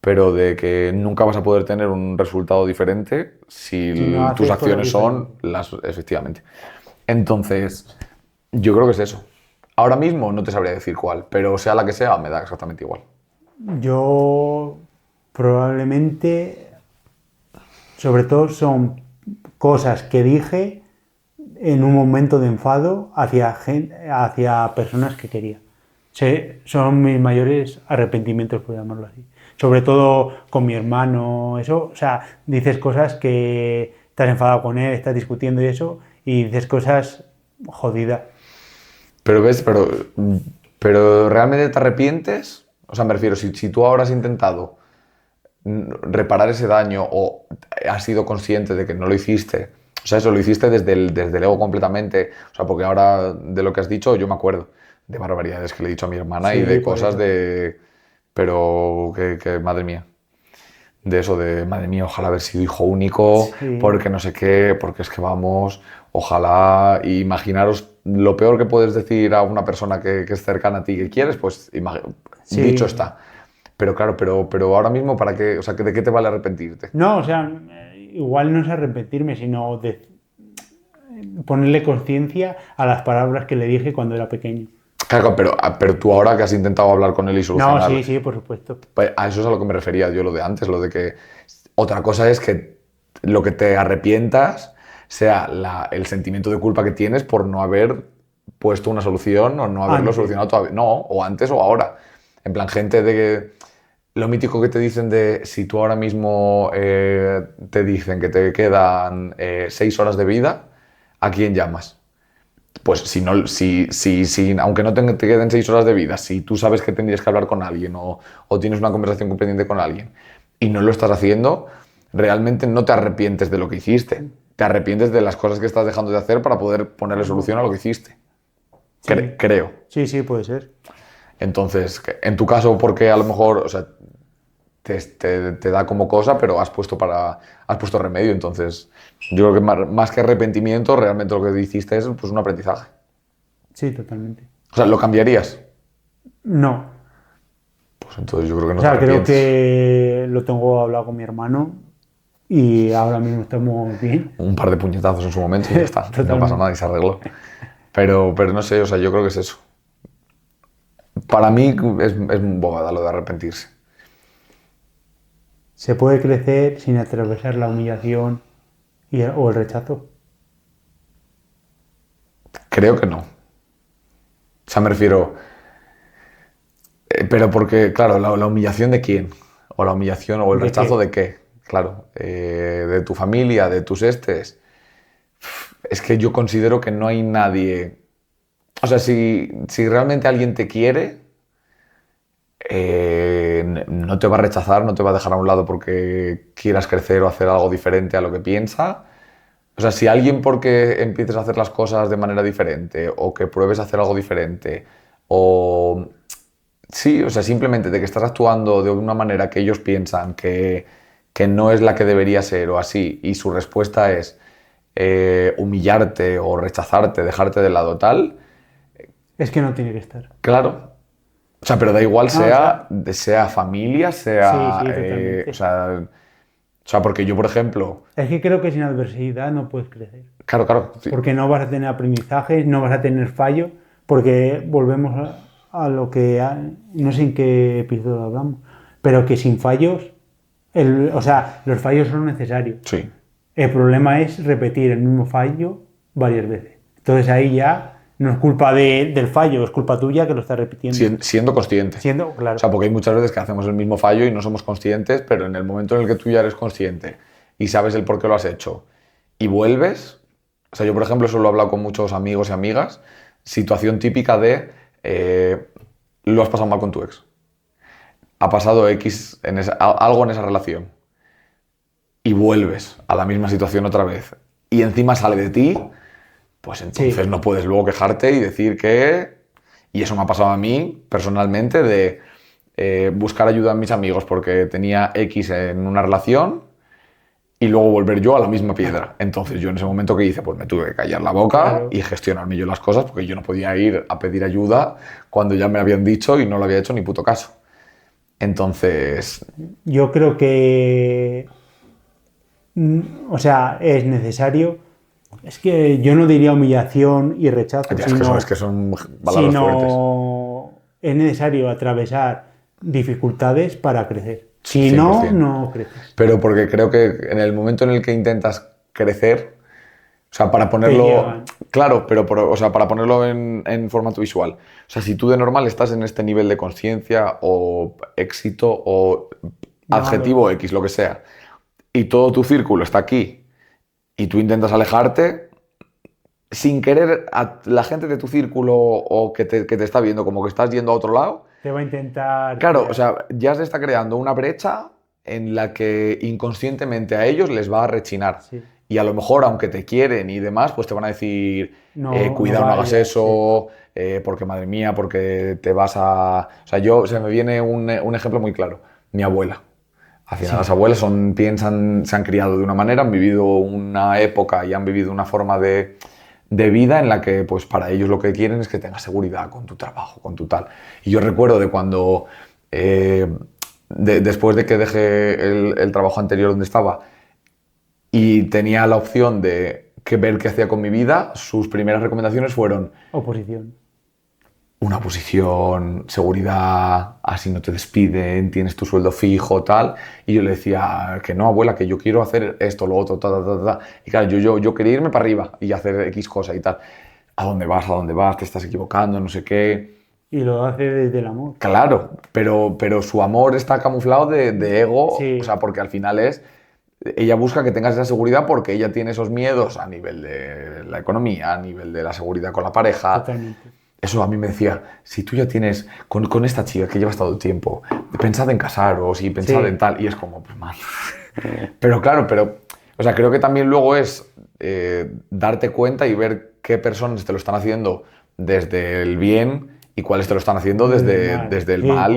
pero de que nunca vas a poder tener un resultado diferente si no si tus haces cosas acciones son diferentes. las... Efectivamente. Entonces, yo creo que es eso. Ahora mismo no te sabría decir cuál, pero sea la que sea, me da exactamente igual. Yo probablemente, sobre todo son cosas que dije en un momento de enfado hacia personas que quería. Son mis mayores arrepentimientos, por llamarlo así. Sobre todo con mi hermano, eso, o sea, dices cosas que estás enfadado con él, estás discutiendo y eso, y dices cosas jodidas. Pero ves, pero ¿realmente te arrepientes? O sea, me refiero, si tú ahora has intentado reparar ese daño o has sido consciente de que no lo hiciste, o sea, eso lo hiciste desde el ego completamente, o sea, porque ahora de lo que has dicho yo me acuerdo de barbaridades que le he dicho a mi hermana y Sí, de por cosas eso. de... Pero que madre mía. De eso de, madre mía, ojalá haber sido hijo único, Sí, porque no sé qué, porque es que vamos, ojalá, y imaginaros lo peor que puedes decir a una persona que es cercana a ti que quieres, pues dicho sí. está. Pero claro, pero ahora mismo, ¿para qué? O sea, ¿de qué te vale arrepentirte? No, o sea, igual no es arrepentirme, sino de ponerle conciencia a las palabras que le dije cuando era pequeño. Claro, pero tú ahora que has intentado hablar con él y No, solucionar, sí, sí, por supuesto. pues a eso es a lo que me refería yo, lo de antes, lo de que otra cosa es que lo que te arrepientas sea el sentimiento de culpa que tienes por no haber puesto una solución o no haberlo solucionado todavía. No, o antes o ahora. En plan, gente de que... Lo mítico que te dicen de si tú ahora mismo te dicen que te quedan 6 horas de vida, ¿a quién llamas? Pues si no, aunque no te queden 6 horas de vida, si tú sabes que tendrías que hablar con alguien o tienes una conversación pendiente con alguien y no lo estás haciendo, realmente no te arrepientes de lo que hiciste. Te arrepientes de las cosas que estás dejando de hacer para poder ponerle solución a lo que hiciste. Sí. Creo. Sí, puede ser. Entonces, en tu caso, porque a lo mejor, o sea, te da como cosa, pero has puesto remedio. Entonces, yo creo que más que arrepentimiento, realmente lo que hiciste es pues, un aprendizaje. Sí, totalmente. O sea, ¿lo cambiarías? No. Pues entonces yo creo que no O sea, te creo arrepientes. que lo tengo hablado con mi hermano y ahora mismo estamos bien. Un par de puñetazos en su momento y ya está. No Totalmente. pasa nada y se arregló. Pero no sé, o sea, yo creo que es eso. Para mí es bobada lo de arrepentirse. ¿Se puede crecer sin atravesar la humillación o el rechazo? Creo que no. O sea, me refiero... pero porque, claro, la humillación de quién. O la humillación o el ¿De rechazo qué? de qué. Claro, de tu familia, de tus estes. Es que yo considero que no hay nadie... O sea, si realmente alguien te quiere, no te va a rechazar, no te va a dejar a un lado porque quieras crecer o hacer algo diferente a lo que piensa. O sea, si alguien porque empieces a hacer las cosas de manera diferente o que pruebes a hacer algo diferente o... Sí, o sea, simplemente de que estás actuando de una manera que ellos piensan que no es la que debería ser o así y su respuesta es humillarte o rechazarte, dejarte de lado tal, Es que no tiene que estar. claro. O sea, pero da igual No, o sea, sea familia, sea... sí, totalmente. o sea, porque yo, por ejemplo... Es que creo que sin adversidad no puedes crecer. Claro, sí, Porque no vas a tener aprendizaje, no vas a tener fallo, porque volvemos a lo que... no sé en qué episodio hablamos, pero que sin fallos, o sea, los fallos son necesarios. sí. El problema es repetir el mismo fallo varias veces. Entonces ahí ya no es culpa del fallo, es culpa tuya que lo estás repitiendo. Siendo consciente. Claro. O sea, porque hay muchas veces que hacemos el mismo fallo y no somos conscientes, pero en el momento en el que tú ya eres consciente y sabes el por qué lo has hecho y vuelves, o sea, yo por ejemplo eso lo he hablado con muchos amigos y amigas, situación típica de lo has pasado mal con tu ex. Ha pasado X algo en esa relación y vuelves a la misma situación otra vez y encima sale de ti, pues entonces Sí. no puedes luego quejarte y decir que... Y eso me ha pasado a mí personalmente de buscar ayuda a mis amigos porque tenía X en una relación y luego volver yo a la misma piedra. Entonces yo en ese momento que hice, pues me tuve que callar la boca Claro. y gestionarme yo las cosas porque yo no podía ir a pedir ayuda cuando ya me habían dicho y no lo había hecho ni puto caso. Entonces, Yo creo que, o sea, es necesario. Es que yo no diría humillación y rechazo, es que son palabras fuertes. sino es necesario atravesar dificultades para crecer. Si 100%. no, no creces. Pero porque creo que en el momento en el que intentas crecer, o sea, para Te ponerlo... llevan. Claro, pero o sea, para ponerlo en formato visual. O sea, si tú de normal estás en este nivel de conciencia o éxito o adjetivo X, lo que sea, y todo tu círculo está aquí y tú intentas alejarte, sin querer a la gente de tu círculo o que te está viendo como que estás yendo a otro lado, Te va a intentar... claro, o sea, ya se está creando una brecha en la que inconscientemente a ellos les va a rechinar. Sí. Y a lo mejor, aunque te quieren y demás, pues te van a decir, No, cuidado, no no hagas vayas, eso, porque madre mía, porque te vas a... O sea, se me viene un ejemplo muy claro. Mi abuela. Al final las abuelas piensan, se han criado de una manera, han vivido una época y han vivido una forma de vida en la que pues para ellos lo que quieren es que tengas seguridad con tu trabajo, con tu tal. Y yo recuerdo de cuando, después de que dejé el trabajo anterior donde estaba y tenía la opción de ver qué hacía con mi vida, sus primeras recomendaciones fueron Oposición. una posición, seguridad, así no te despiden, tienes tu sueldo fijo, tal. Y yo le decía que no, abuela, que yo quiero hacer esto, lo otro, ta. Y claro, yo quería irme para arriba y hacer X cosa y tal. ¿A dónde vas? ¿A dónde vas? ¿Te estás equivocando? No sé qué. Y lo hace desde el amor. Claro, pero su amor está camuflado de ego, Sí. o sea, porque al final ella busca que tengas esa seguridad porque ella tiene esos miedos a nivel de la economía, a nivel de la seguridad con la pareja. Totalmente. Eso a mí me decía, si tú ya tienes, con esta chica que llevas todo el tiempo, pensad en casaros y pensad Sí. en tal, y es como, pues mal. Pero claro, o sea, creo que también luego es darte cuenta y ver qué personas te lo están haciendo desde el bien y cuáles te lo están haciendo desde el Sí, mal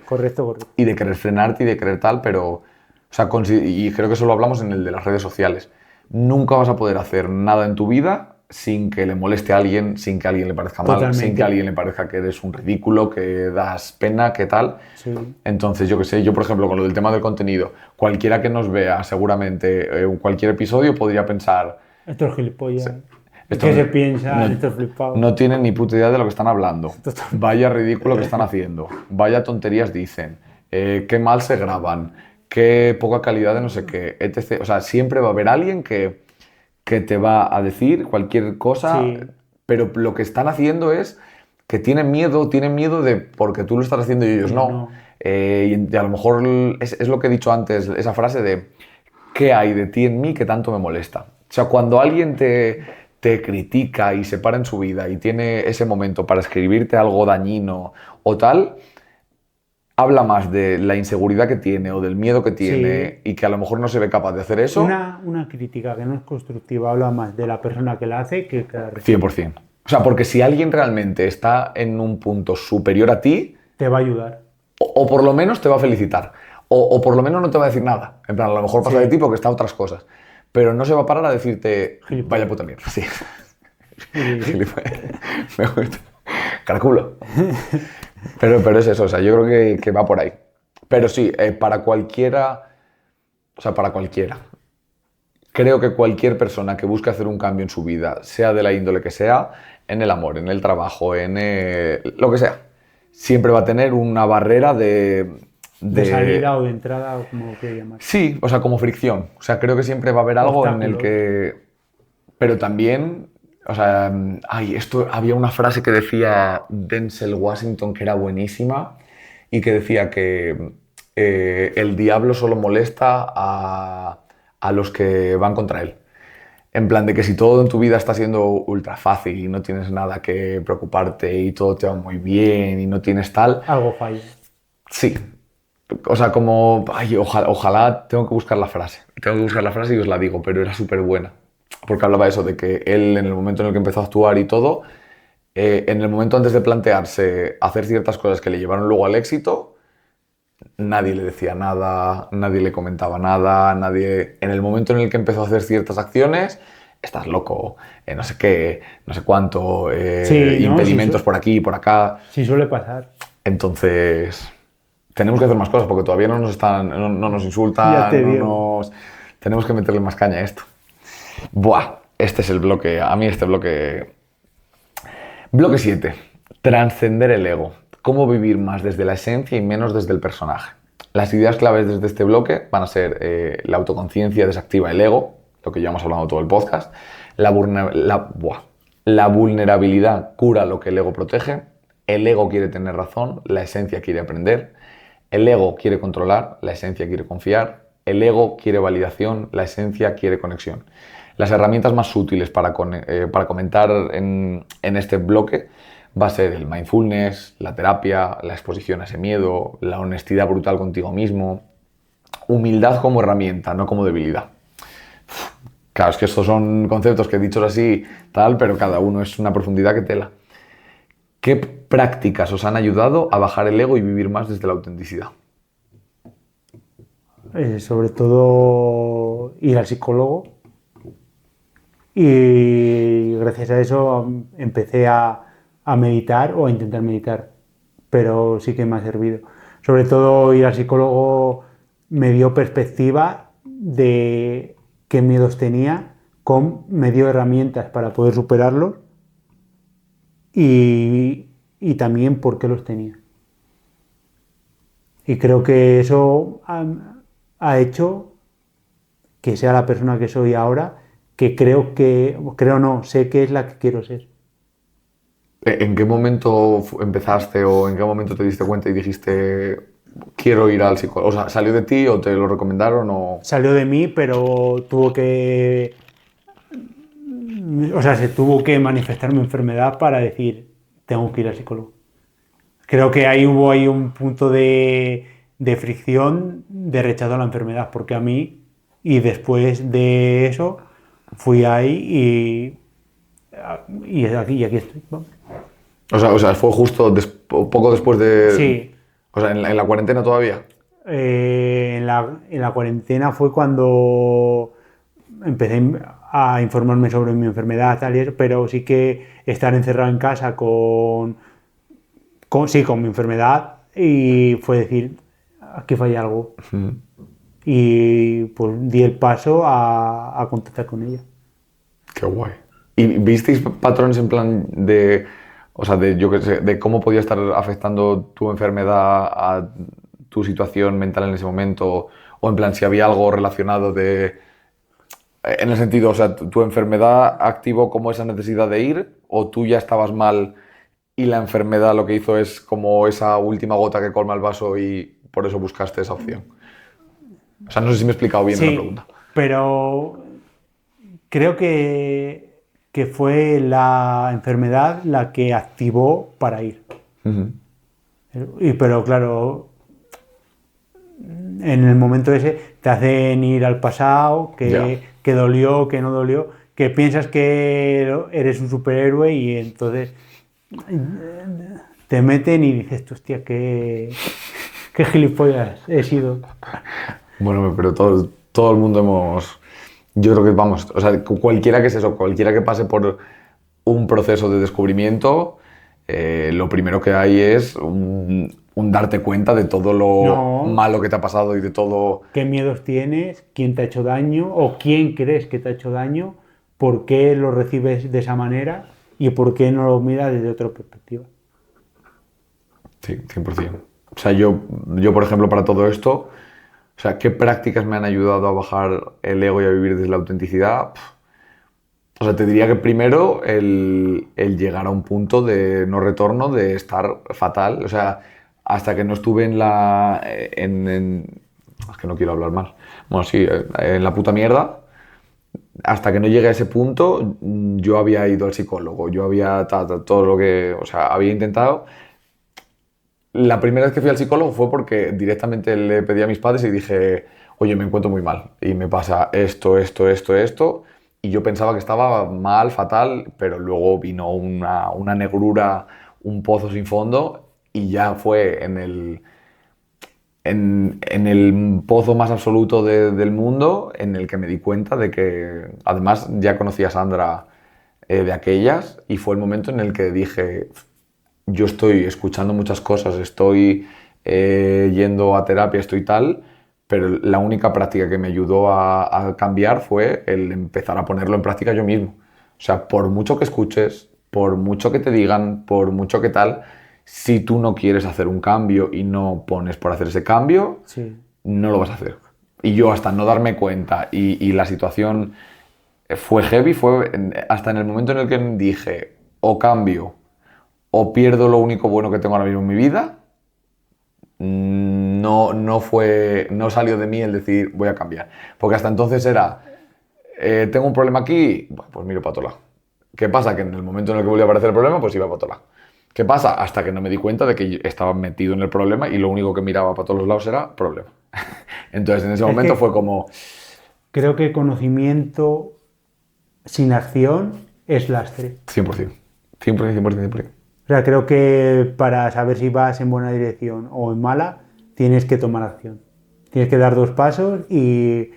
correcto. y de querer frenarte y de querer tal, pero, o sea, y creo que eso lo hablamos en el de las redes sociales. Nunca vas a poder hacer nada en tu vida sin que le moleste a alguien, sin que a alguien le parezca mal, Totalmente. sin que a alguien le parezca que eres un ridículo, que das pena, que tal. Sí. Entonces, yo qué sé, yo por ejemplo, con lo del tema del contenido, cualquiera que nos vea seguramente cualquier episodio podría pensar, Estos gilipollas. esto ¿Qué se piensa? no, Estos flipados. no tienen ni puta idea de lo que están hablando. Total. Vaya ridículo que están haciendo. Vaya tonterías dicen. Qué mal se graban. Qué poca calidad de no sé qué, etc. O sea, siempre va a haber alguien que te va a decir cualquier cosa, Sí. pero lo que están haciendo es que tienen miedo de porque tú lo estás haciendo y ellos Sí, no. no. Y a lo mejor es lo que he dicho antes, esa frase de ¿qué hay de ti en mí que tanto me molesta? O sea, cuando alguien te critica y se para en su vida y tiene ese momento para escribirte algo dañino o tal, habla más de la inseguridad que tiene o del miedo que tiene y que a lo mejor no se ve capaz de hacer eso. Una crítica que no es constructiva habla más de la persona que la hace que la recibe. 100%. O sea, porque si alguien realmente está en un punto superior a ti, Te va a ayudar. o por lo menos te va a felicitar, o por lo menos no te va a decir nada. En plan, a lo mejor pasa de ti porque está a otras cosas. Pero no se va a parar a decirte, Gilipollas. vaya puta mierda. Sí. Gilipollas. Me gusta. Caraculo. Pero es eso, o sea, yo creo que va por ahí. Pero sí, para cualquiera, o sea, para cualquiera. Creo que cualquier persona que busque hacer un cambio en su vida, sea de la índole que sea, en el amor, en el trabajo, en lo que sea, siempre va a tener una barrera De salida o de entrada, o como lo quieras llamar. Sí, o sea, como fricción. O sea, creo que siempre va a haber algo en el Obstáculos. que... Pero también, o sea, había una frase que decía Denzel Washington que era buenísima y que decía que el diablo solo molesta a los que van contra él. En plan de que si todo en tu vida está siendo ultra fácil y no tienes nada que preocuparte y todo te va muy bien y no tienes tal, Algo falla. sí. O sea, como, ay, ojalá, tengo que buscar la frase. Tengo que buscar la frase y os la digo, pero era súper buena. Porque hablaba eso, de que él en el momento en el que empezó a actuar y todo, en el momento antes de plantearse hacer ciertas cosas que le llevaron luego al éxito, nadie le decía nada, nadie le comentaba nada, nadie... En el momento en el que empezó a hacer ciertas acciones, estás loco, no sé qué, no sé cuánto, Sí, ¿no? impedimentos Sí, por aquí, por acá. Sí suele pasar. Entonces, tenemos que hacer más cosas porque todavía no nos Ya insultan, te digo. tenemos que meterle más caña a esto. Buah, este es el bloque, a mí este bloque... Bloque 7. Trascender el ego. Cómo vivir más desde la esencia y menos desde el personaje. Las ideas claves desde este bloque van a ser la autoconciencia desactiva el ego, lo que llevamos hablando todo el podcast, la vulnerabilidad cura lo que el ego protege, el ego quiere tener razón, la esencia quiere aprender, el ego quiere controlar, la esencia quiere confiar, el ego quiere validación, la esencia quiere conexión. Las herramientas más útiles para comentar en este bloque va a ser el mindfulness, la terapia, la exposición a ese miedo, la honestidad brutal contigo mismo, humildad como herramienta, no como debilidad. Claro, es que estos son conceptos que dichos así, tal, pero cada uno es una profundidad que tela. ¿Qué prácticas os han ayudado a bajar el ego y vivir más desde la autenticidad? Sobre todo ir al psicólogo. Y gracias a eso empecé a meditar o a intentar meditar. Pero sí que me ha servido. Sobre todo ir al psicólogo me dio perspectiva de qué miedos tenía, me dio herramientas para poder superarlos y también por qué los tenía. Y creo que eso ha hecho que sea la persona que soy ahora, que creo no, sé que es la que quiero ser. ¿En qué momento empezaste o en qué momento te diste cuenta y dijiste, quiero ir al psicólogo? O sea, ¿salió de ti o te lo recomendaron o...? Salió de mí, pero se tuvo que manifestar mi enfermedad para decir, tengo que ir al psicólogo. Creo que ahí hubo un punto de fricción, de rechazo a la enfermedad, porque a mí, y después de eso, fui ahí y aquí estoy. Vamos. O sea, fue justo poco después de... Sí. O sea, en la cuarentena todavía. En la cuarentena fue cuando empecé a informarme sobre mi enfermedad, tal y eso, pero sí que estar encerrado en casa con mi enfermedad y fue decir, aquí falla algo. Y pues di el paso a contactar con ella. Qué guay. ¿Y visteis patrones en plan de, o sea, yo qué sé, de cómo podía estar afectando tu enfermedad a tu situación mental en ese momento? O en plan, si había algo relacionado en el sentido, o sea, tu enfermedad activó como esa necesidad de ir, o tú ya estabas mal y la enfermedad lo que hizo es como esa última gota que colma el vaso y por eso buscaste esa opción. O sea, no sé si me he explicado bien la Sí, pregunta. pero creo que fue la enfermedad la que activó para ir. Pero claro, en el momento ese te hacen ir al pasado, Ya. que dolió, que no dolió, que piensas que eres un superhéroe y entonces te meten y dices, hostia, qué gilipollas he sido. Bueno, pero todo el mundo hemos... Yo creo que, vamos, o sea, cualquiera que es eso, cualquiera que pase por un proceso de descubrimiento, lo primero que hay es un darte cuenta de todo lo No, malo que te ha pasado y de todo... qué miedos tienes, quién te ha hecho daño o quién crees que te ha hecho daño, por qué lo recibes de esa manera y por qué no lo miras desde otra perspectiva. Sí, 100%. O sea, yo, por ejemplo, para todo esto, o sea, ¿qué prácticas me han ayudado a bajar el ego y a vivir desde la autenticidad? O sea, te diría que primero el llegar a un punto de no retorno, de estar fatal. O sea, hasta que no estuve en la... es que no quiero hablar mal. Bueno, sí, en la puta mierda. Hasta que no llegué a ese punto, yo había ido al psicólogo. Yo había todo lo que... O sea, había intentado. La primera vez que fui al psicólogo fue porque directamente le pedí a mis padres y dije, oye, me encuentro muy mal y me pasa esto, esto, esto, esto. Y yo pensaba que estaba mal, fatal, pero luego vino una negrura, un pozo sin fondo y ya fue en el pozo más absoluto del mundo en el que me di cuenta de que, además, ya conocía a Sandra de aquellas y fue el momento en el que dije, yo estoy escuchando muchas cosas, estoy yendo a terapia, estoy tal, pero la única práctica que me ayudó a cambiar fue el empezar a ponerlo en práctica yo mismo. O sea, por mucho que escuches, por mucho que te digan, por mucho que tal, si tú no quieres hacer un cambio y no pones por hacer ese cambio, Sí. no lo vas a hacer. Y yo hasta no darme cuenta y la situación fue heavy, fue hasta en el momento en el que dije, o cambio o pierdo lo único bueno que tengo ahora mismo en mi vida, no salió de mí el decir voy a cambiar. Porque hasta entonces era, tengo un problema aquí, bueno, pues miro para otro lado. ¿Qué pasa? Que en el momento en el que volvió a aparecer el problema, pues iba para otro lado. ¿Qué pasa? Hasta que no me di cuenta de que estaba metido en el problema y lo único que miraba para todos los lados era problema. Entonces en ese Es momento que fue como, creo que conocimiento sin acción es lastre. 100%, 100%, 100%, 100%. O sea, creo que para saber si vas en buena dirección o en mala, tienes que tomar acción. Tienes que dar dos pasos y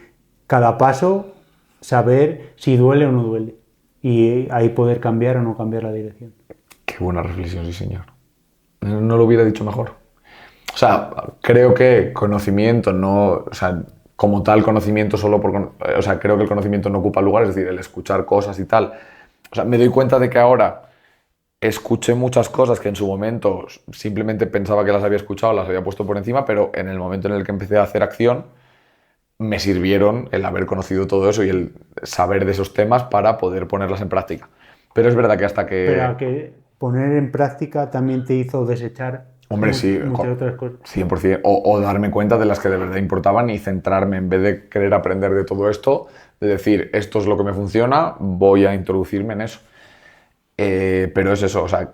cada paso saber si duele o no duele. Y ahí poder cambiar o no cambiar la dirección. Qué buena reflexión, sí señor. No lo hubiera dicho mejor. O sea, creo que conocimiento no, o sea, como tal conocimiento solo o sea, creo que el conocimiento no ocupa lugar, es decir, el escuchar cosas y tal. O sea, me doy cuenta de que ahora escuché muchas cosas que en su momento simplemente pensaba que las había escuchado, las había puesto por encima, pero en el momento en el que empecé a hacer acción, me sirvieron el haber conocido todo eso y el saber de esos temas para poder ponerlas en práctica. Pero es verdad que hasta Pero que... poner en práctica también te hizo desechar Hombre, sí, muchas otras cosas. 100%. O darme cuenta de las que de verdad importaban y centrarme, en vez de querer aprender de todo esto, de decir, esto es lo que me funciona, voy a introducirme en eso. Pero es eso, o sea,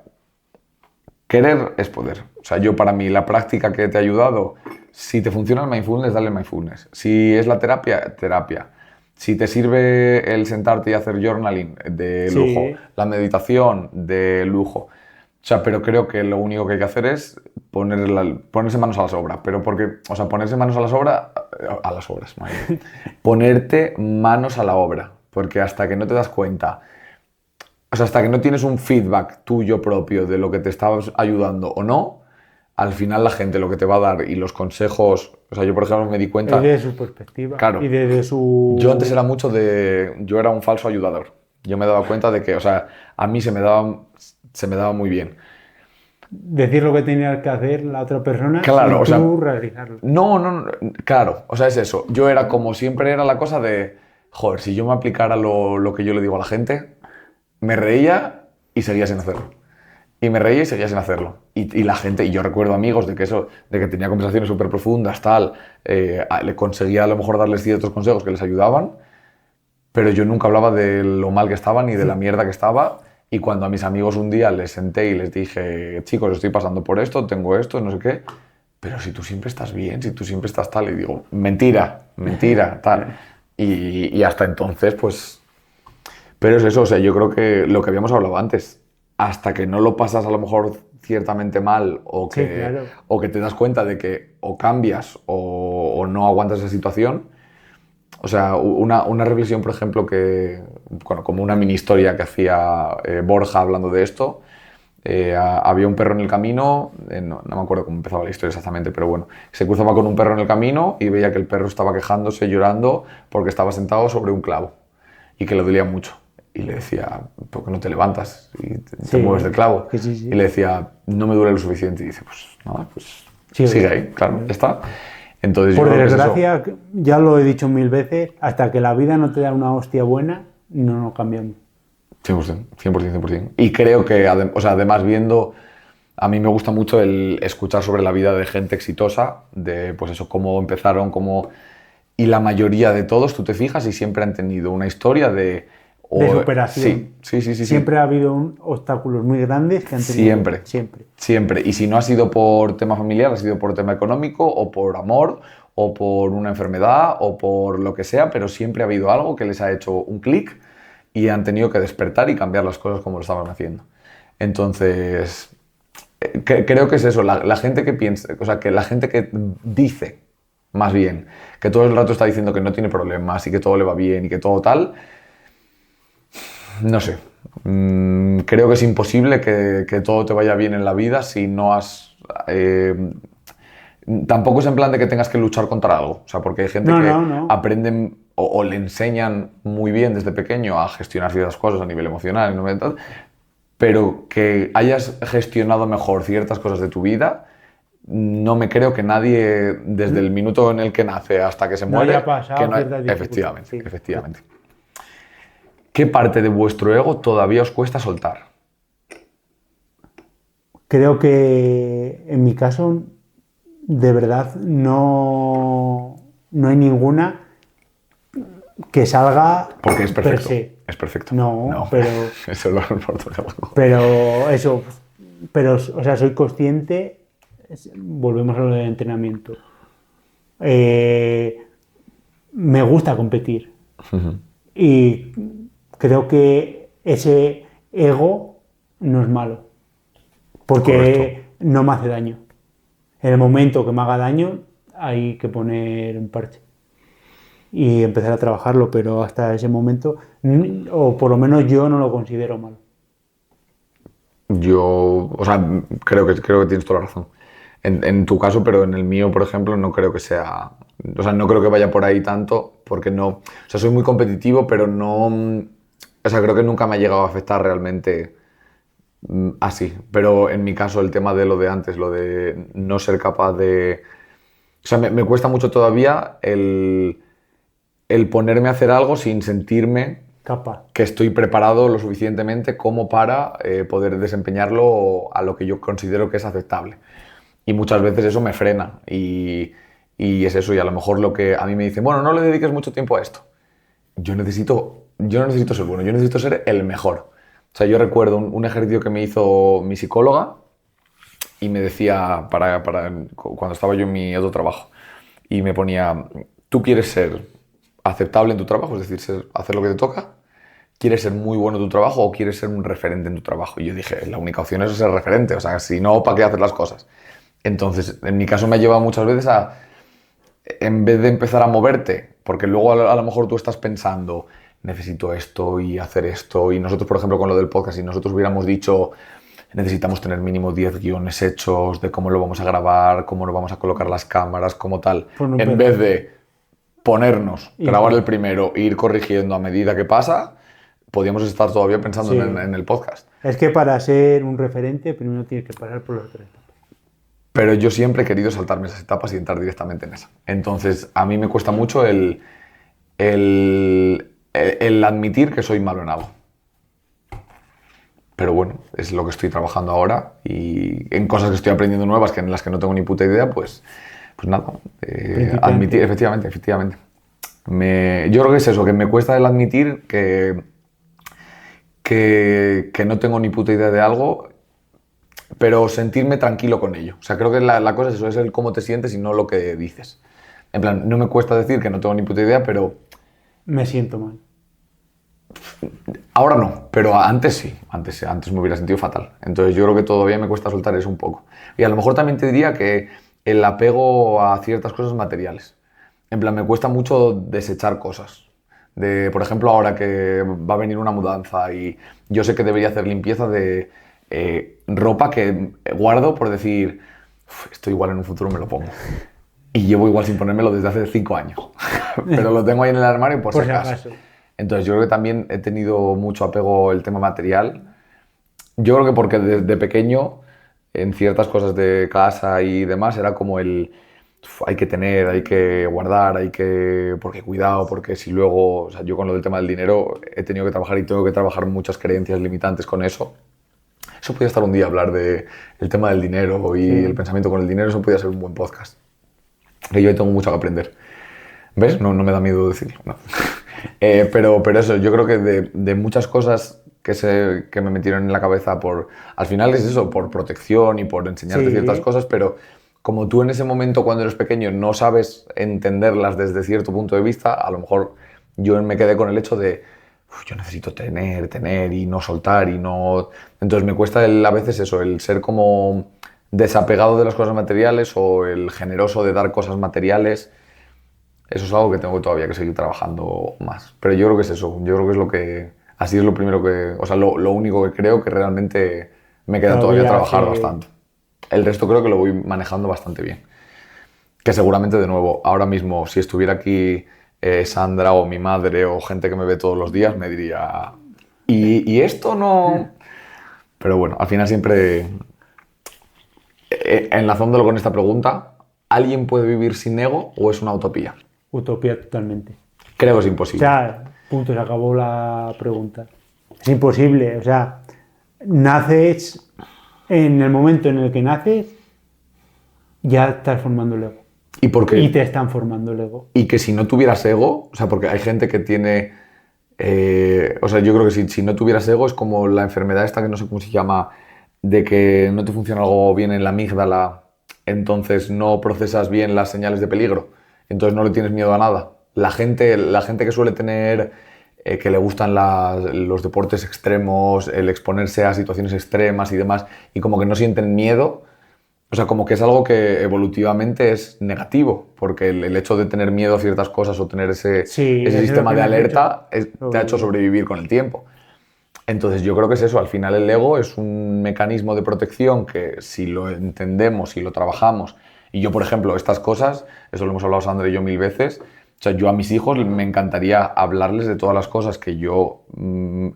querer es poder. O sea, yo para mí la práctica que te ha ayudado, si te funciona el mindfulness, dale mindfulness. Si es la terapia, terapia. Si te sirve el sentarte y hacer journaling, de lujo. Sí. La meditación, de lujo. O sea, pero creo que lo único que hay que hacer es ponerse manos a las obras. Pero porque, o sea, ponerse manos a las obras, madre mía. Ponerte manos a la obra. Porque hasta que no te das cuenta, o sea, hasta que no tienes un feedback tuyo propio de lo que te está ayudando o no, al final la gente lo que te va a dar y los consejos, o sea, yo por ejemplo me di cuenta, Es desde su perspectiva. claro, Y desde su... yo antes era mucho yo era un falso ayudador. Yo me daba cuenta de que, o sea, a mí se me daba muy bien. Decir lo que tenía que hacer la otra persona Claro, o sin sea, tú realizarlo. no, claro, o sea, es eso. Yo era como siempre era la cosa de, joder, si yo me aplicara lo que yo le digo a la gente, me reía y seguía sin hacerlo. Y me reía y seguía sin hacerlo. Y la gente, y yo recuerdo amigos de que tenía conversaciones súper profundas, tal, le conseguía a lo mejor darles ciertos consejos que les ayudaban, pero yo nunca hablaba de lo mal que estaba ni de la mierda que estaba. Y cuando a mis amigos un día les senté y les dije, chicos, estoy pasando por esto, tengo esto, no sé qué, pero si tú siempre estás bien, si tú siempre estás tal, y digo, mentira, tal. Y hasta entonces, pues... Pero es eso, o sea, yo creo que lo que habíamos hablado antes, hasta que no lo pasas a lo mejor ciertamente mal o que, Sí, claro. o que te das cuenta de que o cambias o no aguantas esa situación. O sea, una reflexión, por ejemplo, bueno, como una mini historia que hacía Borja hablando de esto. Había un perro en el camino, no me acuerdo cómo empezaba la historia exactamente, pero bueno, se cruzaba con un perro en el camino y veía que el perro estaba quejándose, llorando, porque estaba sentado sobre un clavo y que le dolía mucho. Y le decía, ¿por qué no te levantas y te mueves del clavo? Sí. Y le decía, no me duele lo suficiente. Y dice, pues nada, pues Sí, sigue ahí, claro, ya está. Entonces, Por yo creo que es eso. desgracia, ya lo he dicho 1000 veces, hasta que la vida no te da una hostia buena, no nos cambiamos. 100%, 100%. Y creo que, o sea, además viendo, a mí me gusta mucho el escuchar sobre la vida de gente exitosa, de pues eso, cómo empezaron, y la mayoría de todos, tú te fijas, y siempre han tenido una historia de superación. Sí. Siempre ha habido obstáculos muy grandes que han tenido. Siempre. Y si no ha sido por tema familiar, ha sido por tema económico, o por amor, o por una enfermedad, o por lo que sea, pero siempre ha habido algo que les ha hecho un clic y han tenido que despertar y cambiar las cosas como lo estaban haciendo. Entonces, creo que es eso, la gente que piensa, o sea, que la gente que dice, más bien, que todo el rato está diciendo que no tiene problemas y que todo le va bien y que todo tal, no sé. Creo que es imposible que todo te vaya bien en la vida si no has... tampoco es en plan de que tengas que luchar contra algo. O sea, porque hay gente que aprenden o le enseñan muy bien desde pequeño a gestionar ciertas cosas a nivel emocional y no mental, pero que hayas gestionado mejor ciertas cosas de tu vida, no me creo que nadie, desde el minuto en el que nace hasta que se muere, haya pasado que no efectivamente. ¿Qué parte de vuestro ego todavía os cuesta soltar? Creo que en mi caso, de verdad, no hay ninguna que salga. Porque es perfecto. Per se. Es perfecto. No, pero. Eso lo importa algo. Pero eso. Pero, o sea, soy consciente. Volvemos a lo del entrenamiento. Me gusta competir. Y creo que ese ego no es malo. Porque correcto, no me hace daño. En el momento que me haga daño, hay que poner un parche y empezar a trabajarlo, pero hasta ese momento, o por lo menos yo no lo considero malo. Yo, o sea, creo que tienes toda la razón. En tu caso, pero en el mío, por ejemplo, no creo que sea... O sea, no creo que vaya por ahí tanto, porque no... O sea, soy muy competitivo, pero no... O sea, creo que nunca me ha llegado a afectar realmente así. Pero en mi caso, el tema de lo de antes, lo de no ser capaz de... O sea, me cuesta mucho todavía el ponerme a hacer algo sin sentirme Capa. que estoy preparado lo suficientemente como para poder desempeñarlo a lo que yo considero que es aceptable. Y muchas veces eso me frena y es eso, y a lo mejor lo que a mí me dicen, bueno, no le dediques mucho tiempo a esto. Yo no necesito ser bueno, yo necesito ser el mejor. O sea, yo recuerdo un ejercicio que me hizo mi psicóloga y me decía, cuando estaba yo en mi otro trabajo, y me ponía, ¿tú quieres ser aceptable en tu trabajo? Es decir, hacer lo que te toca. ¿Quieres ser muy bueno en tu trabajo o quieres ser un referente en tu trabajo? Y yo dije, la única opción es ser referente, o sea, si no, ¿para qué hacer las cosas? Entonces, en mi caso me ha llevado muchas veces a, en vez de empezar a moverte, porque luego a lo mejor tú estás pensando, necesito esto y hacer esto, y nosotros, por ejemplo, con lo del podcast, si nosotros hubiéramos dicho, necesitamos tener mínimo 10 guiones hechos de cómo lo vamos a grabar, cómo nos vamos a colocar las cámaras, como tal, Pues no en empezamos. vez de ponernos, Y grabar pues- el primero e ir corrigiendo a medida que pasa, podríamos estar todavía pensando Sí. en el podcast. Es que para ser un referente primero tienes que pasar por las tres etapas. Pero yo siempre he querido saltarme esas etapas y entrar directamente en esa. Entonces, a mí me cuesta mucho el admitir que soy malo en algo. Pero bueno, es lo que estoy trabajando ahora y en cosas que estoy aprendiendo nuevas, que en las que no tengo ni puta idea, pues nada, admitir, efectivamente. Yo creo que es eso, que me cuesta el admitir que no tengo ni puta idea de algo, pero sentirme tranquilo con ello. O sea, creo que la cosa es eso, es el cómo te sientes y no lo que dices. En plan, no me cuesta decir que no tengo ni puta idea, pero Me siento mal. ahora no, pero antes sí, antes me hubiera sentido fatal. Entonces yo creo que todavía me cuesta soltar eso un poco. Y a lo mejor también te diría que el apego a ciertas cosas materiales. En plan, me cuesta mucho desechar cosas. Por ejemplo, ahora que va a venir una mudanza y yo sé que debería hacer limpieza de ropa que guardo por decir, esto igual en un futuro me lo pongo. Y llevo igual sin ponérmelo desde hace 5 años. Pero lo tengo ahí en el armario por si acaso. Entonces yo creo que también he tenido mucho apego al tema material. Yo creo que porque desde pequeño, en ciertas cosas de casa y demás, era como hay que tener, hay que guardar, porque cuidado, porque si luego, o sea, yo con lo del tema del dinero he tenido que trabajar y tengo que trabajar muchas creencias limitantes con eso. Eso podría estar un día hablar del tema del dinero y el pensamiento con el dinero, eso podría ser un buen podcast. Que yo tengo mucho que aprender. ¿Ves? No me da miedo decirlo, no. Pero eso, yo creo que de muchas cosas que me metieron en la cabeza al final es eso, por protección y por enseñarte ciertas cosas, pero como tú en ese momento cuando eres pequeño no sabes entenderlas desde cierto punto de vista, a lo mejor yo me quedé con el hecho de yo necesito tener y no soltar y no... Entonces me cuesta a veces eso, el ser como desapegado de las cosas materiales o el generoso de dar cosas materiales. Eso es algo que tengo todavía que seguir trabajando más. Pero yo creo que es eso. Yo creo que es lo que... Así es lo primero que... O sea, lo único que creo que realmente me queda todavía trabajar bastante. El resto creo que lo voy manejando bastante bien. Que seguramente, de nuevo, ahora mismo, si estuviera aquí Sandra o mi madre o gente que me ve todos los días, me diría... ¿Y esto no...? Pero bueno, al final siempre... enlazándolo con esta pregunta, ¿alguien puede vivir sin ego o es una utopía? Utopía totalmente. Creo que es O imposible. sea, punto, se acabó la pregunta. Es imposible, o sea, naces, en el momento en el que naces, ya estás formando el ego. ¿Y por qué? Y te están formando el ego. Y que si no tuvieras ego, o sea, porque hay gente que tiene... o sea, yo creo que si no tuvieras ego es como la enfermedad esta que no sé cómo se llama, de que no te funciona algo bien en la amígdala, entonces no procesas bien las señales de peligro, entonces no le tienes miedo a nada. La gente que suele tener, que le gustan los deportes extremos, el exponerse a situaciones extremas y demás, y como que no sienten miedo, o sea, como que es algo que evolutivamente es negativo, porque el hecho de tener miedo a ciertas cosas o tener ese sistema de alerta te ha hecho sobrevivir con el tiempo. Entonces yo creo que es eso, al final el ego es un mecanismo de protección que si lo entendemos y lo trabajamos, y yo por ejemplo estas cosas, eso lo hemos hablado Sandra y yo 1000 veces, o sea, yo a mis hijos me encantaría hablarles de todas las cosas que yo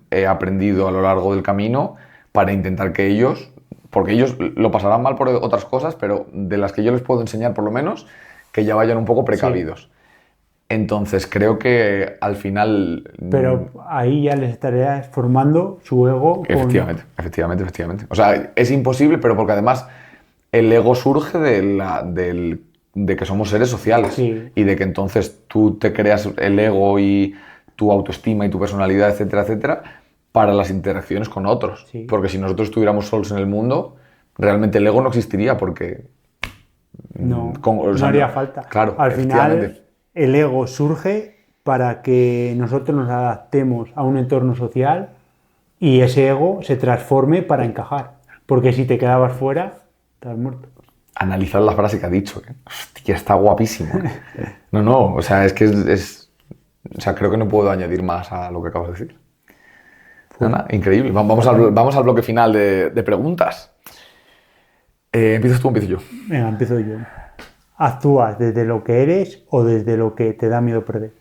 he aprendido a lo largo del camino para intentar que ellos, porque ellos lo pasarán mal por otras cosas, pero de las que yo les puedo enseñar por lo menos, que ya vayan un poco precavidos. Sí. Entonces creo que al final... Pero ahí ya les estarías formando su ego. Efectivamente. O sea, es imposible, pero porque además el ego surge de que somos seres sociales. Sí. Y de que entonces tú te creas el ego y tu autoestima y tu personalidad, etcétera, etcétera, para las interacciones con otros. Sí. Porque si nosotros estuviéramos solos en el mundo, realmente el ego no existiría porque... No, o sea, no haría falta. Claro, Al final, efectivamente. el ego surge para que nosotros nos adaptemos a un entorno social y ese ego se transforme para encajar. Porque si te quedabas fuera, estás muerto. Analizar la frase que ha dicho. Hostia, está guapísimo. No, o sea, es que o sea, creo que no puedo añadir más a lo que acabas de decir. Nada, increíble. Vamos al bloque final de preguntas. ¿Empiezas tú o empiezo yo? Venga, empiezo yo. ¿Actúas desde lo que eres o desde lo que te da miedo perder?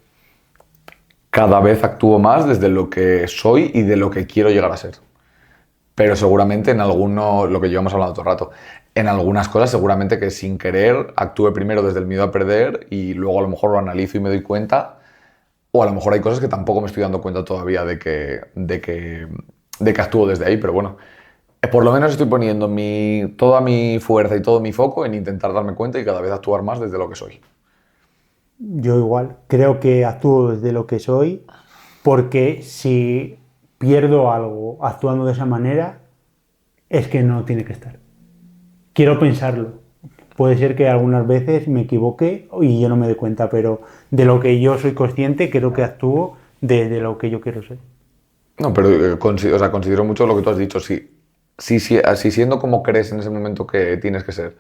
Cada vez actúo más desde lo que soy y de lo que quiero llegar a ser. Pero seguramente lo que llevamos hablando todo el rato, en algunas cosas seguramente que sin querer actúe primero desde el miedo a perder y luego a lo mejor lo analizo y me doy cuenta, o a lo mejor hay cosas que tampoco me estoy dando cuenta todavía de que actúo desde ahí, pero bueno, por lo menos estoy poniendo toda mi fuerza y todo mi foco en intentar darme cuenta y cada vez actuar más desde lo que soy. Yo igual, creo que actúo desde lo que soy porque si pierdo algo actuando de esa manera, es que no tiene que estar. Quiero pensarlo. Puede ser que algunas veces me equivoque y yo no me dé cuenta, pero de lo que yo soy consciente, creo que actúo desde lo que yo quiero ser. No, pero considero mucho lo que tú has dicho. Si siendo como crees en ese momento que tienes que ser,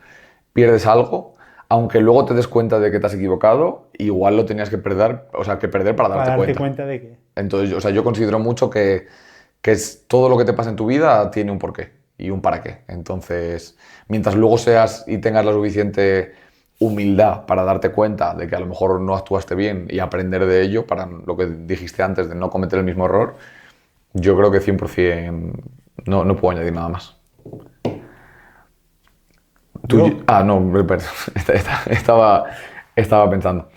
pierdes algo, aunque luego te des cuenta de que te has equivocado, igual lo tenías que perder, para darte cuenta. Cuenta de que... Entonces, yo considero mucho que todo lo que te pasa en tu vida tiene un porqué y un para qué. Entonces, mientras luego seas y tengas la suficiente humildad para darte cuenta de que a lo mejor no actuaste bien y aprender de ello, para lo que dijiste antes de no cometer el mismo error, yo creo que 100% no puedo añadir nada más. No, perdón. Estaba pensando.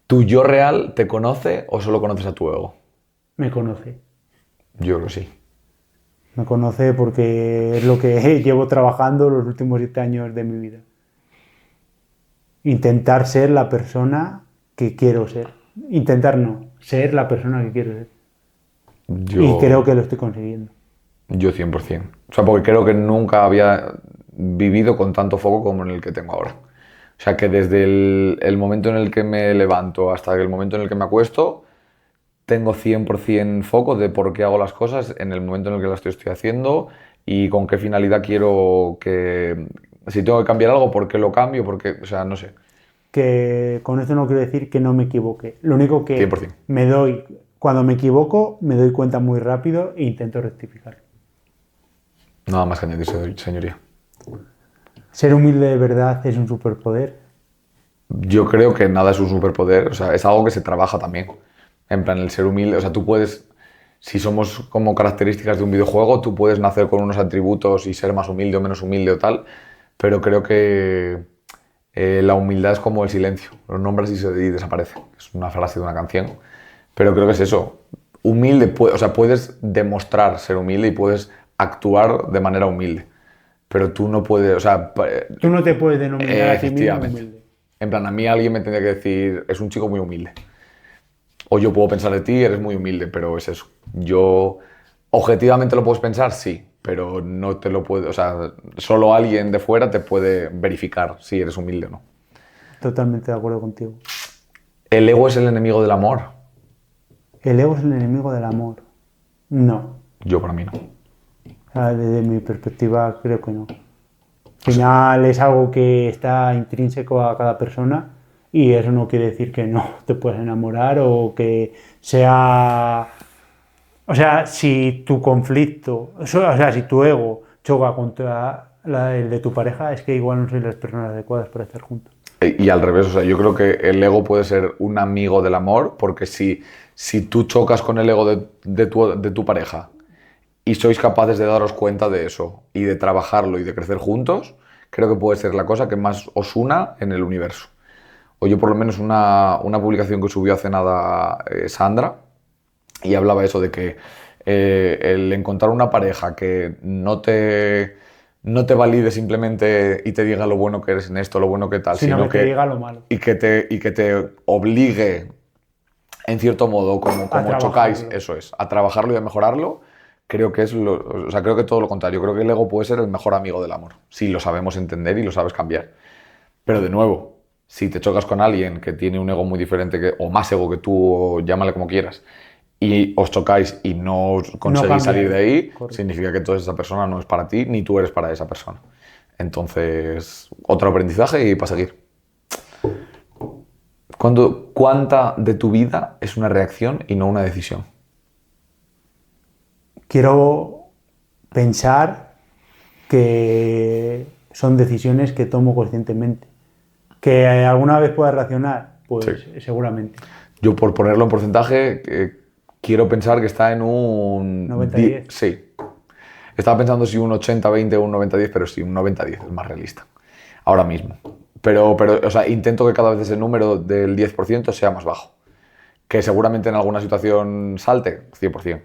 ¿Tu yo real te conoce o solo conoces a tu ego? Me conoce. Yo creo que sí. Me conoce porque es lo que llevo trabajando los últimos 7 años de mi vida. Intentar ser la persona que quiero ser. Intentar no, ser la persona que quiero ser. Y creo que lo estoy consiguiendo. Yo 100%. O sea, porque creo que nunca había vivido con tanto foco como en el que tengo ahora. O sea, que desde el momento en el que me levanto hasta el momento en el que me acuesto, tengo 100% foco de por qué hago las cosas en el momento en el que las estoy haciendo y con qué finalidad quiero que... Si tengo que cambiar algo, ¿por qué lo cambio? Porque, o sea, no sé. Que con esto no quiero decir que no me equivoque. Lo único que 100%. Cuando me equivoco, me doy cuenta muy rápido e intento rectificar. Nada más que añadir, señoría. ¿Ser humilde de verdad es un superpoder? Yo creo que nada es un superpoder, o sea, es algo que se trabaja también. En plan, el ser humilde, o sea, tú puedes, si somos como características de un videojuego, tú puedes nacer con unos atributos y ser más humilde o menos humilde o tal, pero creo que la humildad es como el silencio, lo nombras y desaparece. Es una frase de una canción, pero creo que es eso. Humilde, o sea, puedes demostrar ser humilde y puedes actuar de manera humilde, pero tú no puedes, o sea... Tú no te puedes denominar a ti mismo humilde. En plan, a mí alguien me tendría que decir, es un chico muy humilde. O yo puedo pensar de ti, eres muy humilde, pero es eso. Yo, objetivamente lo puedes pensar, sí, pero no te lo puedo, o sea, solo alguien de fuera te puede verificar si eres humilde o no. Totalmente de acuerdo contigo. ¿El ego es el enemigo del amor? ¿El ego es el enemigo del amor? No. Yo para mí no. Desde mi perspectiva creo que no. Al final es algo que está intrínseco a cada persona y eso no quiere decir que no te puedas enamorar o que sea... O sea, si tu conflicto, o sea, si tu ego choca contra el de tu pareja, es que igual no sois las personas adecuadas para estar juntos. Y al revés, o sea, yo creo que el ego puede ser un amigo del amor, porque si tú chocas con el ego de tu pareja y sois capaces de daros cuenta de eso y de trabajarlo y de crecer juntos, creo que puede ser la cosa que más os una en el universo. o yo por lo menos una publicación que subió hace nada Sandra, y hablaba eso de que el encontrar una pareja que no te valide simplemente y te diga lo bueno que eres en esto, lo bueno que tal, Sino que te diga lo malo. y que te obligue, en cierto modo, como chocáis, trabajarlo. eso es, a trabajarlo y a mejorarlo, creo que o sea, creo que todo lo contrario. Creo que el ego puede ser el mejor amigo del amor, si lo sabemos entender y lo sabes cambiar. Pero de nuevo, si te chocas con alguien que tiene un ego muy diferente o más ego que tú, o llámale como quieras, y os chocáis y no conseguís salir de ahí, Correcto. significa que entonces esa persona no es para ti, ni tú eres para esa persona. Entonces, otro aprendizaje y para seguir. ¿Cuánta de tu vida es una reacción y no una decisión? Quiero pensar que son decisiones que tomo conscientemente. ¿Que alguna vez pueda racionar? Pues Sí. seguramente. Yo, por ponerlo en porcentaje, quiero pensar que está en un... 90-10. Sí. Estaba pensando si un 80-20 o un 90-10, pero sí, un 90-10 es más realista. Ahora mismo. Pero, o sea, intento que cada vez ese número del 10% sea más bajo. Que seguramente en alguna situación salte, 100%.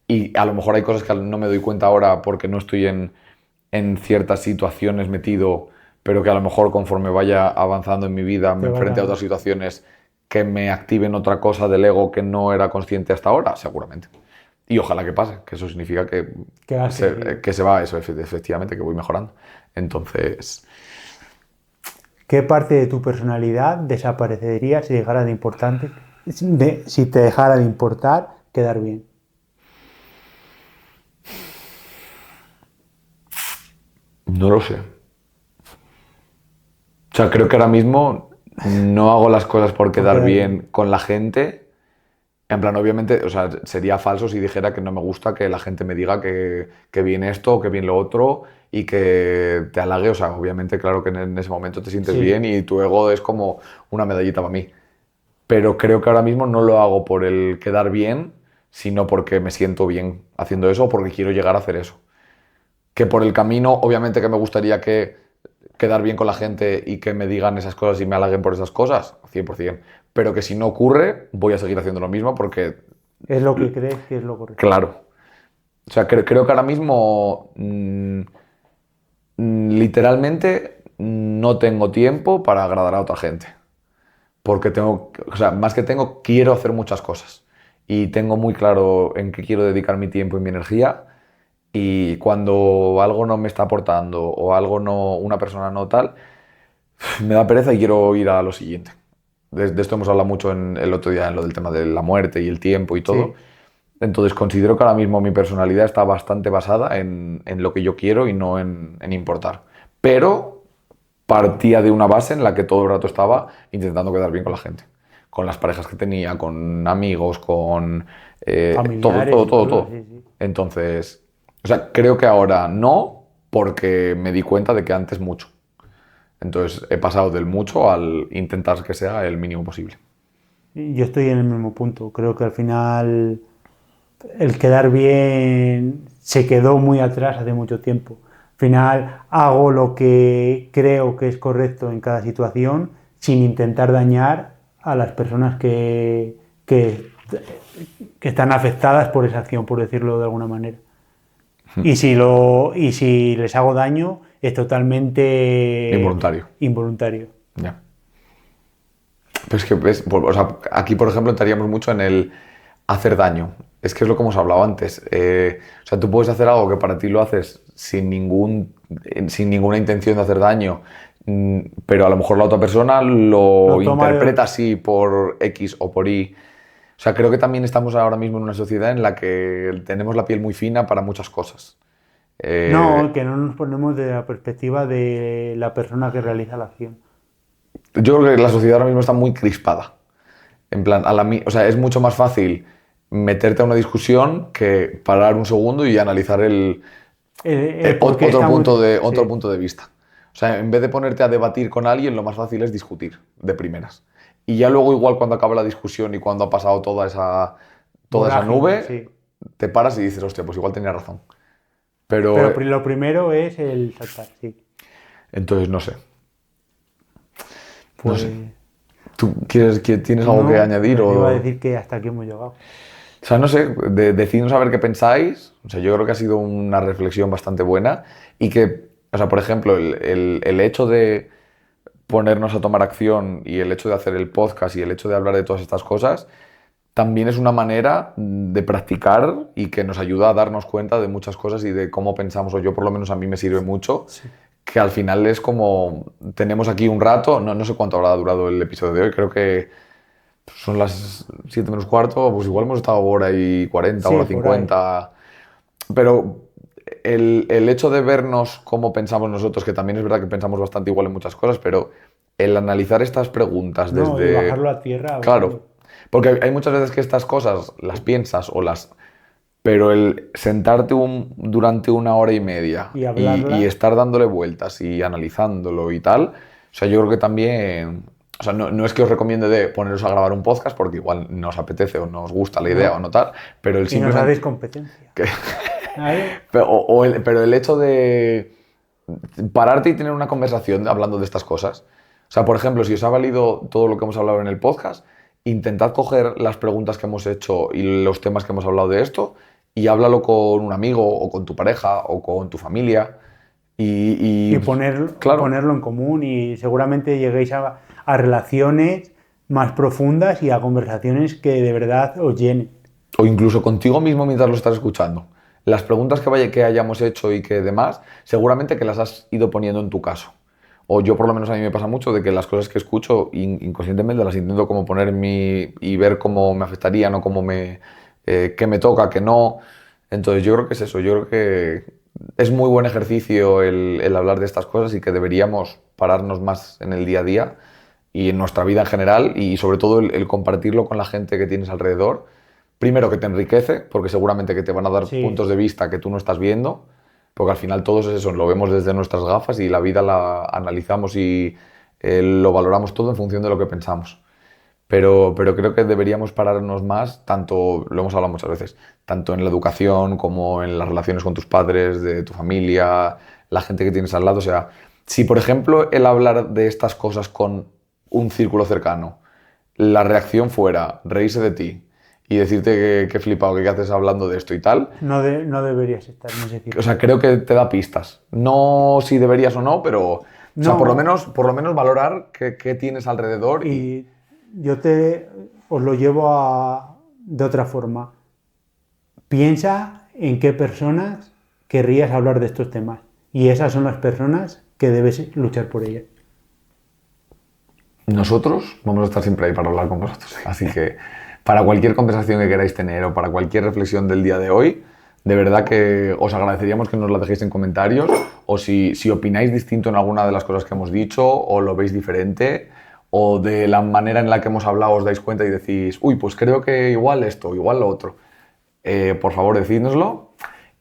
Y a lo mejor hay cosas que no me doy cuenta ahora porque no estoy en ciertas situaciones metido, pero que a lo mejor conforme vaya avanzando en mi vida me enfrente a otras situaciones que me activen otra cosa del ego que no era consciente hasta ahora, seguramente. Y ojalá que pase, que eso significa que se va eso, efectivamente, que voy mejorando. Entonces, ¿Qué parte de tu personalidad desaparecería si dejara de importante, si te dejara de importar quedar bien? no lo sé. O sea, creo que ahora mismo no hago las cosas por quedar bien con la gente. En plan, obviamente, o sea, sería falso si dijera que no me gusta que la gente me diga que bien esto o que bien lo otro y que te halague. O sea, obviamente, claro que en ese momento te sientes Sí. bien y tu ego es como una medallita para mí. Pero creo que ahora mismo no lo hago por el quedar bien, sino porque me siento bien haciendo eso o porque quiero llegar a hacer eso. Que por el camino, obviamente que me gustaría quedar bien con la gente y que me digan esas cosas y me halaguen por esas cosas, 100%. Pero que si no ocurre, voy a seguir haciendo lo mismo porque, Es lo que crees que es lo correcto. claro. O sea, creo que ahora mismo, literalmente, no tengo tiempo para agradar a otra gente. Porque o sea, más que quiero hacer muchas cosas. Y tengo muy claro en qué quiero dedicar mi tiempo y mi energía. Y cuando algo no me está aportando o algo no, una persona no tal, me da pereza y quiero ir a lo siguiente. De esto hemos hablado mucho el otro día en lo del tema de la muerte y el tiempo y todo. Sí. Entonces considero que ahora mismo mi personalidad está bastante basada en lo que yo quiero y no en importar. Pero partía de una base en la que todo el rato estaba intentando quedar bien con la gente. Con las parejas que tenía, con amigos, con Familiares, todo. sí, sí. Entonces, o sea, creo que ahora no, porque me di cuenta de que antes mucho. Entonces he pasado del mucho al intentar que sea el mínimo posible. Yo estoy en el mismo punto. Creo que al final el quedar bien se quedó muy atrás hace mucho tiempo. Al final hago lo que creo que es correcto en cada situación sin intentar dañar a las personas que están afectadas por esa acción, por decirlo de alguna manera. Y si les hago daño es totalmente Involuntario. Ya. Pero es que, ¿ves? O sea, aquí, por ejemplo, entraríamos mucho en el hacer daño. Es que es lo que hemos hablado antes. O sea, tú puedes hacer algo que para ti lo haces sin ninguna intención de hacer daño, pero a lo mejor la otra persona lo interpreta así por X o por Y. O sea, creo que también estamos ahora mismo en una sociedad en la que tenemos la piel muy fina para muchas cosas. No, que no nos ponemos de la perspectiva de la persona que realiza la acción. Yo creo que la sociedad ahora mismo está muy crispada. En plan, o sea, es mucho más fácil meterte a una discusión que parar un segundo y analizar otro punto de vista. O sea, en vez de ponerte a debatir con alguien, lo más fácil es discutir de primeras. Y ya luego, igual cuando acaba la discusión y cuando ha pasado toda esa nube, Sí. te paras y dices, hostia, pues igual tenía razón. Pero Pero lo primero es el saltar, sí. entonces no sé. No Pues sé. ¿Tú tienes algo que añadir? Pero O... iba a decir que hasta aquí hemos llegado. O sea, no sé, decidnos a ver qué pensáis. O sea, yo creo que ha sido una reflexión bastante buena y que, o sea, por ejemplo, el hecho de ponernos a tomar acción y el hecho de hacer el podcast y el hecho de hablar de todas estas cosas también es una manera de practicar y que nos ayuda a darnos cuenta de muchas cosas y de cómo pensamos, o yo por lo menos a mí me sirve mucho, Sí. que al final es como, tenemos aquí un rato, no sé cuánto habrá durado el episodio de hoy, creo que son las 7 menos cuarto, pues igual hemos estado hora y 40, Sí, hora por ahí. 50, pero el hecho de vernos cómo pensamos nosotros, que también es verdad que pensamos bastante igual en muchas cosas, pero el analizar estas preguntas No, y desde... bajarlo a tierra. Claro, porque hay muchas veces que estas cosas las piensas o las... Pero el sentarte durante una hora y media Y hablarlas. y estar dándole vueltas y analizándolo y tal, o sea, yo creo que también... O sea, no es que os recomiende de poneros a grabar un podcast porque igual nos apetece o nos gusta la idea No. o no tal, pero el Y nos simplemente... hacéis competencia. que- Ahí. pero el hecho de pararte y tener una conversación hablando de estas cosas. O sea, por ejemplo, si os ha valido todo lo que hemos hablado en el podcast, intentad coger las preguntas que hemos hecho y los temas que hemos hablado de esto y háblalo con un amigo o con tu pareja o con tu familia. Y claro, ponerlo en común y seguramente lleguéis a relaciones más profundas y a conversaciones que de verdad os llenen. o incluso contigo mismo mientras lo estás escuchando. Las preguntas que hayamos hecho y que demás, seguramente que las has ido poniendo en tu caso. O yo por lo menos a mí me pasa mucho de que las cosas que escucho inconscientemente las intento como poner en mí y ver cómo me afectarían o qué me toca, qué no. Entonces yo creo que es eso, yo creo que es muy buen ejercicio el hablar de estas cosas y que deberíamos pararnos más en el día a día y en nuestra vida en general y sobre todo el compartirlo con la gente que tienes alrededor. Primero que te enriquece, porque seguramente que te van a dar Sí. puntos de vista que tú no estás viendo, porque al final todo es eso, lo vemos desde nuestras gafas y la vida la analizamos y lo valoramos todo en función de lo que pensamos. Pero creo que deberíamos pararnos más, tanto, lo hemos hablado muchas veces, tanto en la educación como en las relaciones con tus padres, de tu familia, la gente que tienes al lado. O sea, si por ejemplo el hablar de estas cosas con un círculo cercano, la reacción fuera reírse de ti y decirte que flipado, que qué haces hablando de esto y tal, No deberías estar en ese o círculo. sea, creo que te da pistas. No si deberías o no, pero o sea, No. por lo menos valorar qué tienes alrededor Y yo os lo llevo de otra forma. Piensa en qué personas querrías hablar de estos temas. Y esas son las personas que debes luchar por ellas. nosotros vamos a estar siempre ahí para hablar con vosotros. Así que para cualquier conversación que queráis tener o para cualquier reflexión del día de hoy, de verdad que os agradeceríamos que nos la dejéis en comentarios o si opináis distinto en alguna de las cosas que hemos dicho o lo veis diferente o de la manera en la que hemos hablado os dais cuenta y decís, uy, pues creo que igual esto, igual lo otro. Por favor, decídnoslo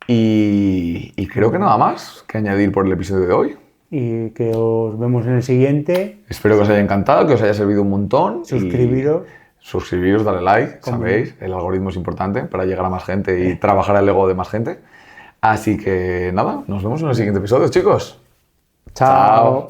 y creo que nada más que añadir por el episodio de hoy. Y que os vemos en el siguiente. Espero que os haya encantado, que os haya servido un montón. Suscribiros. Suscribiros, dale like, sabéis, el algoritmo es importante para llegar a más gente y trabajar el ego de más gente. Así que nada, nos vemos en el siguiente episodio, chicos. Chao.